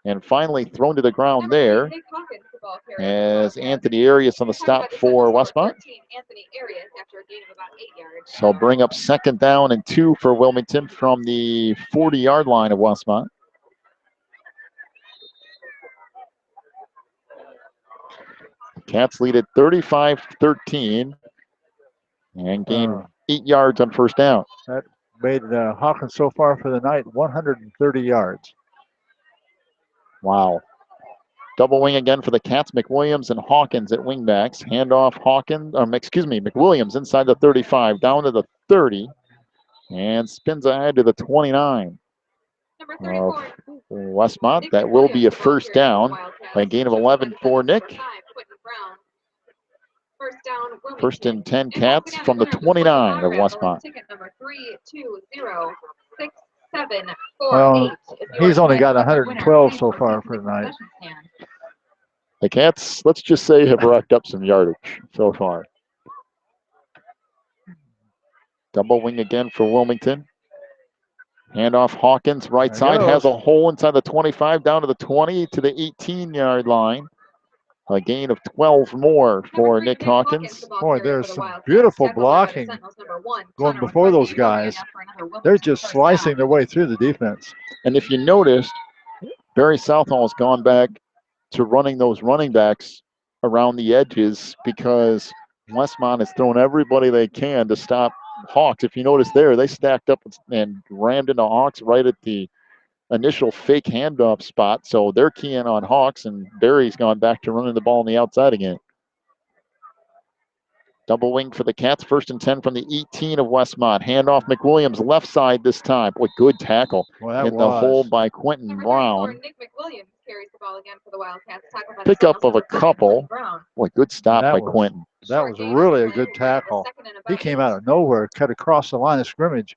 And finally thrown to the ground there as Anthony Arias on the stop for Westmont. So bring up 2nd down and 2 for Wilmington from the 40-yard line of Westmont. Cats lead at 35-13 and gain 8 yards on 1st down. That made Hawkins so far for the night 130 yards. Wow. Double wing again for the Cats. McWilliams and Hawkins at wingbacks. Handoff McWilliams inside the 35, down to the 30, and spins ahead to the 29 of Westmont. That will be a 1st down by a gain of 11 for Nick. 1st and 10 Cats from the 29 of Westmont. Well, he's only got 112 so far for tonight. The Cats, let's just say, have racked up some yardage so far. Double wing again for Wilmington. Handoff Hawkins, right side, has a hole inside the 25, down to the 20, to the 18-yard line. A gain of 12 more for Nick Hawkins. Boy, there's some beautiful blocking going before those guys. They're just slicing their way through the defense. And if you noticed, Barry Southall has gone back to running those running backs around the edges because Westmont has thrown everybody they can to stop Hawks. If you notice there, they stacked up and rammed into Hawks right at the initial fake handoff spot. So they're keying on Hawks, and Barry's gone back to running the ball on the outside again. Double wing for the Cats, 1st and 10 from the 18 of Westmont. Handoff McWilliams, left side this time. Boy, good tackle. In the hole by Quentin Brown. Nick McWilliams carries the ball again for the Wildcats. Pickup of a couple. Boy, good stop by Quentin. That was really a good tackle. He came out of nowhere, cut across the line of scrimmage,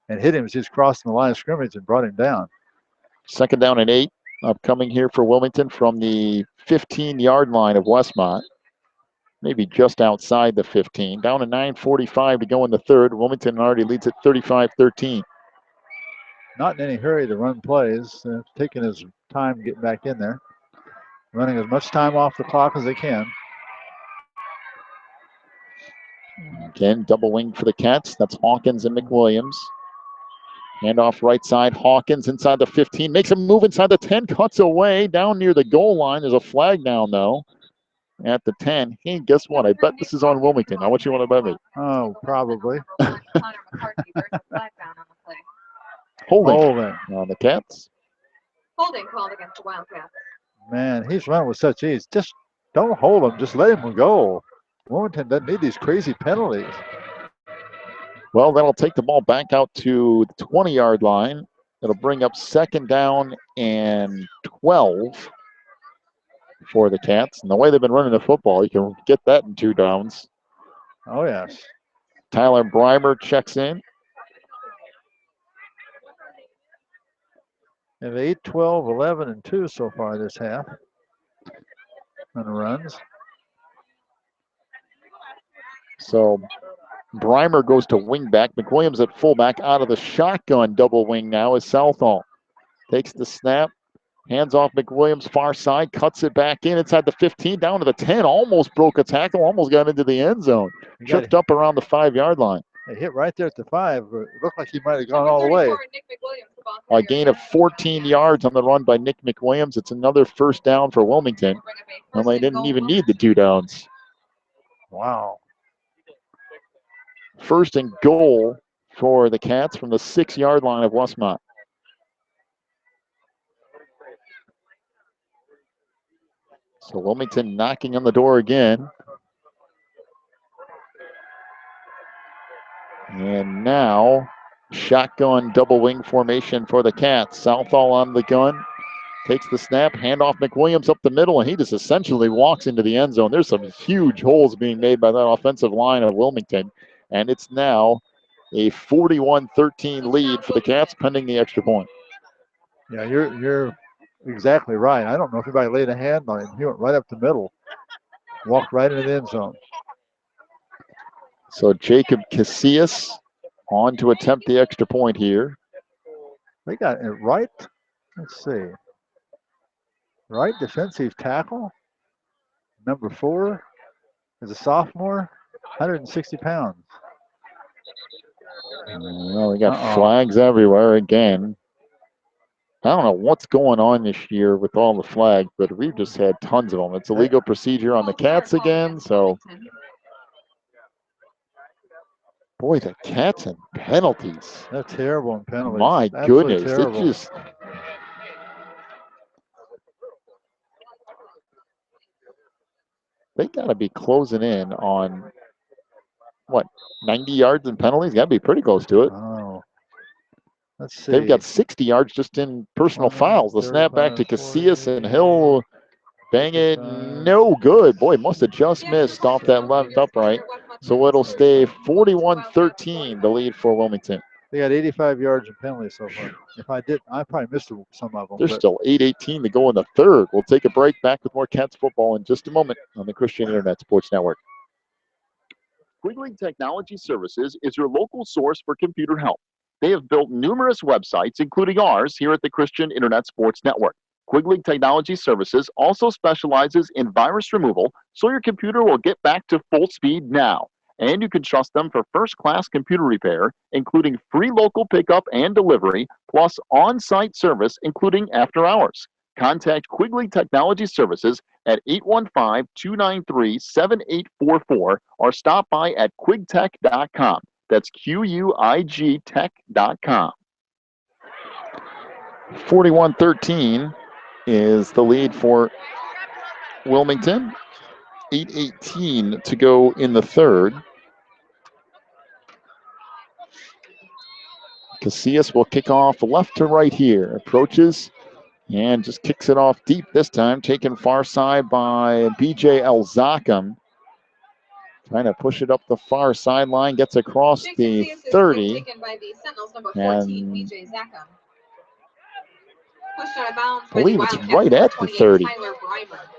and hit him as he's crossing the line of scrimmage and brought him down. 2nd down and 8 upcoming here for Wilmington from the 15-yard line of Westmont. Maybe just outside the 15. Down to 9:45 to go in the 3rd. Wilmington already leads at 35-13. Not in any hurry to run plays. Taking his time getting back in there. Running as much time off the clock as they can. Again, double wing for the Cats. That's Hawkins and McWilliams. Handoff right side. Hawkins inside the 15. Makes a move inside the 10. Cuts away down near the goal line. There's a flag down, though. at the 10. Hey, guess what? I bet this is on Wilmington. How much you want to bet me? Oh, probably. Holding Holding. on the Cats. Holding called against the Wildcats. Man, he's running with such ease. Just don't hold him. Just let him go. Wilmington doesn't need these crazy penalties. Well, that'll take the ball back out to the 20-yard line. It'll bring up 2nd down and 12 for the Cats. And the way they've been running the football, you can get that in 2 downs. Oh, yes. Tyler Breimer checks in. They have 8, 12, 11, and 2 so far this half. And runs. So Breimer goes to wingback. McWilliams at fullback. Out of the shotgun double wing now is Southall. Takes the snap. Hands off McWilliams, far side. Cuts it back in inside the 15, down to the 10. Almost broke a tackle. Almost got into the end zone. Tripped up around the 5-yard line. It hit right there at the 5. It looked like he might have gone all the way. A gain of 14 yards on the run by Nick McWilliams. It's another 1st down for Wilmington. And they didn't even need the 2 downs. Wow. 1st and goal for the Cats from the 6-yard line of Westmont. So Wilmington knocking on the door again. And now shotgun double wing formation for the Cats. Southall on the gun. Takes the snap, handoff McWilliams up the middle, and he just essentially walks into the end zone. There's some huge holes being made by that offensive line of Wilmington. And it's now a 41-13 lead for the Cats pending the extra point. Yeah, you're exactly right. I don't know if anybody laid a hand on him. He went right up the middle. Walked right into the end zone. So Jacob Casillas on to attempt the extra point here. They got it right. Let's see. Right defensive tackle. Number 4 is a sophomore, 160 pounds. Well, we got flags everywhere again. I don't know what's going on this year with all the flags, but we've just had tons of them. It's a legal procedure on the Cats again, so. Boy, the Cats and penalties. They're terrible in penalties. My Absolutely goodness, terrible. it just. They got to be closing in on, what, 90 yards in penalties? Got to be pretty close to it. Oh. Let's see. They've got 60 yards just in personal fouls. The snap back to Casillas, and he'll bang it. No good. Boy, must have just missed off that left upright. So it'll stay 41-13, the lead for Wilmington. They got 85 yards in penalties so far. If I did, I probably missed some of them. There's still 8:18 to go in the 3rd. We'll take a break. Back with more Cats football in just a moment on the Christian Internet Sports Network. Quigley Technology Services is your local source for computer help. They have built numerous websites, including ours, here at the Christian Internet Sports Network. Quigley Technology Services also specializes in virus removal, so your computer will get back to full speed now. And you can trust them for first-class computer repair, including free local pickup and delivery, plus on-site service, including after hours. Contact Quigley Technology Services at 815-293-7844 or stop by at quigtech.com. That's QUIG tech.com. 41-13 is the lead for Wilmington. 8:18 to go in the 3rd. Casillas will kick off left to right here. Approaches and just kicks it off deep this time. Taken far side by B.J. Elzachem. Trying to push it up the far sideline. Gets across the 30. And I believe it's right at the 30.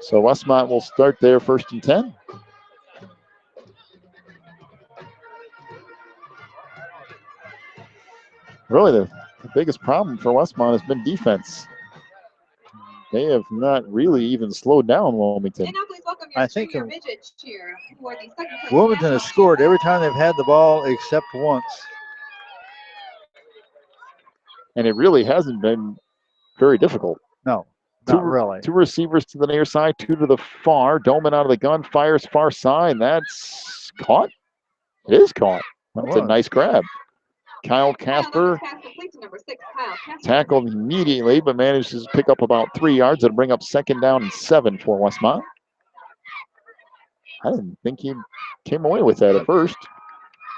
So Westmont will start there 1st and 10. Really, the biggest problem for Westmont has been defense. They have not really even slowed down Wilmington. I think Wilmington has scored every time they've had the ball except once. And it really hasn't been very difficult. No, Not really. Two receivers to the near side, two to the far. Doman out of the gun, fires far side. That's caught. It is caught. That's a nice grab. Kyle Casper tackled immediately, but manages to pick up about 3 yards and bring up 2nd down and 7 for Westmont. I didn't think he came away with that at first.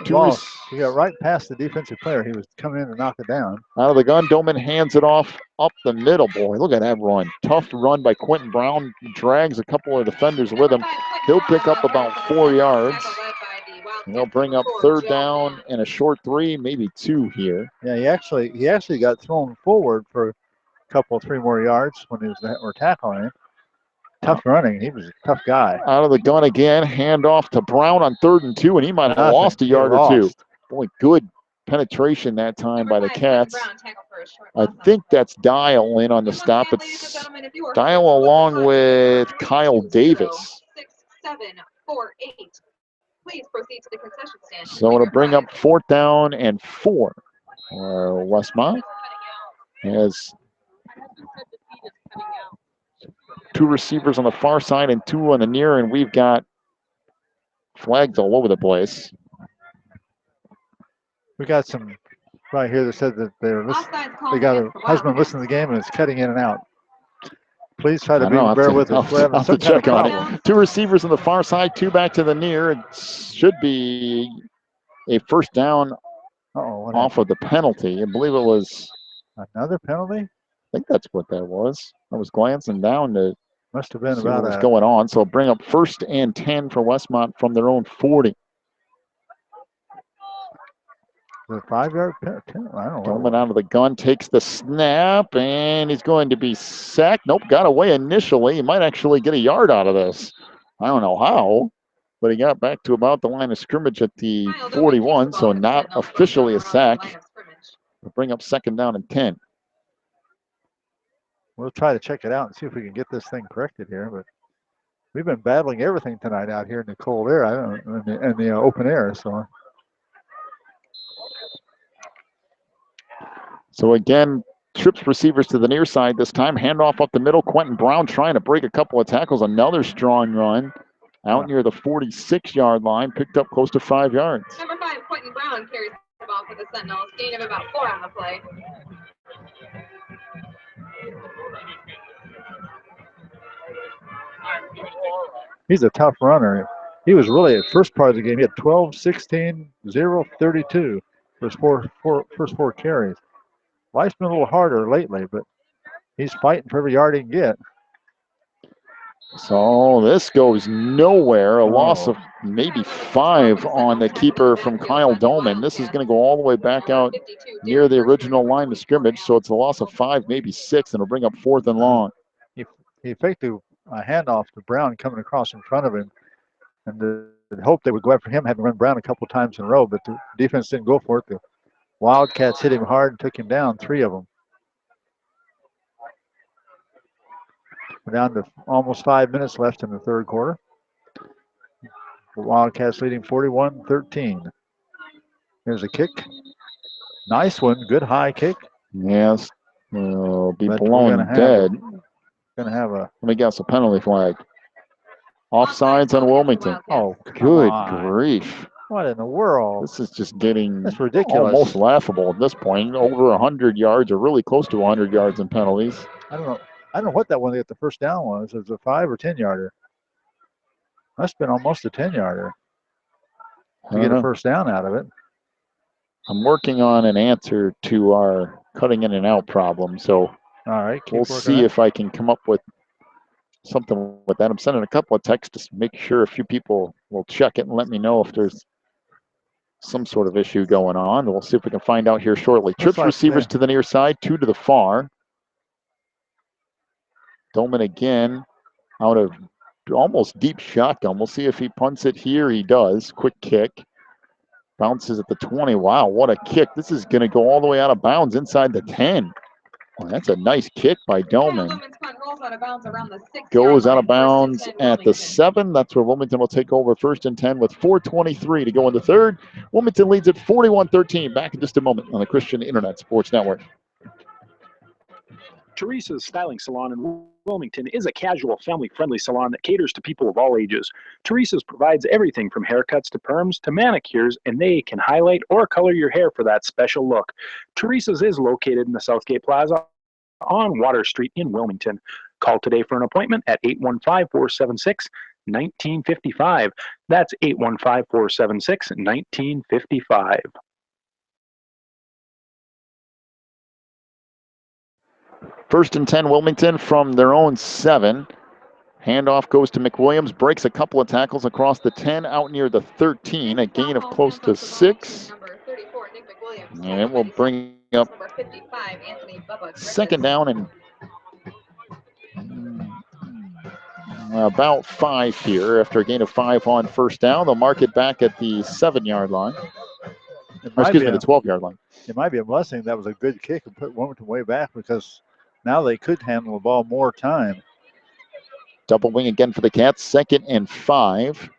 He got right past the defensive player. He was coming in to knock it down. Out of the gun, Doman hands it off up the middle. Boy, look at that run. Tough run by Quentin Brown. Drags a couple of defenders with him. He'll pick up about 4 yards. And they'll bring up 3rd down and a short 3, maybe 2 here. Yeah, he actually got thrown forward for a couple, 3 more yards when we're tackling him. Tough running. He was a tough guy. Out of the gun again. Hand off to Brown on 3rd and 2, and he might have lost a yard or 2. Boy, good penetration that time by the Cats. I think that's Dial in on the stop. It's Dial along with Kyle Davis. 6, 7, 4, 8. Please proceed to the concession stand. So it'll bring up 4th down and 4 for Westmont. As 2 receivers on the far side and 2 on the near, and we've got flags all over the place. We got some right here that said that they got a husband listening to the game and it's cutting in and out. Please try to bear with us. I'll have to check on it. 2 receivers on the far side, 2 back to the near. It should be a 1st down off of the penalty. I believe it was another penalty. I think that's what that was. I was glancing down to must have been see about what was going on. So bring up 1st and 10 for Westmont from their own 40. The 5-yard penalty. I don't know. Doman out of the gun, takes the snap, and he's going to be sacked. Nope, got away initially. He might actually get a yard out of this. I don't know how, but he got back to about the line of scrimmage at the 41, so not officially a sack. We'll bring up 2nd down and 10. We'll try to check it out and see if we can get this thing corrected here, but we've been battling everything tonight out here in the cold air, in the open air, so. So again, trips receivers to the near side this time. Handoff up the middle. Quentin Brown trying to break a couple of tackles. Another strong run out near the 46-yard line. Picked up close to 5 yards. Number 5, Quentin Brown carries the ball for the Sentinels. Gain of about 4 on the play. He's a tough runner. He was really at first part of the game. He had 12, 16, 0, 32 for his first 4 carries. Life's been a little harder lately, but he's fighting for every yard he can get. So this goes nowhere. A loss of maybe 5 on the keeper from Kyle Doman. This is going to go all the way back out near the original line of scrimmage. So it's a loss of 5, maybe 6, and it'll bring up 4th and long. He faked a handoff to Brown coming across in front of him, and the hope they would go after him, having run Brown a couple times in a row, but the defense didn't go for it. The Wildcats hit him hard and took him down, 3 of them. We're down to almost 5 minutes left in the 3rd quarter. The Wildcats leading 41-13. Here's a kick. Nice one. Good high kick. Yes. Will be blown dead. Going to have a... Let me guess, a penalty flag. Offsides on Wilmington. Oh, good grief. What in the world? This is just getting That's ridiculous. Almost laughable at this point. Over 100 yards or really close to 100 yards in penalties. I don't know what that one they got the first down was. It was a 5 or 10 yarder. Must have been almost a 10-yarder to get a first down out of it. I'm working on an answer to our cutting in and out problem. So all right, we'll see if I can come up with something with that. I'm sending a couple of texts to make sure a few people will check it and let me know if there's some sort of issue going on. We'll see if we can find out here shortly. Trips receivers to the near side, 2 to the far. Doman again out of almost deep shotgun. We'll see if he punts it here. He does. Quick kick. Bounces at the 20. Wow, what a kick. This is going to go all the way out of bounds inside the 10. Oh, that's a nice kick by Doman. Goes out of bounds at the 7. That's where Wilmington will take over 1st and 10 with 4:23 to go in the 3rd. Wilmington leads at 41-13. Back in just a moment on the Christian Internet Sports Network. Teresa's Styling Salon in Wilmington is a casual, family-friendly salon that caters to people of all ages. Teresa's provides everything from haircuts to perms to manicures, and they can highlight or color your hair for that special look. Teresa's is located in the Southgate Plaza on Water Street in Wilmington. Call today for an appointment at 815-476-1955. That's 815-476-1955. First and 10, Wilmington from their own 7. Handoff goes to McWilliams, breaks a couple of tackles across the 10, out near the 13, a gain of close to 6. And we'll bring up second down and about 5 here. After a gain of 5 on first down, they'll mark it back at the 7-yard line. The 12-yard line. It might be a blessing that was a good kick and put Wilmington way back, because now they could handle the ball more time. Double wing again for the Cats, 2nd and 5.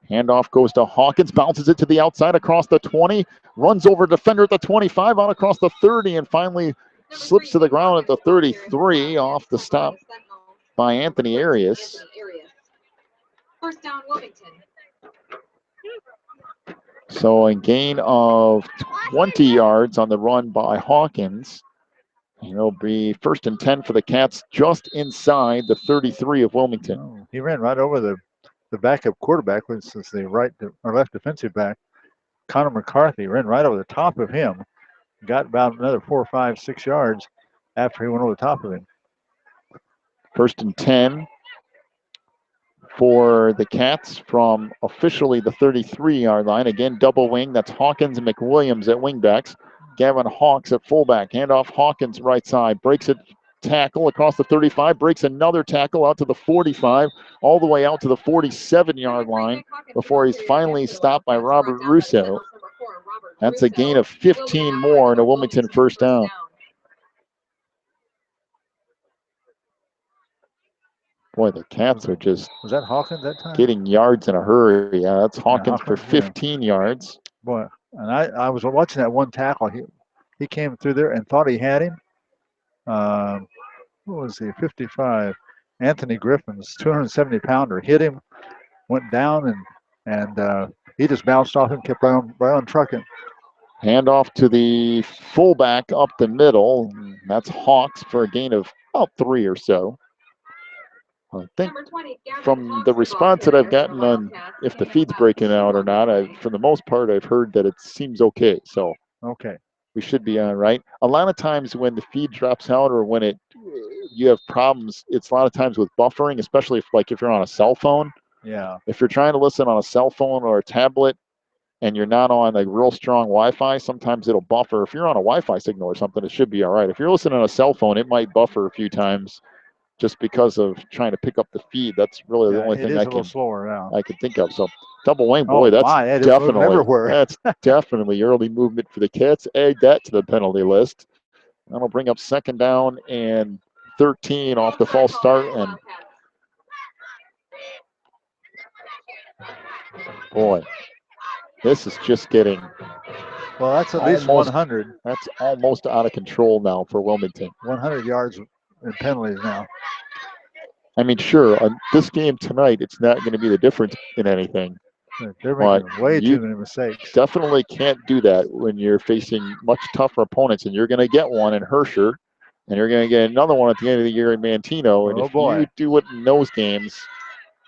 Handoff goes to Hawkins, bounces it to the outside across the 20, runs over defender at the 25, out across the 30, and finally slips to the ground at the 33 off the stop by Anthony Arias. First down, Wilmington. So a gain of 20 yards on the run by Hawkins. And it'll be first and 10 for the Cats just inside the 33 of Wilmington. Oh, he ran right over the backup quarterback, which is the left defensive back. Connor McCarthy ran right over the top of him. Got about another 4, 5, 6 yards after he went over the top of him. First and 10 for the Cats from officially the 33-yard line. Again, double wing. That's Hawkins and McWilliams at wingbacks. Gavin Hawks at fullback. Handoff Hawkins right side. Breaks a tackle across the 35. Breaks another tackle out to the 45. All the way out to the 47-yard line before he's finally stopped by Robert Russo. That's a gain of 15 more and a Wilmington first down. Boy, the Cats are just was that Hawkins that time? Getting yards in a hurry. Yeah, that's Hawkins for 15 yards. Boy, and I was watching that one tackle. He came through there and thought he had him. What was he? 55. Anthony Griffin's 270-pounder hit him, went down, and he just bounced off him, kept right on trucking. Handoff to the fullback up the middle. That's Hawks for a gain of about 3 or so. I think from the response that I've gotten on if the feed's breaking out or not, for the most part, I've heard that it seems okay. So okay, we should be all right. A lot of times when the feed drops out or when you have problems, it's a lot of times with buffering, especially if you're on a cell phone. Yeah. If you're trying to listen on a cell phone or a tablet and you're not on like real strong Wi-Fi, sometimes it'll buffer. If you're on a Wi-Fi signal or something, it should be all right. If you're listening on a cell phone, it might buffer a few times. Just because of trying to pick up the feed. That's really the only thing I can think of. So double wing, boy, that's definitely early movement for the Cats. Add that to the penalty list. That'll bring up second down and 13 off the false start. And boy, this is just getting. Well, that's at least 100. That's almost out of control now for Wilmington. 100 yards in penalties now. I mean, sure, this game tonight, it's not going to be the difference in anything. They're making way too many mistakes. Definitely can't do that when you're facing much tougher opponents, and you're going to get one in Herscher, and you're going to get another one at the end of the year in Mantino. And you do it in those games,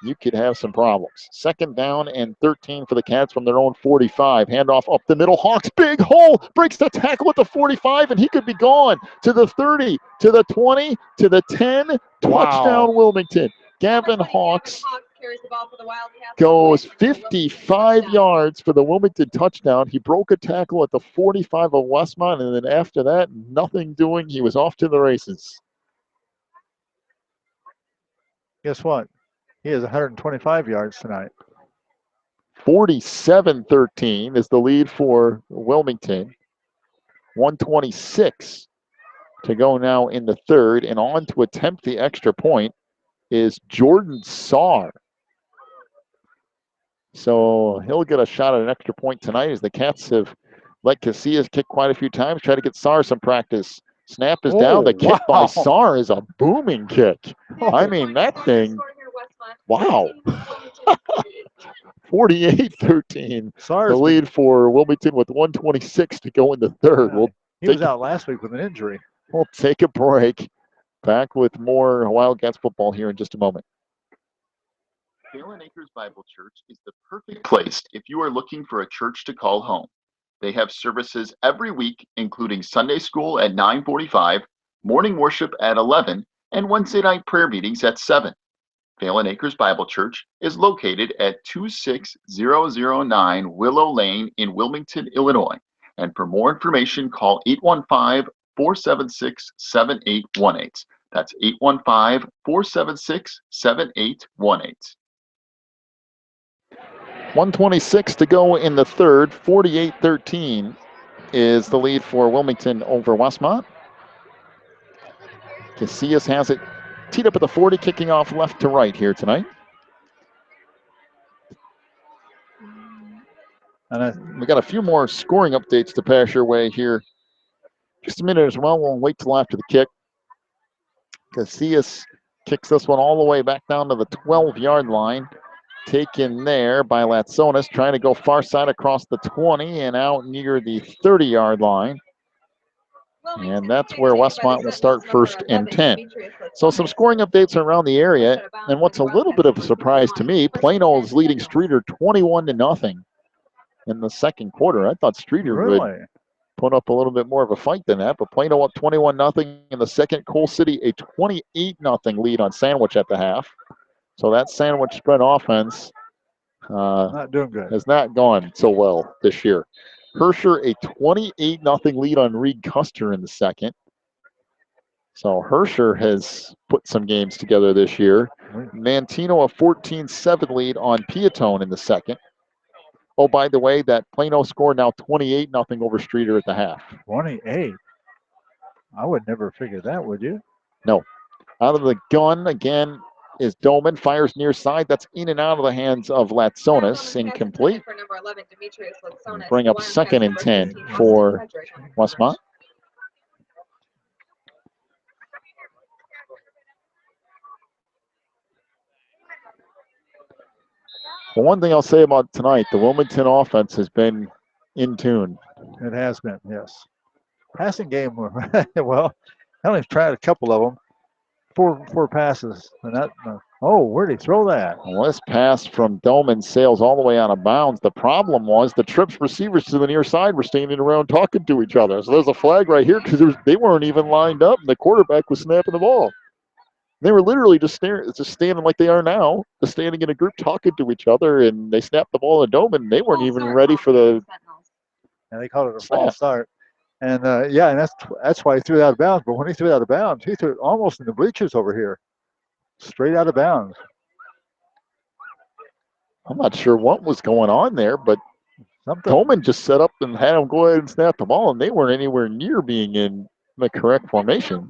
you could have some problems. Second down and 13 for the Cats from their own 45. Handoff up the middle. Hawks, big hole, breaks the tackle at the 45, and he could be gone to the 30, to the 20, to the 10. Touchdown, Wilmington. Gavin Hawks goes 55 yards for the Wilmington touchdown. He broke a tackle at the 45 of Westmont, and then after that, nothing doing. He was off to the races. Guess what? He has 125 yards tonight. 47-13 is the lead for Wilmington. 126 to go now in the third, and on to attempt the extra point is Jordan Saar. So he'll get a shot at an extra point tonight, as the Cats have let Casillas kick quite a few times, try to get Saar some practice. Snap is down. The kick by wow. Saar is a booming kick. I mean, that thing, wow. 48-13. The lead for Wilmington with 1:26 to go in the third. He was out last week with an injury. We'll take a break. Back with more Wildcats football here in just a moment. Phelan Acres Bible Church is the perfect place if you are looking for a church to call home. They have services every week, including Sunday school at 9:45, morning worship at 11, and Wednesday night prayer meetings at 7. Phelan Acres Bible Church is located at 26009 Willow Lane in Wilmington, Illinois. And for more information, call 815-476-7818. That's 815-476-7818. 1:26 to go in the third. 48-13 is the lead for Wilmington over Westmont. Casillas has it teed up at the 40, kicking off left to right here tonight. And we got a few more scoring updates to pass your way here. Just a minute as well. We'll wait till after the kick. Casillas kicks this one all the way back down to the 12-yard line. Taken there by Latsonis, trying to go far side across the 20 and out near the 30-yard line. And that's where Westmont will start first and 10. So some scoring updates around the area. And what's a little bit of a surprise to me, Plano is leading Streeter 21-0 in the second quarter. I thought Streeter would put up a little bit more of a fight than that, but Plano up 21-0 in the second. Coal City a 28-0 lead on Sandwich at the half. So that Sandwich spread offense not doing good. Has not gone so well this year. Herscher a 28-0 lead on Reed Custer in the second. So Herscher has put some games together this year. Mantino a 14-7 lead on Piatone in the second. Oh, by the way, that Plano score now 28-0 over Streeter at the half. 28? I would never figure that, would you? No. Out of the gun again is Doman, fires near side. That's in and out of the hands of Latsonis. Incomplete. Bring up second and 10 for Westmont. Well, one thing I'll say about tonight, the Wilmington offense has been in tune. It has been, yes. Passing game, well, I only tried a couple of them. Four passes. And that, where'd he throw that? Well, this pass from Doman sails all the way out of bounds. The problem was the Trips receivers to the near side were standing around talking to each other. So there's a flag right here because they weren't even lined up, and the quarterback was snapping the ball. They were literally just standing like they are now, just standing in a group talking to each other, and they snapped the ball to Doman, and they weren't even ready for the. And they called it a false start. And and that's why he threw it out of bounds. But when he threw it out of bounds, he threw it almost in the bleachers over here, straight out of bounds. I'm not sure what was going on there, but Doman just set up and had him go ahead and snap the ball, and they weren't anywhere near being in the correct formation.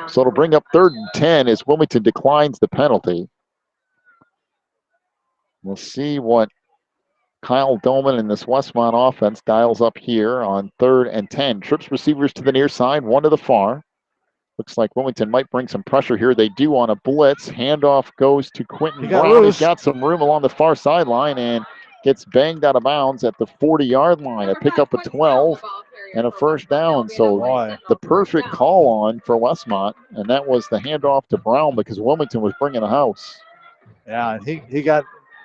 So it'll bring up 3rd and 10 as Wilmington declines the penalty. We'll see what Kyle Doman and this Westmont offense dials up here on 3rd and 10. Trips receivers to the near side, one to the far. Looks like Wilmington might bring some pressure here. They do on a blitz. Handoff goes to Quentin Brown. He's got some room along the far sideline and gets banged out of bounds at the 40-yard line. A pickup of 12 and a first down. So the perfect call on for Westmont, and that was the handoff to Brown because Wilmington was bringing the house. Yeah, he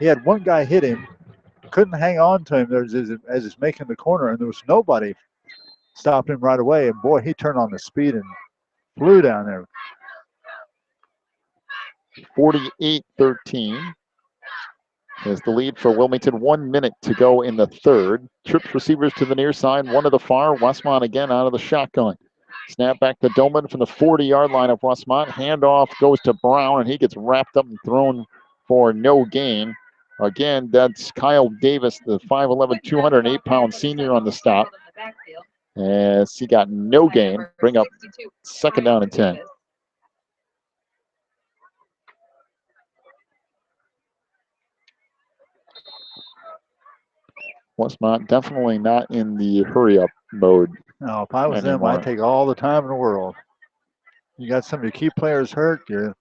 had one guy hit him. Couldn't hang on to him as he's making the corner, and there was nobody stopping him right away. And boy, he turned on the speed and flew down there. 48-13 is the lead for Wilmington. 1 minute to go in the third. Trips receivers to the near side, one to the far. Westmont again out of the shotgun. Snap back to Doman from the 40-yard line of Westmont. Handoff goes to Brown, and he gets wrapped up and thrown for no gain. Again, that's Kyle Davis, the 5'11", 208-pound senior on the stop. As he got no gain. Bring up 2nd down and 10. Westmont definitely not in the hurry-up mode Now, if I was them, I'd take all the time in the world. You got some of your key players hurt. You're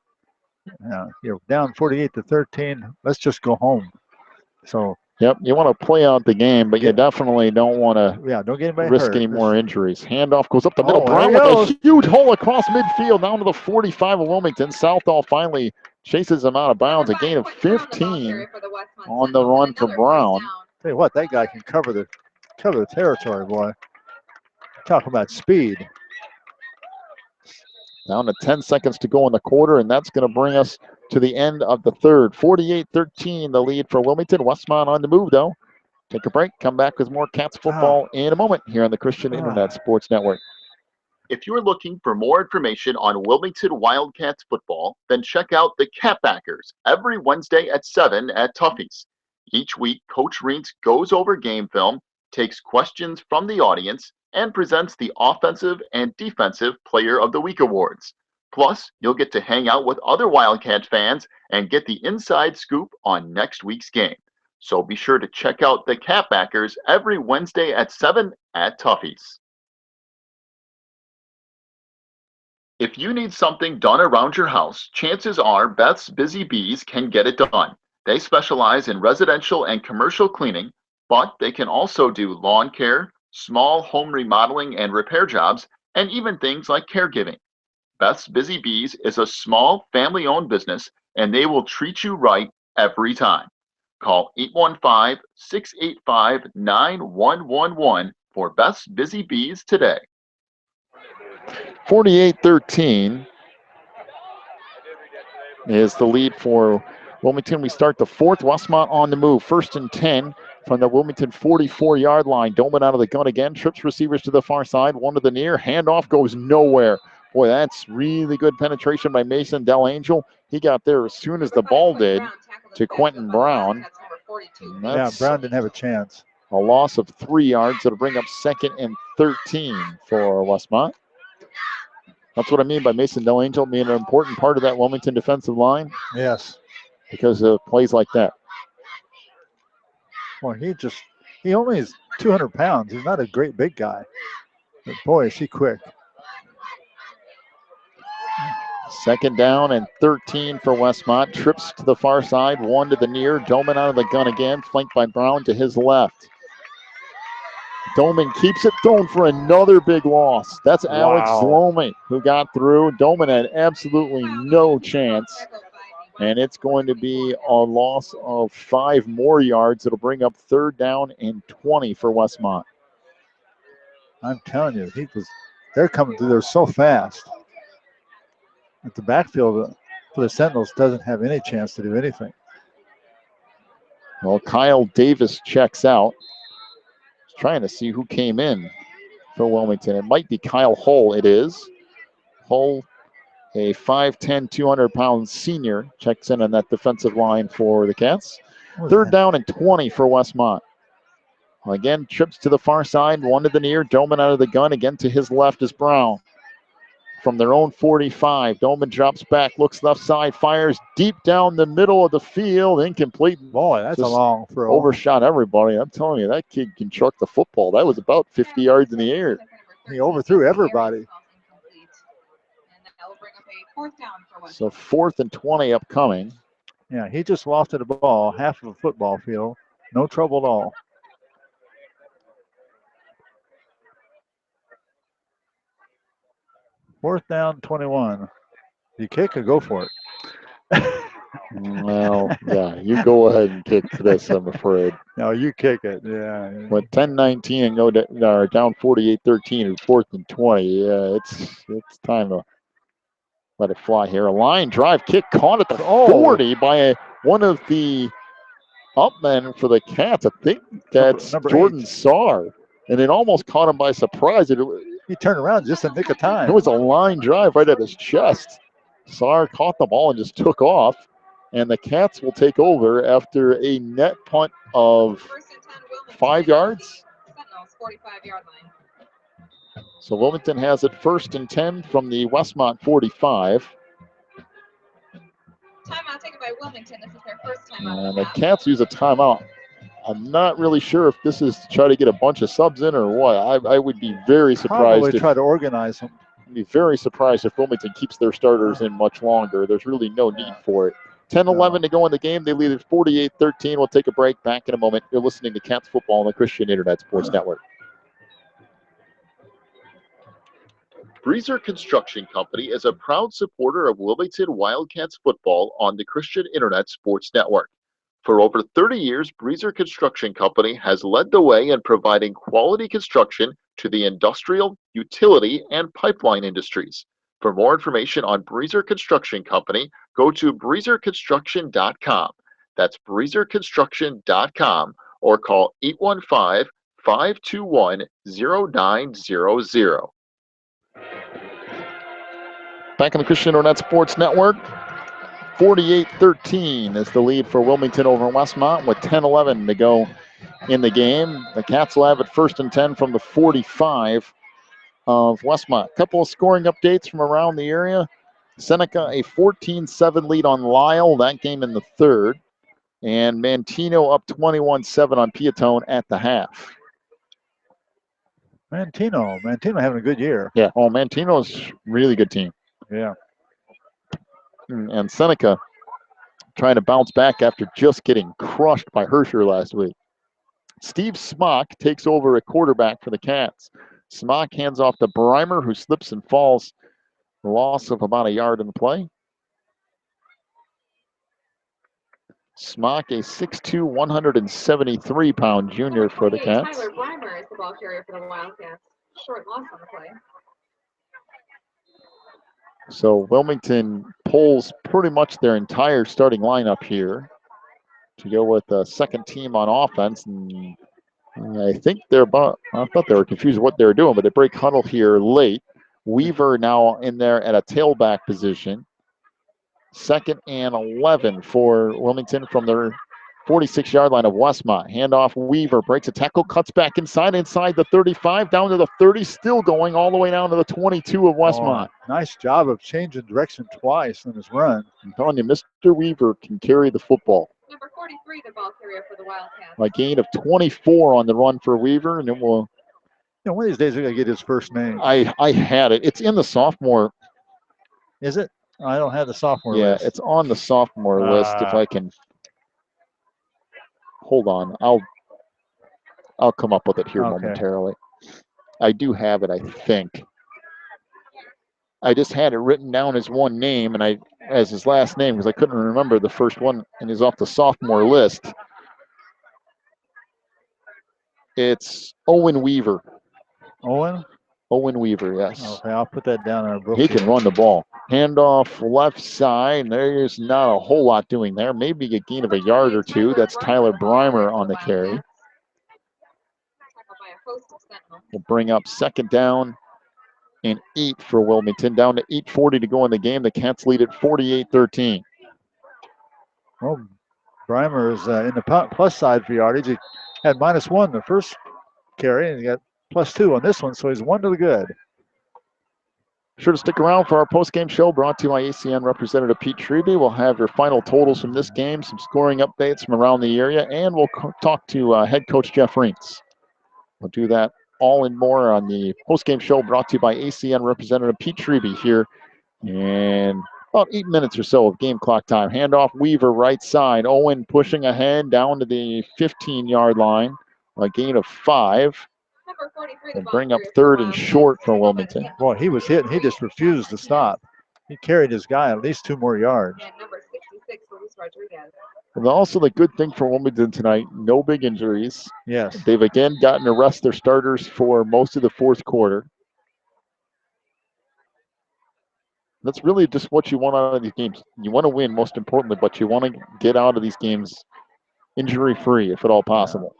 down 48-13. Let's just go home. So. Yep, you want to play out the game, but you definitely don't want to don't get anybody risk hurt. any more injuries. Handoff goes up the middle. There Brown he with goes. a huge hole across midfield down to the 45 of Wilmington. Southall finally chases him out of bounds. A gain of 15 on the run for Brown. Tell you what, that guy can cover the territory, boy. Talk about speed. Down to 10 seconds to go in the quarter, and that's going to bring us to the end of the third. 48-13, the lead for Wilmington. Westmont on the move, though. Take a break, come back with more Cats football in a moment here on the Christian Internet Sports Network. If you're looking for more information on Wilmington Wildcats football, then check out the Catbackers every Wednesday at 7 at Tuffy's. Each week, Coach Reentz goes over game film, takes questions from the audience, and presents the Offensive and Defensive Player of the Week awards. Plus, you'll get to hang out with other Wildcat fans and get the inside scoop on next week's game. So be sure to check out the Catbackers every Wednesday at 7 at Tuffy's. If you need something done around your house, chances are Beth's Busy Bees can get it done. They specialize in residential and commercial cleaning, but they can also do lawn care, small home remodeling and repair jobs, and even things like caregiving. Beth's Busy Bees is a small family-owned business, and they will treat you right every time. Call 815-685-9111 for Beth's Busy Bees today. 48-13 is the lead for Wilmington. We start the fourth. Westmont on the move. 1st and 10 from the Wilmington 44-yard line. Doman out of the gun again. Trips receivers to the far side. One to the near. Handoff goes nowhere. Boy, that's really good penetration by Mason Delangel. He got there as soon as the ball did to Quentin Brown. Brown didn't have a chance. A loss of 3 yards. That'll bring up 2nd and 13 for Westmont. That's what I mean by Mason Delangel being an important part of that Wilmington defensive line. Yes. Because of plays like that. Well, he only is 200 pounds. He's not a great big guy. But boy, is he quick. 2nd down and 13 for Westmont. Trips to the far side, 1 to the near. Doman out of the gun again, flanked by Brown to his left. Doman keeps it thrown for another big loss. That's Alex Zlomy who got through. Doman had absolutely no chance. And it's going to be a loss of 5 more yards. It'll bring up 3rd down and 20 for Westmont. I'm telling you, they're coming through there so fast. At the backfield for the Sentinels doesn't have any chance to do anything. Well, Kyle Davis checks out. He's trying to see who came in for Wilmington. It might be Kyle Hull. It is. Hull, a 5'10", 200-pound senior, checks in on that defensive line for the Cats. 3rd down and 20 for Westmont. Again, trips to the far side, 1 to the near. Doman out of the gun. Again to his left is Brown. From their own 45, Doman drops back, looks left side, fires deep down the middle of the field. Incomplete. Boy, that's a long throw. Overshot everybody. I'm telling you, that kid can chuck the football. That was about 50 yards in the air. He overthrew everybody. So 4th and 20 upcoming. Yeah, he just lofted a ball, half of a football field. No trouble at all. Fourth down, 21. You kick or go for it? Well, yeah, you go ahead and kick this, I'm afraid. No, you kick it, yeah. With 10-19 and go down 48-13 and 4th and 20. Yeah, it's time to let it fly here. A line drive kick caught at the 40 by one of the upmen for the Cats. I think that's Number Jordan 8. Saar. And it almost caught him by surprise. He turned around just in the nick of time. It was a line drive right at his chest. Saar caught the ball and just took off. And the Cats will take over after a net punt of 5 yards. 45-yard line. So Wilmington has it 1st and 10 from the Westmont 45. Timeout taken by Wilmington. This is their first timeout. And the Cats use a timeout. I'm not really sure if this is to try to get a bunch of subs in or what. I would be very Probably surprised try to organize them. be very surprised if Wilmington keeps their starters in much longer. There's really no need for it. 10-11 to go in the game. They lead at 48-13. We'll take a break. Back in a moment. You're listening to Cats Football on the Christian Internet Sports Network. Breezer Construction Company is a proud supporter of Wilmington Wildcats football on the Christian Internet Sports Network. For over 30 years, Breezer Construction Company has led the way in providing quality construction to the industrial, utility, and pipeline industries. For more information on Breezer Construction Company, go to breezerconstruction.com. That's breezerconstruction.com or call 815-521-0900. Back on the Christian Internet Sports Network. 48-13 is the lead for Wilmington over Westmont with 10-11 to go in the game. The Cats will have it 1st and 10 from the 45 of Westmont. A couple of scoring updates from around the area. Seneca a 14-7 lead on Lyle, that game in the 3rd. And Mantino up 21-7 on Piatone at the half. Mantino having a good year. Yeah, Mantino's a really good team. Yeah. And Seneca trying to bounce back after just getting crushed by Herscher last week. Steve Smock takes over at quarterback for the Cats. Smock hands off to Breimer, who slips and falls. A loss of about a yard in the play. Smock, a 6'2", 173-pound junior for the Cats. Tyler Breimer is the ball carrier for the Wildcats. Short loss on the play. So Wilmington pulls pretty much their entire starting lineup here to go with the second team on offense. And I think I thought they were confused what they were doing, but they break huddle here late. Weaver now in there at a tailback position. 2nd and 11 for Wilmington from their 46-yard line of Westmont. Handoff, Weaver breaks a tackle, cuts back inside the 35, down to the 30, still going all the way down to the 22 of Westmont. Nice job of changing direction twice in his run. I'm telling you, Mr. Weaver can carry the football. Number 43, the ball carrier for the Wildcats. A gain of 24 on the run for Weaver, and then we'll. One of these days we're gonna get his first name. I had it. It's in the sophomore. Is it? I don't have the sophomore list. Yeah, it's on the sophomore list. If I can. Hold on, I'll come up with it here momentarily. I do have it, I think. I just had it written down as one name and as his last name because I couldn't remember the first one, and he's off the sophomore list. It's Owen Weaver. Owen Weaver, yes. Okay, I'll put that down in our book. He can run the ball. Handoff left side. There's not a whole lot doing there. Maybe a gain of a yard or two. That's Tyler Breimer on the carry. We'll bring up 2nd down and 8 for Wilmington. Down to 8:40 to go in the game. The Cats lead at 48-13. Well, Breimer is in the plus side for yardage. He had -1 the first carry, and he got +2 on this one, so he's 1 to the good. Sure to stick around for our post-game show brought to you by ACN Representative Pete Treby. We'll have your final totals from this game, some scoring updates from around the area, and we'll talk to head coach Jeff Reentz. We'll do that all and more on the post-game show brought to you by ACN Representative Pete Treby here in about 8 minutes or so of game clock time. Handoff, Weaver, right side. Owen pushing ahead down to the 15-yard line. A gain of 5. And bring up 3rd and short for Wilmington. Boy, he was hit and he just refused to stop. He carried his guy at least 2 more yards. And number 66, Luis Rodriguez. And also the good thing for Wilmington tonight, no big injuries. Yes. They've again gotten to rest their starters for most of the 4th quarter. That's really just what you want out of these games. You want to win, most importantly, but you want to get out of these games injury-free, if at all possible.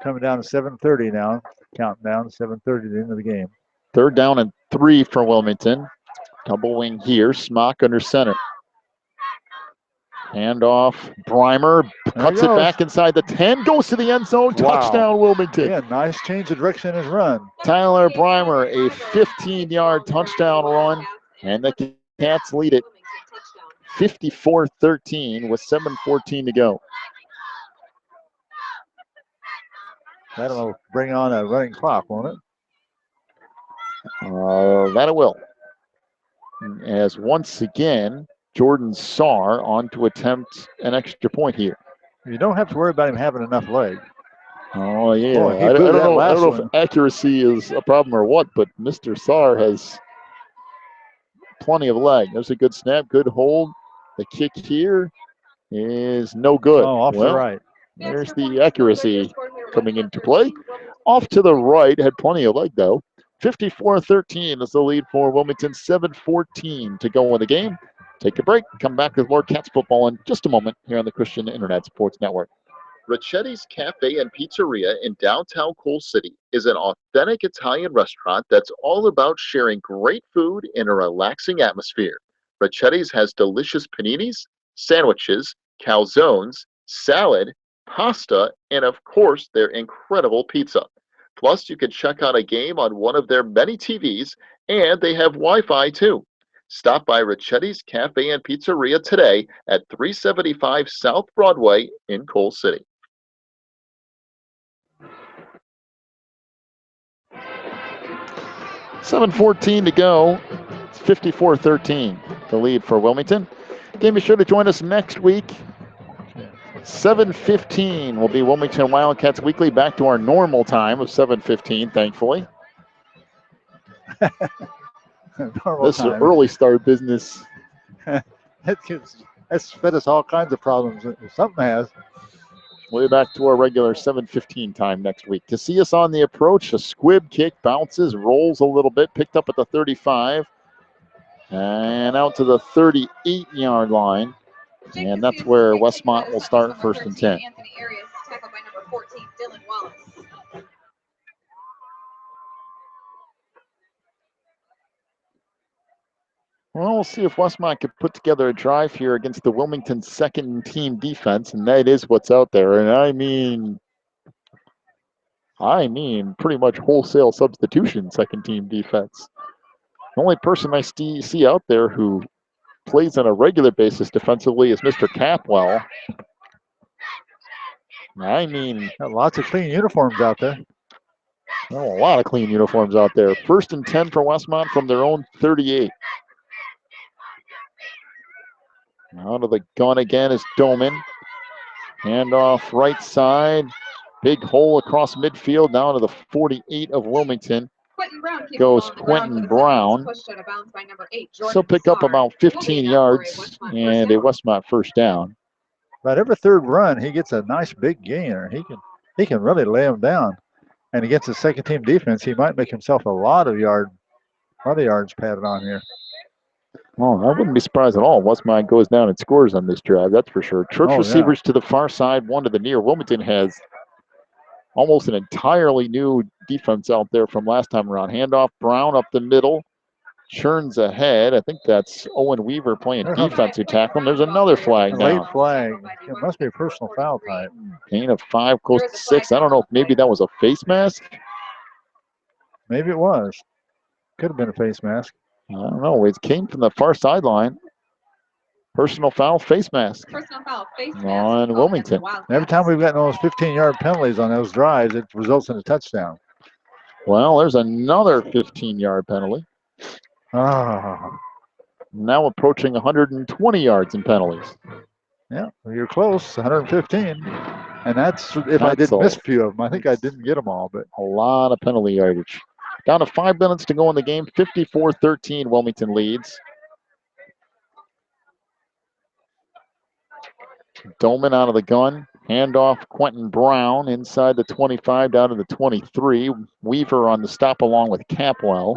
Coming down to 7:30 now. Counting down, 7:30 to the end of the game. 3rd down and 3 for Wilmington. Double wing here, Smock under center. Handoff, Breimer cuts it back inside the 10, goes to the end zone, touchdown Wilmington. Yeah, nice change of direction in his run. Tyler Breimer, a 15-yard touchdown run, and the Cats lead it 54-13 with 7:14 to go. That'll bring on a running clock, won't it? That it will. As once again, Jordan Saar on to attempt an extra point here. You don't have to worry about him having enough leg. Oh, yeah. Boy, he I blew don't that know. I last don't know one. if accuracy is a problem or what, but Mr. Saar has plenty of leg. There's a good snap, good hold. The kick here is no good. Oh, off the right. There's the accuracy coming into play. Off to the right, had plenty of leg though. 54-13 is the lead for Wilmington. 7:14 to go in the game. Take a break. Come back with more Cats football in just a moment here on the Christian Internet Sports Network. Ricchetti's Cafe and Pizzeria in downtown Coal City is an authentic Italian restaurant that's all about sharing great food in a relaxing atmosphere. Ricchetti's has delicious paninis, sandwiches, calzones, salad, pasta, and of course their incredible pizza. Plus, you can check out a game on one of their many TVs, and they have Wi-Fi too. Stop by Ricchetti's Cafe and Pizzeria today at 375 South Broadway in Coal City. $7:14 to go. It's 54-13, the lead for Wilmington. Again, be sure to join us next week. 7:15 will be Wilmington Wildcats Weekly, back to our normal time of 7:15, thankfully. This time. Early start business. That's fed us all kinds of problems. Something has. Way back to our regular 7:15 time next week. To see us on the approach, a squib kick bounces, rolls a little bit, picked up at the 35, and out to the 38-yard line. And that's where Westmont will start first and 10. Well, we'll see if Westmont can put together a drive here against the Wilmington second team defense, and that is what's out there. And I mean pretty much wholesale substitution second team defense. The only person I see out there who plays on a regular basis defensively is Mr. Capwell. I mean, got lots of clean uniforms out there. Oh, a lot of clean uniforms out there. First and 10 for Westmont from their own 38. Out of the gun again is Doman. Handoff right side. Big hole across midfield. Now to the 48 of Wilmington goes Quentin Brown. So pick up about 15 yards and a Westmont first down. About every third run, he gets a nice big gainer. He can really lay him down. And against the second team defense, he might make himself a lot of yards padded on here. Well, I wouldn't be surprised at all. Westmont goes down and scores on this drive, that's for sure. Church receivers to the far side, one to the near. Wilmington has almost an entirely new defense out there from last time around. Handoff, Brown up the middle. Churns ahead. I think that's Owen Weaver playing defense who tackled him. There's another flag now. Late flag. It must be a personal foul type. Gain of 5, close to 6. I don't know if maybe that was a face mask. Maybe it was. Could have been a face mask. I don't know. It came from the far sideline. Personal foul, face mask. Personal foul, face mask. On Wilmington. Every time we've gotten those 15-yard penalties on those drives, it results in a touchdown. Well, there's another 15-yard penalty. Ah. Now approaching 120 yards in penalties. Yeah, you're close, 115. And that's if I didn't miss a few of them. I think I didn't get them all, but a lot of penalty yardage. Down to 5 minutes to go in the game. 54-13, Wilmington leads. Doman out of the gun. Handoff, Quentin Brown inside the 25 down to the 23. Weaver on the stop along with Capwell.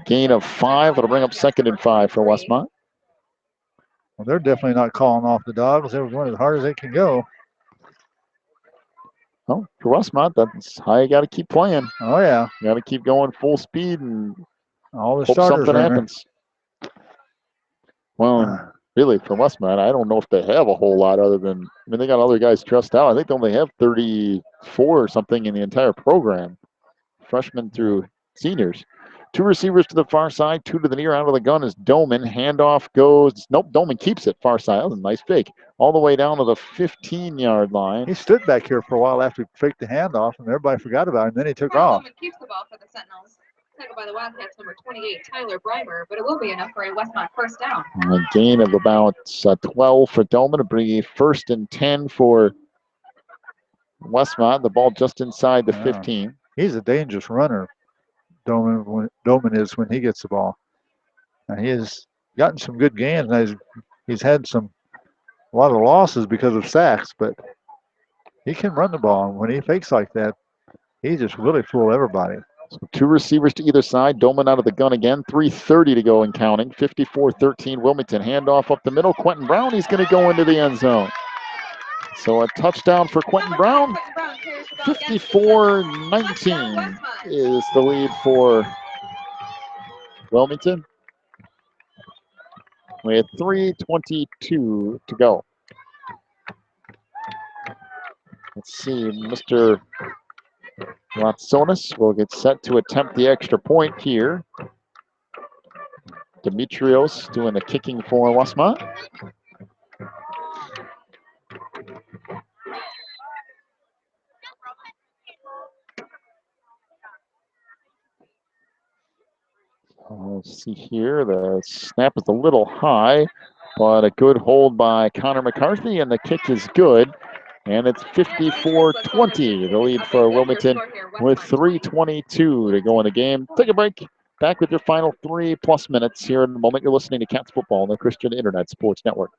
Gain of 5. It'll bring up 2nd and 5 for Westmont. Well, they're definitely not calling off the dogs. They're going as hard as they can go. Well, for Westmont, that's how you got to keep playing. Oh, yeah. You got to keep going full speed and all the hope starters something happens. Well, really, for Westmont, I don't know if they have a whole lot other than, I mean, they got other guys dressed out. I think they only have 34 or something in the entire program, freshmen through seniors. Two receivers to the far side, two to the near. Out of the gun is Doman. Handoff goes. Nope, Doman keeps it far side. That was a nice fake. All the way down to the 15-yard line. He stood back here for a while after he faked the handoff, and everybody forgot about him. Then he took off. Doman keeps the ball for the Sentinels. Tackled by the Wildcats, number 28, Tyler Breimer, but it will be enough for a Westmont first down. A gain of about 12 for Doman to bring a 1st and 10 for Westmont. The ball just inside the 15. He's a dangerous runner, Doman is when he gets the ball. And he has gotten some good gains. And he's had a lot of losses because of sacks, but he can run the ball. And when he fakes like that, he just really fool everybody. So two receivers to either side. Doman out of the gun again. 3:30 to go and counting. 54-13 Wilmington. Handoff up the middle. Quentin Brown, he's going to go into the end zone. So a touchdown for Quentin Brown. 54-19 is the lead for Wilmington. We had 3:22 to go. Let's see, Mr. Latsonis will get set to attempt the extra point here. Demetrios doing the kicking for Westmont. Let's see here. The snap is a little high, but a good hold by Connor McCarthy, and the kick is good. And it's 54-20, the lead for Wilmington with 3:22 to go in the game. Take a break. Back with your final 3+ minutes here in a moment. You're listening to Cats Football on the Christian Internet Sports Network.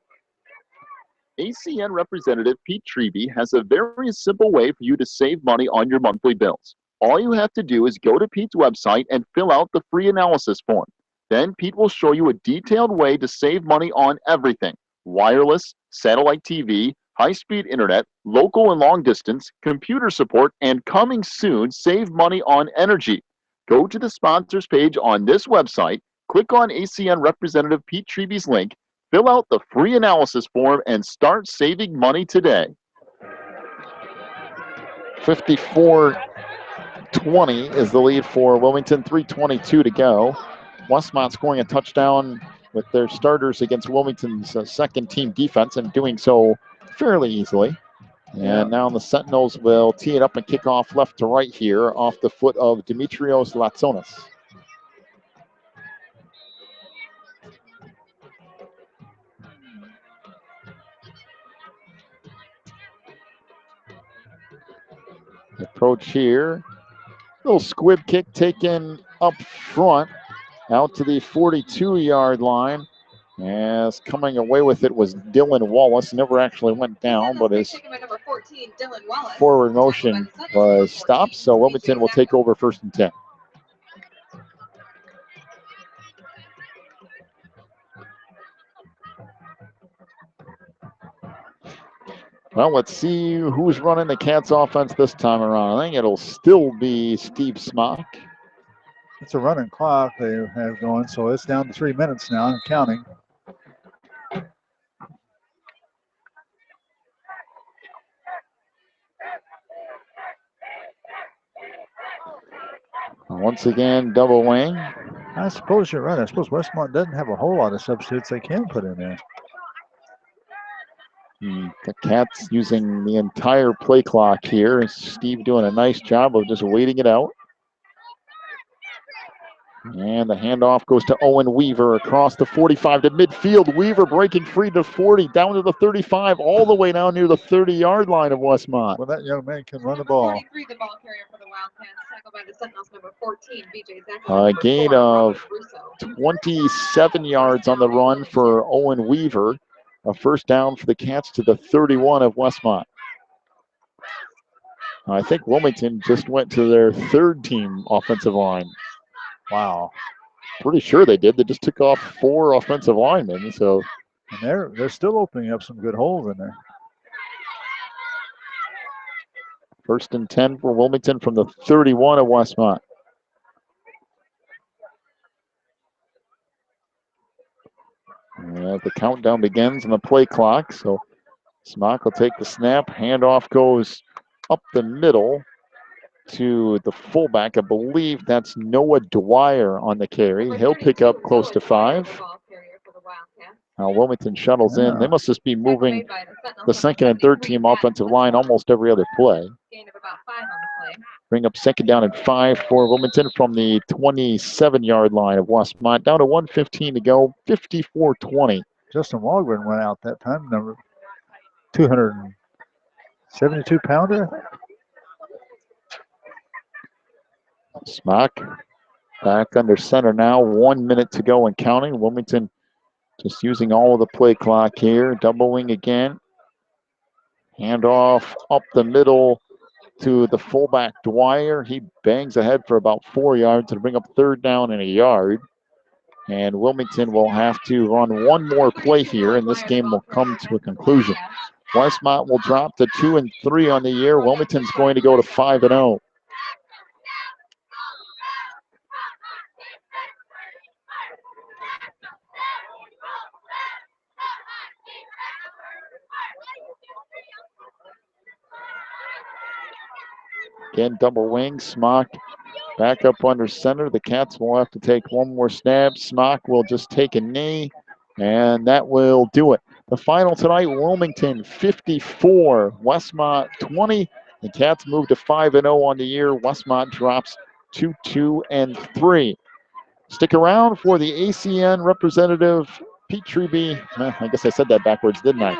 ACN representative Pete Treby has a very simple way for you to save money on your monthly bills. All you have to do is go to Pete's website and fill out the free analysis form. Then Pete will show you a detailed way to save money on everything: wireless, satellite TV, high-speed internet, local and long distance, computer support, and coming soon, save money on energy. Go to the sponsors page on this website, click on ACN Representative Pete Treby's link, fill out the free analysis form, and start saving money today. 54-20 is the lead for Wilmington, 3:22 to go. Westmont scoring a touchdown with their starters against Wilmington's second-team defense and doing so fairly easily. And now the Sentinels will tee it up and kick off left to right here off the foot of Demetrios Latsonis. Approach here. Little squib kick taken up front out to the 42-yard line. As coming away with it was Dylan Wallace. Never actually went down, but his forward motion was stopped. So Wilmington will take over 1st and 10. Well, let's see who's running the Cats offense this time around. I think it'll still be Steve Smock. It's a running clock they have going, so it's down to 3 minutes now and counting. Once again, double wing. I suppose you're right. I suppose Westmont doesn't have a whole lot of substitutes they can put in there. The Cats using the entire play clock here. Steve doing a nice job of just waiting it out. And the handoff goes to Owen Weaver across the 45 to midfield. Weaver breaking free to 40, down to the 35, all the way down near the 30-yard line of Westmont. Well, that young man can run the ball. 43, the ball carrier for the Wildcats, tackled by the Sentinels, number 14, BJ Zach. A gain of 27 yards on the run for Owen Weaver. A first down for the Cats to the 31 of Westmont. I think Wilmington just went to their 3rd-team offensive line. Wow. Pretty sure they did. They just took off 4 offensive linemen. So and they're still opening up some good holes in there. 1st and 10 for Wilmington from the 31 of Westmont. And the countdown begins on the play clock. So Smock will take the snap. Handoff goes up the middle to the fullback. I believe that's Noah Dwyer on the carry. He'll pick up close to 5. Now Wilmington shuttles in. They must just be moving the second and third team offensive line almost every other play. Bring up second down and 5 for Wilmington from the 27-yard line of Westmont. Down to 1:15 to go, 54-20. Justin Walgren went out that time, number 272-pounder. Smock back under center now. 1 minute to go and counting. Wilmington just using all of the play clock here. Doubling again. Handoff up the middle to the fullback Dwyer. He bangs ahead for about 4 yards to bring up third down and a yard. And Wilmington will have to run one more play here, and this game will come to a conclusion. Westmont will drop to 2-3 on the year. Wilmington's going to go to 5-0. Again, double wing. Smock back up under center. The Cats will have to take one more snap. Smock will just take a knee, and that will do it. The final tonight, Wilmington 54, Westmont 20. The Cats move to 5-0 on the year. Westmont drops to 2-3. Stick around for the ACN representative, Pete Treby. I guess I said that backwards, didn't I?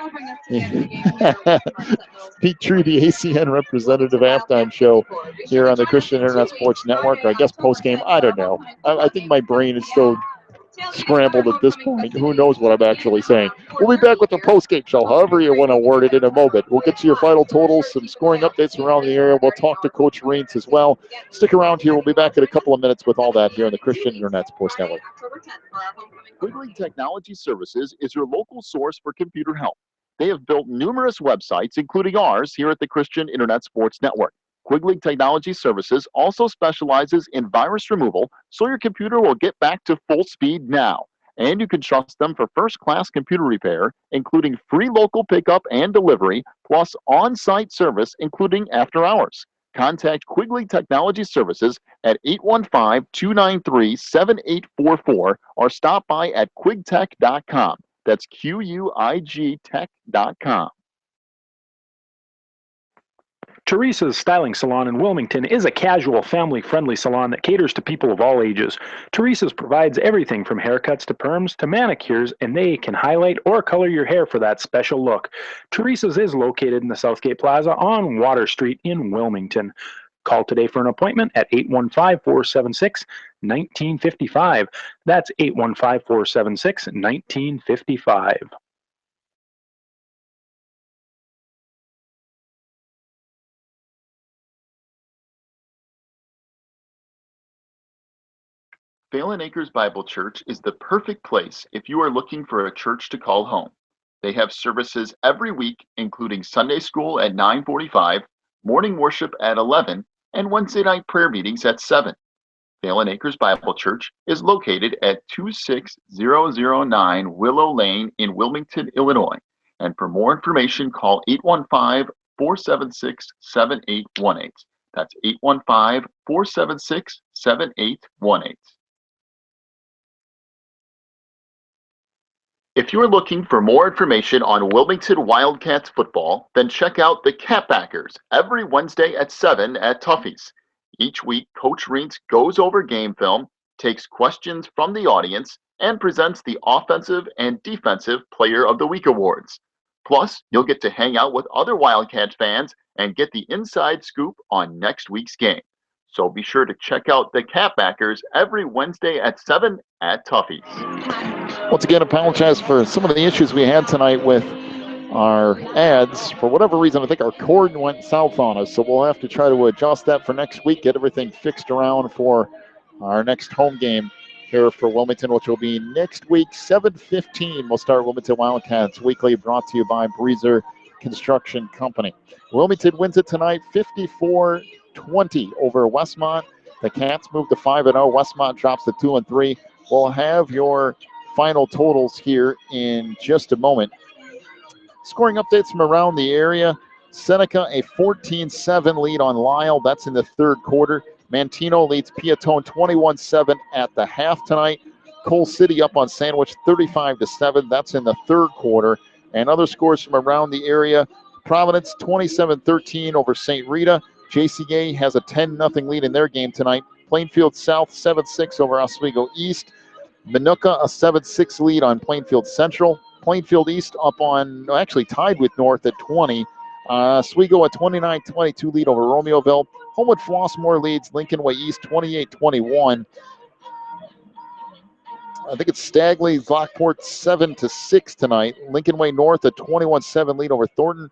Pete Treby, ACN representative halftime show here on the Christian Internet Sports Network, or I guess post-game. I don't know. I think my brain is so scrambled at this point. Who knows what I'm actually saying. We'll be back with the post-game show, however you want to word it, in a moment. We'll get to your final totals, some scoring updates around the area. We'll talk to Coach Reins as well. Stick around here. We'll be back in a couple of minutes with all that here on the Christian Internet Sports Network. Quigley Technology Services is your local source for computer help. They have built numerous websites, including ours, here at the Christian Internet Sports Network. Quigley Technology Services also specializes in virus removal, so your computer will get back to full speed now. And you can trust them for first-class computer repair, including free local pickup and delivery, plus on-site service, including after hours. Contact Quigley Technology Services at 815-293-7844 or stop by at quigtech.com. That's QUIG Tech.com. Teresa's Styling Salon in Wilmington is a casual, family-friendly salon that caters to people of all ages. Teresa's provides everything from haircuts to perms to manicures, and they can highlight or color your hair for that special look. Teresa's is located in the Southgate Plaza on Water Street in Wilmington. Call today for an appointment at 815-476-1955. That's 815-476-1955. Phelan Acres Bible Church is the perfect place if you are looking for a church to call home. They have services every week, including Sunday school at 9:45, morning worship at 11, and Wednesday night prayer meetings at 7. Phelan Acres Bible Church is located at 26009 Willow Lane in Wilmington, Illinois. And for more information, call 815-476-7818. That's 815-476-7818. If you're looking for more information on Wilmington Wildcats football, then check out the Catbackers every Wednesday at 7 at Tuffy's. Each week, Coach Reins goes over game film, takes questions from the audience, and presents the Offensive and Defensive Player of the Week awards. Plus, you'll get to hang out with other Wildcats fans and get the inside scoop on next week's game. So be sure to check out the Catbackers every Wednesday at 7 at Tuffy's. Once again, apologize for some of the issues we had tonight with our ads. For whatever reason, I think our cord went south on us, so we'll have to try to adjust that for next week, get everything fixed around for our next home game here for Wilmington, which will be next week, 7:15. We'll start Wilmington Wildcats Weekly, brought to you by Breezer Construction Company. Wilmington wins it tonight, 54-20 over Westmont. The Cats move to 5-0. Westmont drops to 2-3. We'll have your final totals here in just a moment. Scoring updates from around the area. Seneca a 14-7 lead on Lisle. That's in the third quarter. Manteno leads Piatone 21-7 at the half tonight. Coal City up on Sandwich 35-7. That's in the third quarter. And other scores from around the area. Providence 27-13 over St. Rita. JCA has a 10-0 lead in their game tonight. Plainfield South 7-6 over Oswego East. Minooka a 7-6 lead on Plainfield Central. Plainfield East up on, actually tied with North at 20. Oswego a 29-22 lead over Romeoville. Homewood Flossmoor leads Lincoln Way East 28-21. I think it's Stagley Lockport 7-6 tonight. Lincoln Way North a 21-7 lead over Thornton.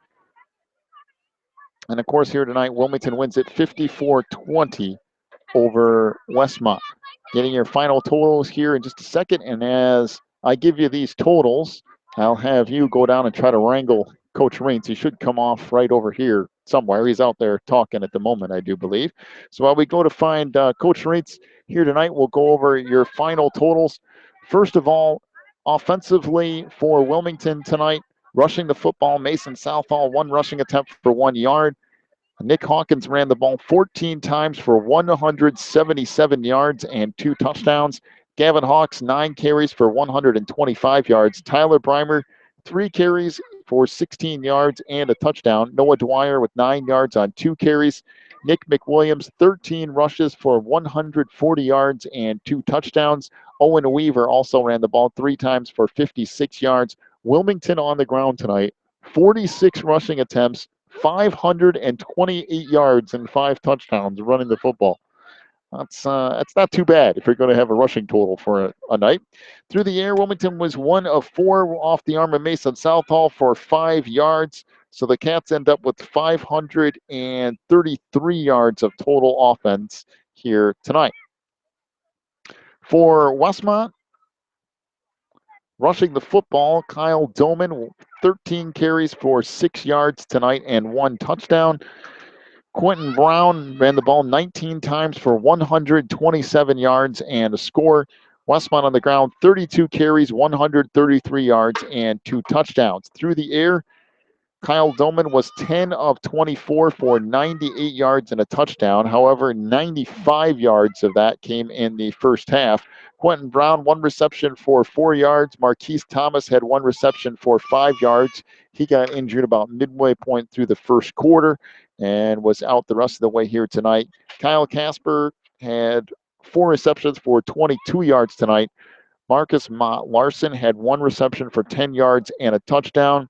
And of course here tonight, Wilmington wins it 54-20 over Westmont. Getting your final totals here in just a second. And as I give you these totals, I'll have you go down and try to wrangle Coach Raines. He should come off right over here somewhere. He's out there talking at the moment, I do believe. So while we go to find Coach Raines here tonight, we'll go over your final totals. First of all, offensively for Wilmington tonight, rushing the football, Mason Southall, 1 rushing attempt for 1 yard. Nick Hawkins ran the ball 14 times for 177 yards and 2 touchdowns. Gavin Hawks, 9 carries for 125 yards. Tyler Breimer, 3 carries for 16 yards and a touchdown. Noah Dwyer with 9 yards on 2 carries. Nick McWilliams, 13 rushes for 140 yards and 2 touchdowns. Owen Weaver also ran the ball 3 times for 56 yards. Wilmington on the ground tonight, 46 rushing attempts, 528 yards and 5 touchdowns running the football. That's not too bad if you're going to have a rushing total for a night. Through the air, Wilmington was 1 of 4 off the arm of Mason Southall for 5 yards. So the Cats end up with 533 yards of total offense here tonight. For Westmont, rushing the football, Kyle Doman, 13 carries for 6 yards tonight and 1 touchdown. Quentin Brown ran the ball 19 times for 127 yards and a score. Westmont on the ground, 32 carries, 133 yards, and 2 touchdowns. Through the air, Kyle Doman was 10 of 24 for 98 yards and a touchdown. However, 95 yards of that came in the first half. Quentin Brown, 1 reception for 4 yards. Marquise Thomas had 1 reception for 5 yards. He got injured about midway point through the first quarter and was out the rest of the way here tonight. Kyle Casper had 4 receptions for 22 yards tonight. Marcus Larson had 1 reception for 10 yards and a touchdown.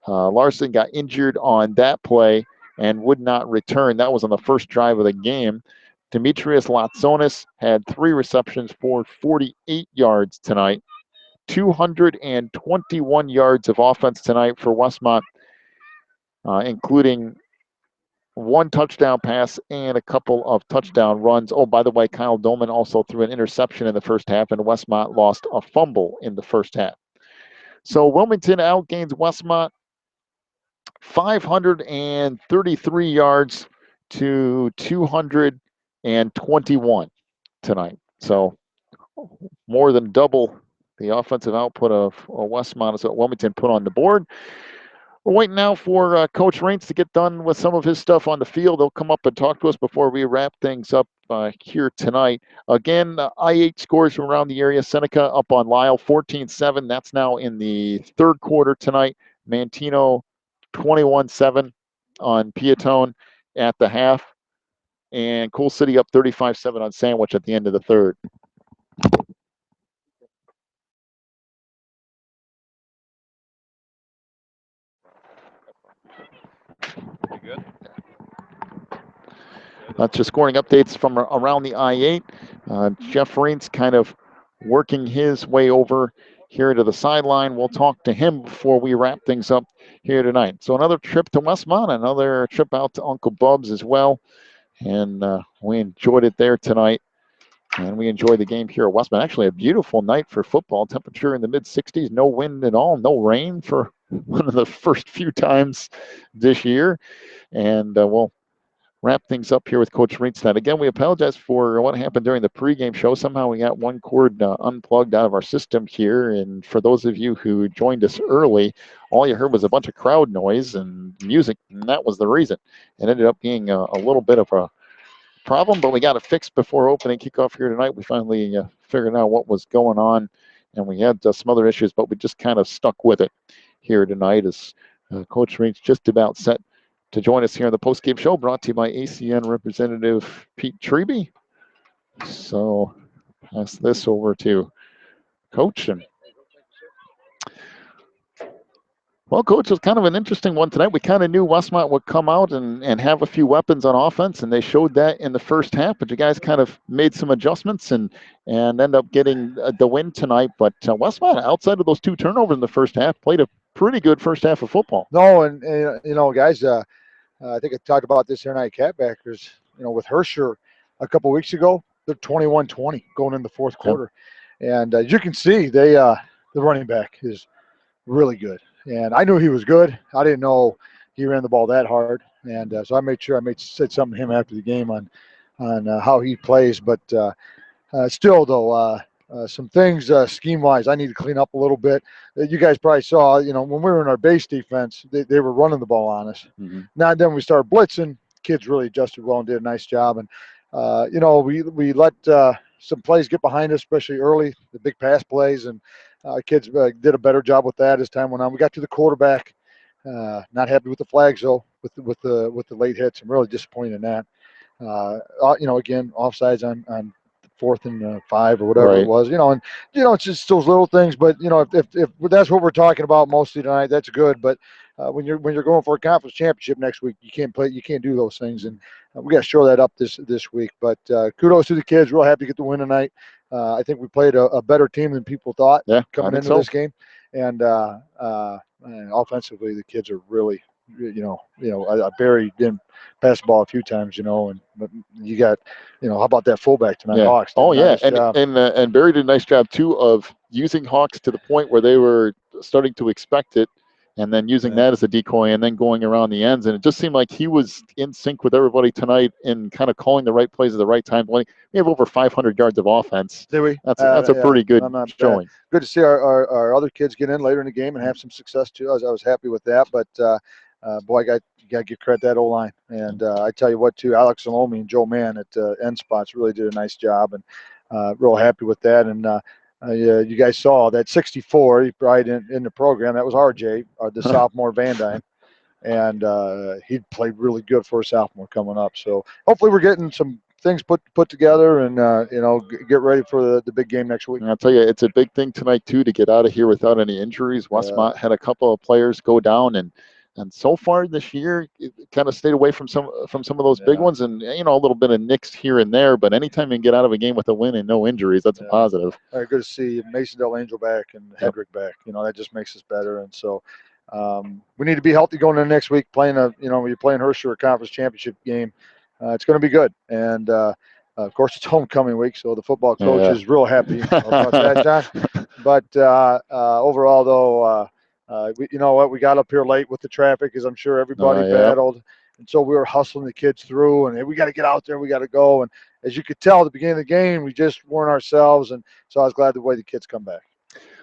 Larson got injured on that play and would not return. That was on the first drive of the game. Demetrius Latsonis had 3 receptions for 48 yards tonight. 221 yards of offense tonight for Westmont, including 1 touchdown pass and a couple of touchdown runs. Oh, by the way, Kyle Doman also threw an interception in the first half, and Westmont lost a fumble in the first half. So Wilmington outgains Westmont 533 yards to 221 tonight. So more than double the offensive output of Westmont is what Wilmington put on the board. We're waiting now for Coach Raines to get done with some of his stuff on the field. He'll come up and talk to us before we wrap things up here tonight. Again, I-8 scores from around the area. Seneca up on Lisle, 14-7. That's now in the third quarter tonight. Manteno, 21-7 on Piatone at the half. And Coal City up 35-7 on Sandwich at the end of the third. Good. That's your scoring updates from around the I-8. Jeff Raines kind of working his way over here to the sideline. We'll talk to him before we wrap things up here tonight. So another trip to Westmont, another trip out to Uncle Bub's as well. And we enjoyed it there tonight. And we enjoyed the game here at Westmont. Actually, a beautiful night for football. Temperature in the mid-60s, no wind at all, no rain for one of the first few times this year. And we'll wrap things up here with Coach Reitz tonight. Again, we apologize for what happened during the pregame show. Somehow we got one cord unplugged out of our system here. And for those of you who joined us early, all you heard was a bunch of crowd noise and music, and that was the reason. It ended up being a little bit of a problem, but we got it fixed before opening kickoff here tonight. We finally figured out what was going on, and we had some other issues, but we just kind of stuck with it here tonight as Coach Reitz just about set to join us here on the postgame show, brought to you by ACN representative Pete Treby. So pass this over to Coach. And well, Coach, it was kind of an interesting one tonight. We kind of knew Westmont would come out and have a few weapons on offense, and they showed that in the first half. But you guys kind of made some adjustments and end up getting the win tonight. But Westmont, outside of those 2 turnovers in the first half, played a pretty good first half of football. No, and you know, guys, I think I talked about this here tonight, Catbackers, you know, with Herscher a couple weeks ago, they're 21-20 going in the fourth quarter. And as you can see, the running back is really good. And I knew he was good. I didn't know he ran the ball that hard. And so I made sure said something to him after the game on how he plays. But still, though, some things scheme-wise I need to clean up a little bit. You guys probably saw, you know, when we were in our base defense, they were running the ball on us. Mm-hmm. Now then we started blitzing. Kids really adjusted well and did a nice job. And, you know, we let some plays get behind us, especially early, the big pass plays. And kids did a better job with that as time went on. We got to the quarterback. Not happy with the flags, though, with the late hits. I'm really disappointed in that. You know, again, offsides on 4th and 5 or whatever it was, you know, and you know it's just those little things. But you know, if that's what we're talking about mostly tonight, that's good. But when you're going for a conference championship next week, you can't do those things, and we got to show that up this week. But kudos to the kids. Real happy to get the win tonight. I think we played a better team than people thought coming into this game, and offensively the kids are really. Barry didn't pass the ball a few times, you know, but you got, you know, how about that fullback tonight? Hawks. Oh, yeah. Nice And Barry did a nice job, too, of using Hawks to the point where they were starting to expect it and then using that as a decoy and then going around the ends. And it just seemed like he was in sync with everybody tonight and kind of calling the right plays at the right time. We have over 500 yards of offense. Did we? That's a pretty good showing. Good to see our other kids get in later in the game and have some success, too. I was happy with that. But, boy, you got to give credit to that O-line. And I tell you what, too, Alex Salome and Joe Mann at end spots really did a nice job, and real happy with that. And you guys saw that 64, he probably in the program. That was RJ, the sophomore Van Dyne. And he played really good for a sophomore coming up. So hopefully we're getting some things put together and, you know, get ready for the big game next week. And I'll tell you, it's a big thing tonight, too, to get out of here without any injuries. Westmont had a couple of players go down, and so far this year, it kind of stayed away from some of those big ones, and you know, a little bit of nicks here and there. But anytime you can get out of a game with a win and no injuries, that's a positive. Good to see Mason Del Angel back and Hedrick back. You know, that just makes us better. And so we need to be healthy going into next week. When you're playing Herscher a conference championship game, it's going to be good. And of course, it's homecoming week, so the football coach is real happy about that, John. But overall, though. You know what? We got up here late with the traffic, as I'm sure everybody battled. And so we were hustling the kids through, and hey, we got to get out there. We got to go. And as you could tell at the beginning of the game, we just weren't ourselves. And so I was glad the way the kids come back.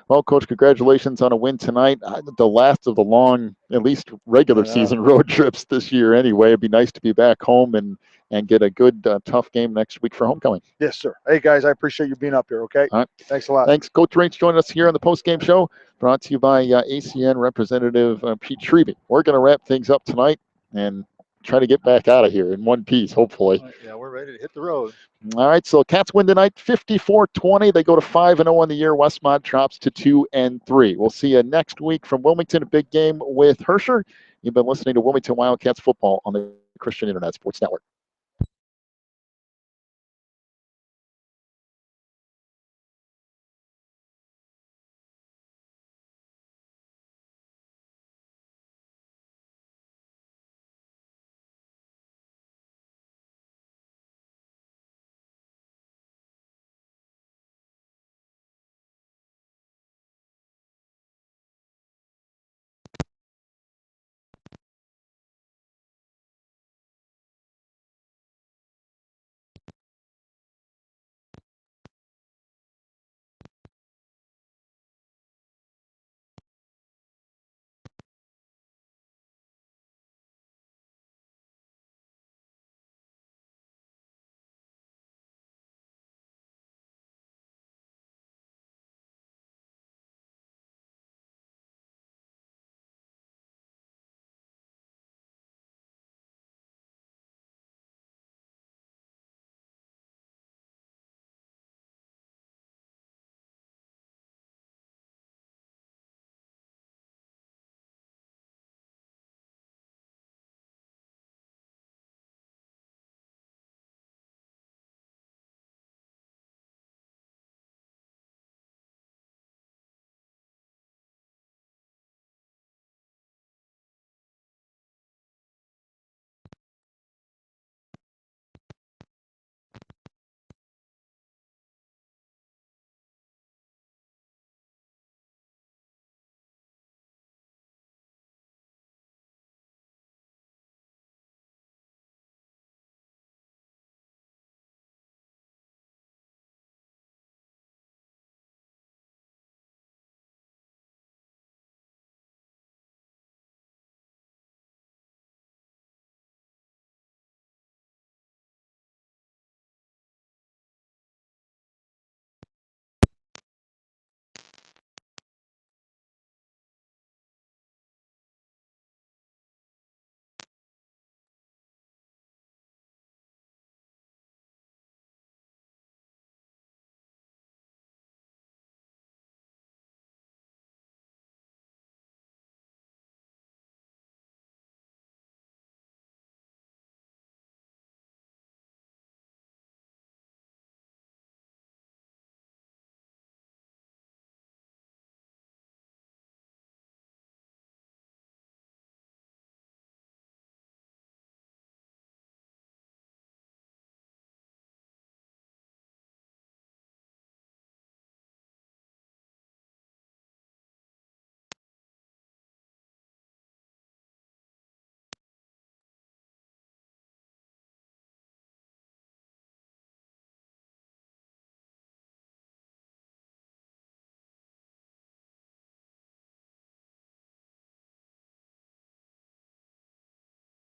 Well, Coach, congratulations on a win tonight. The last of the long, at least regular season road trips this year anyway. It'd be nice to be back home and get a good, tough game next week for homecoming. Yes, sir. Hey, guys, I appreciate you being up here, okay? All right. Thanks a lot. Thanks. Coach Reitz joining us here on the postgame show, brought to you by ACN representative Pete Treby. We're going to wrap things up tonight and try to get back out of here in one piece, hopefully. Yeah, we're ready to hit the road. All right, so Cats win tonight 54-20. They go to 5-0 on the year. Westmont drops to 2-3. We'll see you next week from Wilmington, a big game with Herscher. You've been listening to Wilmington Wildcats football on the Christian Internet Sports Network.